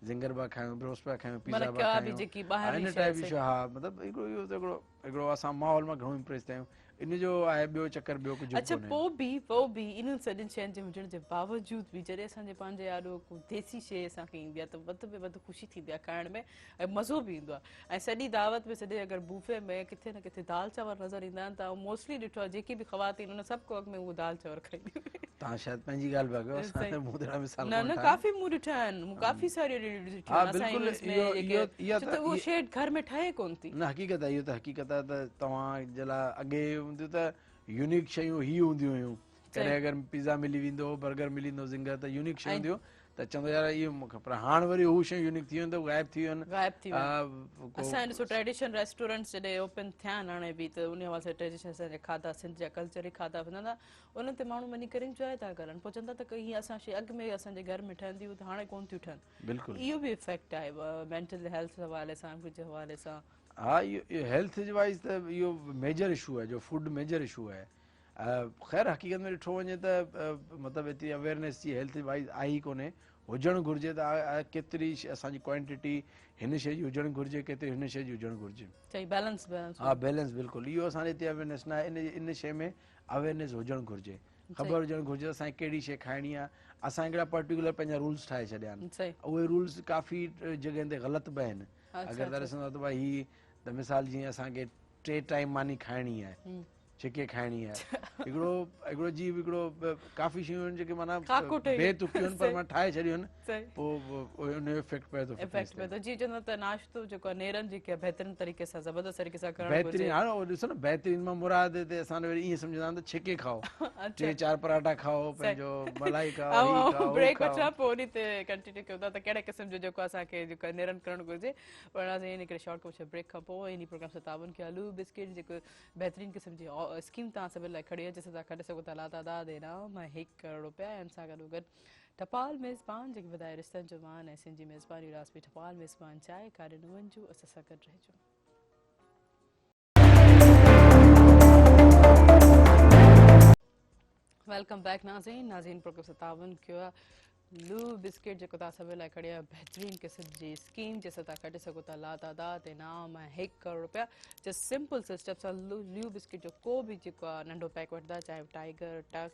जिंगर पिया खायूं ब्रोस्ट पिया खायूं पिज़ा पिया खायूं हिन टाइप जी शइ हा मतिलबु हिकिड़ो असां माहौल मां घणो इम्प्रेस थिया आहियूं इन जो आहे ॿियो चकर ॿियो कुझु अच्छा पोइ बि इन्हनि सॼियुनि शयुनि जे हुजण जे बावजूदि बि जॾहिं असांजे पंहिंजे ॾाढो देसी शइ असांखे ईंदी आहे त वधि में वधि ख़ुशी थींदी आहे खाइण में ऐं मज़ो बि ईंदो आहे ऐं सॼी दावत में सॼे अगरि बूफे में किथे न किथे दाल चांवर नज़र ईंदा आहिनि त मोस्टली ॾिठो आहे जेकी बि ख़वातीन उन सभु को अॻु में उहो दाल चांवर खाईंदियूं तव्हां शायदि पंहिंजी ॻाल्हि पिया कयो, असां त मूं तहिड़ा मिसाल न न काफ़ी मूं ॾिठा आहिनि, मूं काफ़ी सारी ॾिठियूं हा आहिनि असां बिल्कुलु, यूएस में इहो जेके इहा छो त उहो शइ घर में ठहे कोन थी। न हक़ीक़त आहे, इहो त हक़ीक़त आहे त तव्हां जे लाइ अॻे हूंदियूं त यूनिक शयूं ही हूंदियूं हुयूं, कॾहिं अगरि पिज़्ज़ा मिली वेंदो, बर्गर मिली वेंदो ज़िंगर त यूनिक शयूं हूंदियूं त चवंदो यार इहो मूंखे, पर हाणे वरी हू शयूं यूनिक थी वेंदो, गाइब थी वियूं गाइब थी विया आहिनि। असां ॾिसो ट्रेडिशनल रेस्टोरेंट्स जॾहिं ओपन थिया आहिनि हाणे बि, त उन हवाले सां ट्रेडिशनल असांजा खाधा, सिंध जा कल्चर ई खाधा मिलंदा, उन्हनि ते माण्हू वञी करे इंजॉय था करनि, पोइ चवंदा त हीअं असां शइ अॻु में असांजे घर में ठहंदी हुई त हाणे कोन थियूं ठहनि। बिल्कुलु इहो बि इफेक्ट आहे मेंटल हेल्थ हवाले सां, कुझु हवाले सां। हा इहो हेल्थ जे वाइज़ त इहो मेजर इशू आहे, जो फूड मेजर इशू आहे। ख़ैर हक़ीक़त में ॾिठो वञे त मतिलबु एतिरी awareness ji health wise I कोन्हे, हुजणु घुरिजे त केतिरी असांजी क्वांटिटी हिन शइ जी हुजणु घुरिजे, केतिरी हिन शइ जी हुजणु घुरिजे। सही बैलेंस बैलेंस हा बैलेंस बिल्कुलु, इहो असांजे हिते अवेयरनेस न आहे, इन शइ में अवेयरनेस हुजणु घुरिजे, ख़बर हुजणु घुरिजे असांखे कहिड़ी शइ खाइणी आहे। असां हिकिड़ा पर्टिकुलर पंहिंजा रूल्स ठाहे छॾिया आहिनि, उहे रूल्स काफ़ी जॻहियुनि ते ग़लति बि आहिनि। अगरि तव्हां ॾिसंदव त भई हीअ त मिसाल जीअं असांखे 3 टाइम मानी खाइणी आहे, छिके खाइणी आहे, हिकिड़ो जी हिकिड़ो काफ़ी शयूं आहिनि जेके माना बेतुकियूं आहिनि पर मां ठाहे छॾियूं आहिनि, पोइ हुन जो इफेक्ट पए थो। इफेक्ट पए थो, जी चवंदा त नाश्तो जेको आहे नेरनि जेके आहे बहितरीन तरीक़े सां ज़बरदस्त तरीक़े सां करणु घुरिजे। बहितरीन, हाणे ॾिसो न बहितरीन मां मुराद हिते असां वरी ईअं सम्झंदा आहियूं त छिके खाओ, 3-4 पराठा खाओ, पंहिंजो मलाई खाओ, ही खाओ, ब्रेक वठां पोइ उन ते कंटिन्यू कयूं था त कहिड़े क़िस्म जो जेको असांखे जेको नेरनि करणु घुरिजे। पर असां इन करे शॉर्ट कुझु ब्रेक खां पोइ इन प्रोग्राम सां ताबन कयो आलू बिस्किट जेको बहितरीन क़िस्म जी स्कीम तव्हां सभिनि लाइ खड़ी आहे, जंहिंसां तव्हां कढी सघो था लातादाद इनाम ऐं 1 करोड़ रुपया, ऐं सां गॾोगॾु टपाल मेज़बान जेके वधाए रिश्तनि जो मान ऐं सिंधी मेज़बानी रास बि टपाल मेज़बान चाहे काॾे न वञिजो, असां सां गॾु रहिजो। वेलकम बैक नाज़रीन प्रोग्राम सां ताबन कयो आहे लू बिस्किट जेको तव्हां सभिनि लाइ खड़ी आहे बहितरीन क़िस्म जी स्कीम, जंहिंसां तव्हां कढी सघो था लातादाद इनाम ऐं 1 करोड़ रुपया। जस्ट सिंपल सिस्टम सां लू बिस्किट जो को बि जेको आहे नंढो पैक वठंदा, चाहे टाइगर, टक,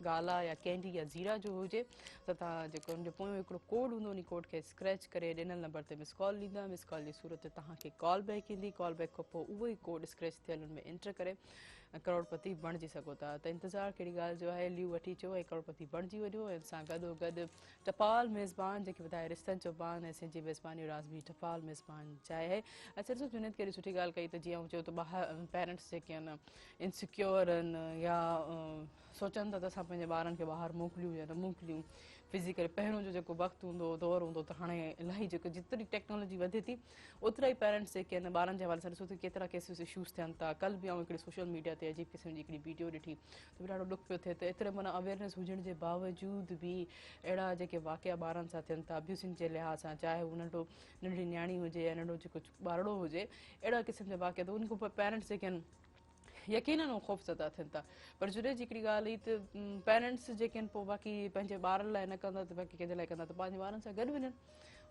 गाला या कैंडी या ज़ीरा जो हुजे, त तव्हां जेको हुनजो पोयों हिकिड़ो कोड हूंदो, उन कोड खे स्क्रैच करे ॾिनल नंबर ते मिस कॉल ॾींदा, मिस कॉल जी सूरत ते तव्हांखे कॉल बैक ईंदी, कॉल बैक खां पोइ उहो ई कोड स्क्रैच थियल हुन में एंटर करे करोड़पति बणिजी सघो था। त इंतज़ारु कहिड़ी ॻाल्हि जो आहे, ल्यू वठी अचो ऐं करोड़पति बणिजी वञो। ऐं सां गॾोगॾु टपाल मेज़बान जेके वधाए रिश्तनि जो बान ऐं सिंधी मेज़बानी रास बि टपाल मेज़बान चाहे। ऐं सिर्फ़ु जुनेद कहिड़ी सुठी ॻाल्हि कई त जीअं चयो त ॿाहिरि पेरेंट्स जेके आहिनि इनसिक्योर आहिनि या सोचनि था त असां पंहिंजे ॿारनि खे ॿाहिरि मोकिलियूं या न मोकिलियूं, फिज़िकली पहिरियों जो जेको वक़्तु हूंदो दौर हूंदो त हाणे इलाही जेको जेतिरी टेक्नोलॉजी वधे थी ओतिरा ई पेरेंट्स जेके आहिनि ॿारनि जे हवाले सां ॾिसो त केतिरा केसिस इशूज़ थियनि था। कल्ह बि हिकिड़ी सोशल मीडिया ते अजीब क़िस्म जी हिकिड़ी वीडियो ॾिठी त बि ॾाढो ॾुख पियो थिए त एतिरे माना अवेयरनेस हुजण जे बावजूद बि अहिड़ा जेके वाक़िया ॿारनि सां थियनि था अब्यूसिंग जे लिहाज़ सां, चाहे हू नंढी न्याणी हुजे या नंढो जेको ॿारड़ो हुजे, अहिड़ा क़िस्म जा वाक़िया त उन खां पोइ पेरेंट्स जेके आहिनि यकीनन उहो ख़ौफ़ज़दा थियनि था। पर जुड़े जी हिकिड़ी ॻाल्हि हुई त पेरेंट्स जेके आहिनि पोइ बाक़ी पंहिंजे ॿारनि लाइ न कंदा त बाक़ी कंहिंजे लाइ कंदा त पंहिंजे ॿारनि सां गॾु वञनि,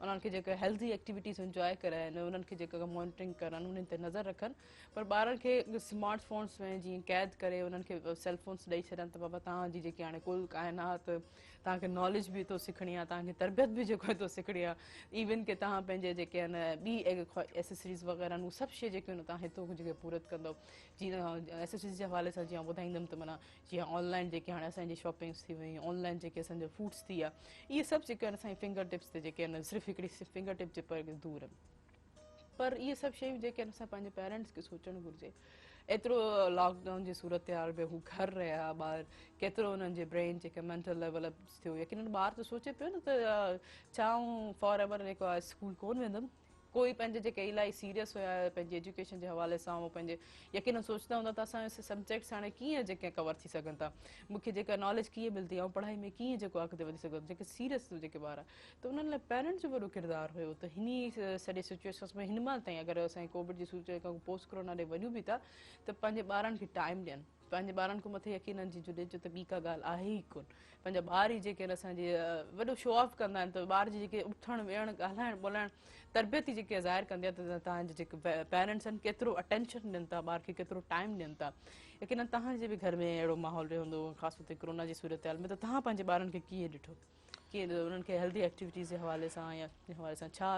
उन्हनि खे जेके हेल्दी एक्टिविटीज़ इंजॉय कराइनि, उन्हनि खे जेका मॉनिटरिंग करनि, उन्हनि ते नज़र रखनि। पर ॿारनि खे स्मार्ट फ़ोन्स में जीअं क़ैद करे उन्हनि खे सेल फ़ोन्स ॾेई छॾनि त बाबा तव्हांजी जेकी हाणे कुल काइनात, तव्हांखे नॉलेज बि थो सिखणी आहे, तव्हांखे तरबियत बि जेको आहे थो सिखणी आहे, इवन की तव्हां पंहिंजे जेके आहिनि ॿी एसेसरीज़ वग़ैरह आहिनि उहे सभु शइ जेके आहिनि तव्हां हितां जेके पूरत कंदव। जीअं एसेसरीज़ जे हवाले सां जीअं ॿुधाईंदमि त माना जीअं ऑनलाइन जेके हाणे असांजी शॉपिंग्स थी वई, ऑनलाइन जेके असांजा फूड्स थी विया, इहे सभु जेके आहिनि असांजी फिंगर टिप्स ते जेके आहिनि सिर्फ़ु हिकिड़ी फिंगर टिप जे पर दूर आहिनि। पर इहे सभु शयूं जेके आहिनि असां पंहिंजे पेरेंट्स खे सोचणु घुरिजे। एतिरो लॉकडाउन जी सूरत हाल में हू घर रहिया ॿार, केतिरो हुननि जे ब्रेन जेके मेंटल डेवलप थियो, यकीनन ॿार त सोचे पियो न त छाऊं फॉर एवर जेको आहे स्कूल कोन वेंदमि। कोई पंहिंजे जेके इलाही सीरियस हुया पंहिंजी एजुकेशन जे हवाले सां, उहो पंहिंजे यकीन सोचंदा हूंदा त असांजा सब्जेक्ट्स हाणे कीअं जेके कवर थी सघनि था, मूंखे जेका नॉलेज कीअं मिलंदी ऐं पढ़ाई में कीअं जेको अॻिते वधी सघंदो, जेके सीरियस जेके ॿार त उन्हनि लाइ पेरेंट्स जो वॾो किरदारु हुयो। त हिन सॼे सिचुएशन्स में हिन महिल ताईं अगरि असांखे कोविड जी सूचना खां पोस्ट कोरोना ॾे वञूं बि था त पंहिंजे ॿारनि खे टाइम ॾियनि, पंहिंजे ॿारनि खां मथे यकीननि जी जुड़े जो त ॿी का ॻाल्हि आहे ई कोन। पंहिंजा ॿार ई जेके आहिनि असांजे वॾो शो ऑफ कंदा आहिनि, त ॿार जी जेके उथणु वेहणु ॻाल्हाइणु ॿोलाइणु तरबियत ई जेके ज़ाहिर कंदी आहे त तव्हांजे जेके पेरेंट्स आहिनि केतिरो अटेंशन ॾियनि था ॿार खे, केतिरो टाइम ॾियनि था। यकीननि तव्हांजे बि घर में अहिड़ो माहौल रहंदो ख़ासि तौर ते कोरोना जी सूरत हाल में, त तव्हां पंहिंजे ॿारनि खे कीअं ॾिठो, कीअं उन्हनि खे हेल्दी एक्टिविटीज़ जे हवाले सां या हवाले सां छा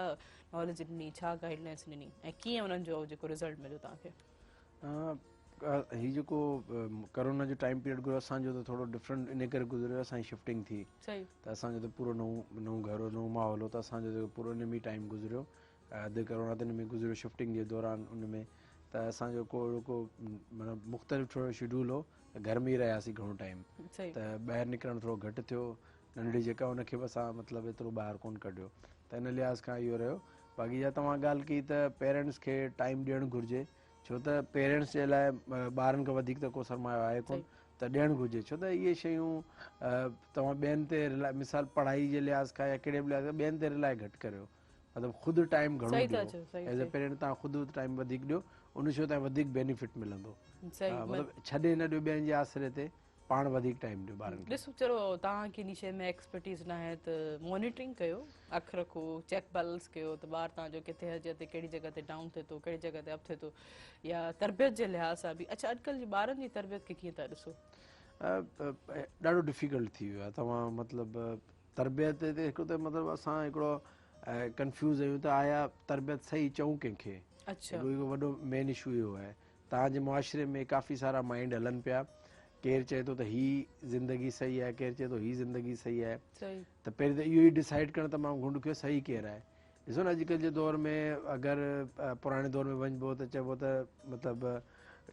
नॉलेज ॾिनी, छा गाइडलाइंस ॾिनी ऐं कीअं उन्हनि जो जेको रिज़ल्ट मिलियो तव्हांखे? हीउ जेको कोरोना जो टाइम पीरियड गुज़रियो असांजो त थोरो डिफरेंट इन करे गुज़रियो, असांजी शिफ्टिंग थी सही त असांजो त पूरो नओं घर हो, नओं माहौल हो, त असांजो त पूरो इन में टाइम गुज़रियो, अधु कोरोना त इन में गुज़रियो शिफ्टिंग जे दौरान उन में। त असांजो को मतिलबु मुख़्तलिफ़ थोरो शेड्यूल हो, त घर में ई रहियासीं घणो टाइम, सही त ॿाहिरि निकिरणु थोरो घटि थियो, नंढड़ी जेका उनखे बि असां मतिलबु एतिरो ॿाहिरि कोन कढियो, त इन लिहाज़ खां इहो रहियो। बाक़ी इहा तव्हां ॻाल्हि कई त पेरेंट्स खे टाइम ॾियणु घुरिजे, छो त पेरेंट्स जे लाइ ॿारनि खां वधीक त को सरमायो आहे कोन, त ॾियणु घुरिजे, छो त इहे शयूं तव्हां ॿियनि ते रिलाए, मिसाल पढ़ाई जे लिहाज़ खां या कहिड़े बि लिहाज़ खां ॿियनि ते रिलाए घटि करियो, मतिलबु ख़ुदि टाइम घणो सही था ॾियो, चओ, सही एज़ अ पेरेंट तव्हां ख़ुदि टाइम वधीक ॾियो, उन शो तव्हां वधीक बेनिफिट मिलंदो, सही मतिलबु छॾे न ॾियो ॿियनि जे आसिरे ते, पाण वधीक टाइम ॾियो ॿारनि खे। ॾिसो चलो तव्हांखे इन शइ में एक्सपर्टीज़ न आहे त मॉनिटरिंग कयो, अखि रखो, चेक बैलेंस कयो त ॿारु तव्हांजो किथे हजे ते कहिड़ी जॻह ते डाउन थिए थो, कहिड़ी जॻह ते अप थिए थो, या तरबियत जे लिहाज़ सां बि। अच्छा, अॼुकल्ह जे ॿारनि जी तरबियत खे कीअं था ॾिसो? ॾाढो डिफिकल्ट थी वियो आहे, तव्हां मतिलबु तरबियत ते हिकिड़ो त मतिलबु असां हिकिड़ो कंफ्यूज़ आहियूं त आया तरबियत सही चऊं कंहिंखे, अच्छा हिकिड़ो वॾो मेन इशू इहो आहे। तव्हांजे मुआशिरे में काफ़ी सारा माइंड हलनि पिया, केरु चए थो त हीअ ज़िंदगी सही आहे, केरु चए थो हीअ ज़िंदगी सही आहे, सही त पहिरीं त इहो ई डिसाइड करणु तमामु घुंड कयो सही केरु आहे। ॾिसो न अॼुकल्ह जे दौर में अगरि पुराणे दौर में वञिबो त चइबो त मतिलबु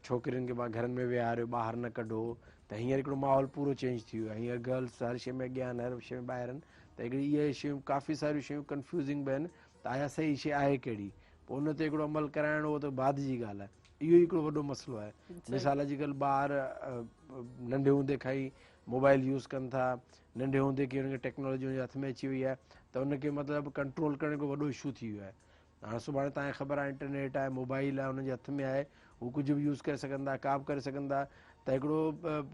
छोकिरियुनि खे घरनि में विहारियो, ॿाहिरि न कढो, त हींअर हिकिड़ो माहौल पूरो चेंज थी वियो आहे, हींअर गर्ल्स हर शइ में अॻियां आहिनि, हर शइ में ॿाहिरि आहिनि, त हिकिड़ी इहे शयूं काफ़ी सारियूं शयूं कंफ्यूज़िंग बि आहिनि, त आया सही शइ आहे कहिड़ी, पोइ उन ते हिकिड़ो अमल कराइणो हो त बाद जी ॻाल्हि आहे, इहो ई हिकिड़ो वॾो मसइलो आहे। मिसाल अॼुकल्ह ॿार नंढे हूंदे खां ई मोबाइल यूज़ कनि था, नंढे हूंदे की हुनखे टेक्नोलॉजी हुनजे हथ में अची वई आहे, त उनखे मतिलबु कंट्रोल करण हिकिड़ो वॾो इशू थी वियो आहे। हाणे सुभाणे तव्हांखे ख़बर आहे इंटरनेट आहे, मोबाइल आहे, हुनजे हथ में आहे, हू कुझु बि यूज़ करे सघंदा, का बि करे सघंदा, त हिकिड़ो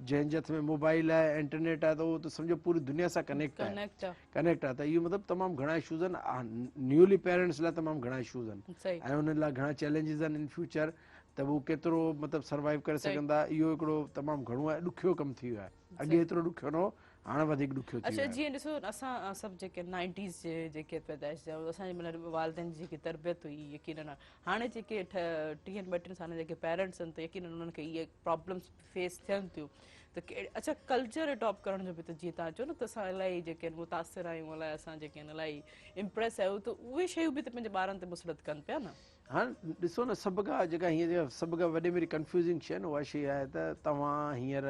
जंहिंजे हथ में मोबाइल आहे, इंटरनेट आहे, त उहो त सम्झो पूरी दुनिया सां कनेक्ट आहे, त इहो मतिलबु तमामु घणा इशूज़ आहिनि, न्यूली पेरेंट्स लाइ तमामु घणा इशूज़ आहिनि, ऐं उन लाइ घणा चैलेंजिस आहिनि इन फ्यूचर, त उहो केतिरो मतिलबु सर्वाइव करे सघंदा, इहो हिकिड़ो तमामु घणो आहे, ॾुखियो कमु थी वियो आहे, अॻे एतिरो ॾुखियो न हो, हाणे वधीक ॾुखियो थी अच्छा, वियो आहे। जीअं ॾिसो असां सभु जेके 90s जे जेके पैदाइश जा असांजे मतिलबु वालिदैन जी जेकी तरबियत हुई, यकीनन हाणे जेके 30-32 सालनि जेके पेरेंट्स आहिनि, त यकीनन उन्हनि खे इहे प्रॉब्लम्स फेस थियनि थियूं, त अच्छा कल्चर अडॉप्ट करण जो बि त जीअं तव्हां चओ न त असां इलाही जेके आहिनि मुतासिर आहियूं, अलाए असां जेके आहिनि इलाही इम्प्रेस आहियूं, त उहे शयूं बि त पंहिंजे ॿारनि ते मुसरत कनि पिया न। हाणे ॾिसो न, सभु खां जेका हीअं सभु खां वॾी मेरी कंफ्यूज़िंग शइ न उहा शइ आहे त तव्हां हींअर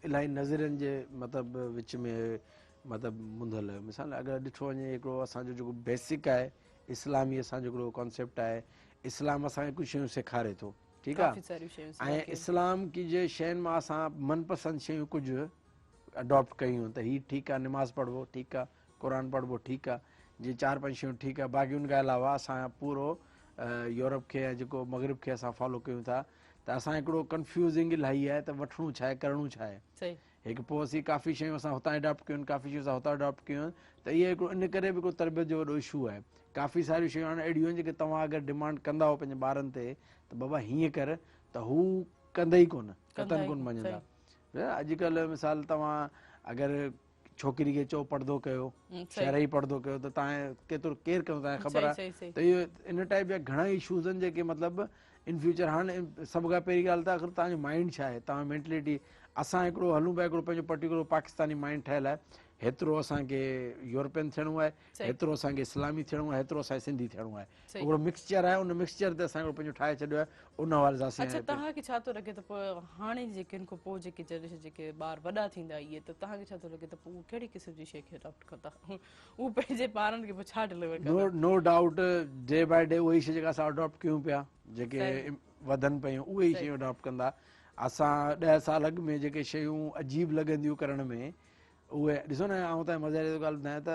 इलाही नज़रियनि जे मतिलबु विच में मतिलबु मुंधल आहियो। मिसाल अगरि ॾिठो वञे, हिकिड़ो असांजो जेको बेसिक आहे इस्लामी, असांजो हिकिड़ो कॉन्सेप्ट आहे, इस्लाम असांखे कुझु शयूं सेखारे थो, ठीकु आहे, ऐं इस्लाम की जे शयुनि मां असां मनपसंदि शयूं कुझु अडॉप्ट कयूं, त हीअ ठीकु आहे, निमाज़ पढ़िबो ठीकु आहे, क़ुर पढ़िबो ठीकु आहे, जीअं 4-5 शयूं ठीकु आहे, बाक़ी उनखां अलावा असां पूरो यूरोप खे ऐं जेको मगरिब खे असां फॉलो कयूं था, त असां हिकिड़ो कंफ्यूज़िंग इलाही आहे त वठिणो छा आहे, करिणो छा आहे, हिकु पोइ असीं काफ़ी शयूं असां हुतां अडॉप्ट कयूं आहिनि, काफ़ी शयूं असां हुतां अडॉप्ट कयूं आहिनि, त इहो हिकिड़ो इन करे बि हिकिड़ो तरबियत जो वॾो इशू आहे। काफ़ी सारियूं शयूं हाणे अहिड़ियूं आहिनि जेके तव्हां अगरि डिमांड कंदा हो पंहिंजे ॿारनि ते त बाबा हीअं कर, त हू कंदा ई कोन, कतनि कोन मञंदा। अॼुकल्ह मिसाल तव्हां अगरि छोकिरी खे चओ पर्दो कयो, शहरई पर्दो कयो, त तव्हां केतिरो केरु कंदो, तव्हांखे ख़बर आहे, त इहो इन टाइप जा घणा इशूज़ आहिनि जेके मतिलबु इन फ्यूचर। हाणे सभु खां पहिरीं ॻाल्हि त आख़िर तव्हांजो माइंड छा आहे, तव्हां मेंटलिटी, असां हिकिड़ो हलूं पिया हिकिड़ो पंहिंजो पर्टिकुलर पाकिस्तानी माइंड ठहियलु आहे, हेतिरो असांखे यूरोपियन थियणो आहे, हेतिरो असांखे इस्लामी थियणो आहे, हेतिरो असांखे सिंधी थियणो आहे, हिकिड़ो मिक्सचर आहे, उन मिक्सचर ते असां पंहिंजो ठाहे छॾियो आहे, उन हवाले सां। अच्छा, तव्हांखे छा थो लॻे त पोइ हाणे जेके खां पोइ जेके जनरेशन जेके ॿार वॾा थींदा इहे, त तव्हांखे छा थो लॻे त पोइ कहिड़ी क़िस्म जी शइ खे अडॉप्ट कंदा, उहे पंहिंजे ॿारनि खे पोइ छा डिलीवर कंदा? नो डाउट, डे बाय डे उहे ई शइ जेका असां अडॉप्ट कयूं पिया, जेके वधनि पियूं, उहे ई शयूं अडॉप्ट कंदा। असां 10 साल अॻु में जेके शयूं अजीब लॻंदियूं करण में, उहे ॾिसो न, आउं त मज़े जी ॻाल्हि ॿुधायां त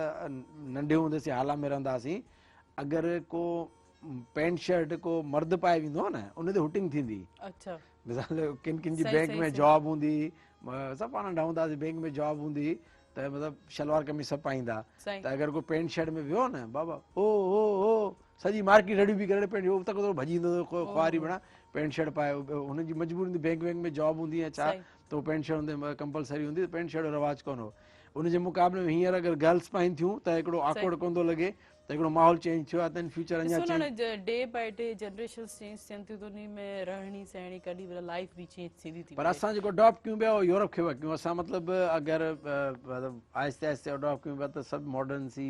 नंढे हूंदे असीं हाला में रहंदा हुआसीं, अगरि को पैंट शर्ट को मर्द पाए वेंदो आहे न, उन ते हुटिंग थींदी। अच्छा, मिसाल किन किन जी बैंक में जॉब हूंदी, सभु पाण ढहूंदासीं, बैंक में जॉब हूंदी, त मतिलबु शलवार कमीज़ सभु पाईंदा, त अगरि कोई पैंट शर्ट में वियो न, बाबा ओ ओ ओ सॼी मार्केट रड़ी बि करे पैंट तक भॼी ईंदो, ख्वारी बणा पैंट शर्ट पाए, हुनजी मजबूरी हूंदी, बैंक में जॉब हूंदी या छा, त उहो पैंट शर्ट हूंदी कंपलसरी हूंदी, त पैंट शर्ट जो रवाजु कोन हो। उनजे मुक़ाबले में हींअर अगरि गर्ल्स पाइनि थियूं त हिकिड़ो ऑकवर्ड कोन थो लॻे, त हिकिड़ो माहौल चेंज थियो आहे त इन फ्यूचर अञा ॾिसो चेंज न day by day generation change थियनि थियूं त उन में रहणी सहणी कॾहिं महिल लाइफ बि चेंज थींदी थी पर वञे। असां जेको अडॉप्ट कयूं पिया उहो यूरोप खे कयूं असां मतिलबु अगरि मतिलबु आहिस्ते आहिस्ते अडॉप्ट कयूं पिया त सभु मॉडर्न सी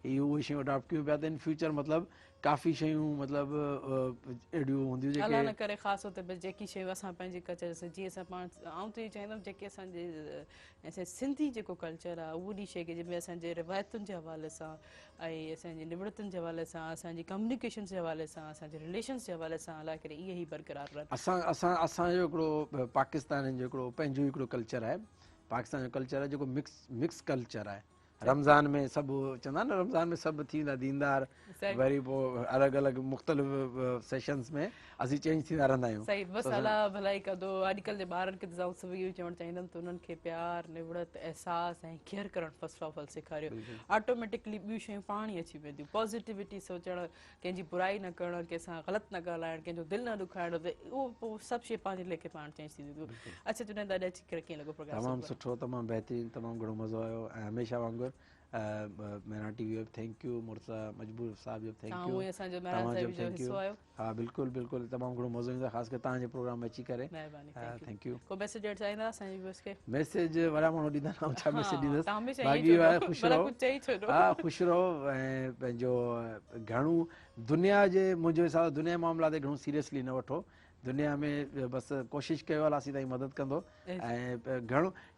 उहे शयूं अडॉप्ट कयूं पिया त इन फ्यूचर मतिलबु काफ़ी शयूं मतिलबु अहिड़ियूं हूंदियूं जेके अलाह न करे ख़ासि तौर ते जेकी शयूं असां पंहिंजे कल्चर जीअं असां पाण आउं त इहो चाहींदमि जेके असांजे सिंधी जेको कल्चर आहे उहो ॾी शइ के जंहिंमें असांजे रिवायतुनि जे हवाले सां ऐं असांजे निवड़तुनि जे हवाले सां असांजी कम्युनिकेशन जे हवाले सां असांजे रिलेशन्स जे हवाले सां अलाए करे इहे ई बरक़रार रहनि। असांजो हिकिड़ो पाकिस्तान जो हिकिड़ो पंहिंजो हिकिड़ो कल्चर आहे पाकिस्तान जो कल्चर आहे जेको मिक्स कल्चर आहे रमज़ान में सभु चवंदा आहिनि न रमज़ान में सभु थी वेंदा दीनदार वरी पोइ अलॻि अलॻि मुख़्तलिफ़ सेशन्स में असीं चेंज थींदा रहंदा आहियूं। सही बसि अलाह भलाई कंदो अॼुकल्ह जे ॿारनि खे त आउं सभु इहो चवणु चाहींदमि त उन्हनि खे प्यार निवड़त एहसास ऐं केयर करणु फस्ट ऑफ ऑल सेखारियो ऑटोमेटिकली ॿियूं शयूं पाण ई अची वेंदियूं पॉज़िटिविटी सोचणु कंहिंजी बुराई न करणु कंहिंसां ग़लति न ॻाल्हाइणु कंहिंजो दिलि न ॾुखाइणो त उहो पोइ सभु शइ पंहिंजे लेखे पाण चेंज थी वेंदियूं। अच्छा जुनैद अॼु अची करे कीअं लॻो प्रोग्राम? तमामु सुठो तमामु बहितरीनु तमामु घणो मज़ो आयो ऐं हमेशह वांगुरु मेरा टीवी जो बि थैंक यू मुर्सा मजबूर साहब जो थैंक यू तव्हांजो थैंक यू। हा बिल्कुलु बिल्कुलु तमामु घणो मज़ो ईंदो आहे ख़ासि करे तव्हांजे प्रोग्राम में अची करे थैंक यू। को मैसेज ॾियणु चाहींदा असांजे व्यूअर्स खे? मैसेज वॾा माण्हू ॾींदा न छा मैसेज ॾींदुसि बाक़ी आहे ख़ुशि रहो हा ख़ुशि रहो ऐं पंहिंजो घणो दुनिया जे मुंहिंजे हिसाब सां दुनिया मामला ते घणो सीरियसली न वठो दुनिया में बसि कोशिशि कयो अलाह असीं ताईं मदद कंदो ऐं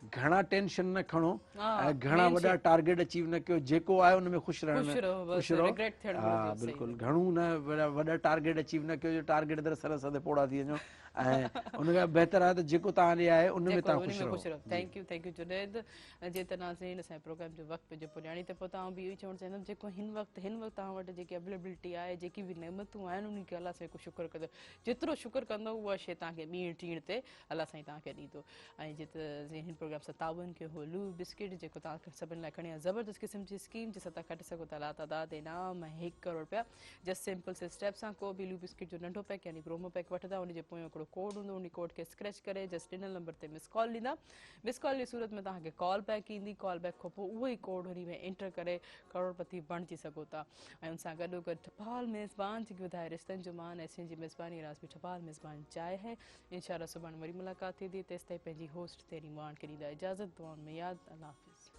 घणा टेंशन न खणो ऐं घणा वॾा टारगेट अचीव न कयो जेको आहे उन में ख़ुशि रहण ख़ुशि रहो हा बिल्कुलु घणो न वॾा टारगेट अचीव न कयो जो टारगेट ते सर सर ते पोड़ा थी वञो ऐं उन खां बहितर आहे त जेको तव्हां ॾे आहे उन में तव्हां ख़ुशि रहो। Thank U Junaid. जीअं त नाज़रीन असांजे प्रोग्राम जो वक़्तु पंहिंजो पुॼाणी त पोइ तव्हां बि इहो ई चवणु चाहींदमि जेको हिन वक़्तु तव्हां वटि जेकी अवेलेबिलिटी आहे जेकी बि नेमतूं आहिनि उन खे अलाह सां हिकु शुक्र कंदो जेतिरो शुक्र कंदो उहा शइ तव्हांखे ॿीं टीण ते अलाह साईं तव्हांखे ॾींदो। ऐं जीअं हिन प्रोग्राम सां ताउन कयो हो लू बिस्किट जेको तव्हांखे सभिनि लाइ खणी आहे ज़बरदस्त क़िस्म जी स्कीम जंहिंसां तव्हां खटे सघो था लातादाद इनाम ऐं 1 करोड़ रुपया जस्ट सिंपल से स्टेप सां को बि लू बिस्किट जो नंढो पैक यानी प्रोमो पैक वठंदा उनजे पोयां हिकिड़ो कोड हूंदो उन कोड खे स्क्रैच करे जस्ट ॾिनल नंबर ते मिस कॉल ॾींदा मिस कॉल जी सूरत में तव्हांखे कॉल बैक ईंदी कॉल बैक खां पोइ उहो ई कोड हुन में एंटर करे करोड़पति बणिजी सघो था। ऐं उन सां गॾो गॾु ठपाल मेज़बान जेकी ॿुधाए रिश्तनि जो मान ऐं जी मेज़बानी राज़ बि ठपाल मेज़बान चाहे है इंशाअल्लाह सुभाणे वरी मुलाक़ात थींदी तेसिताईं पंहिंजी होस्ट तेरी मान खे ॾींदा इजाज़त दुआउनि में यादि अल्लाह हाफ़िज़।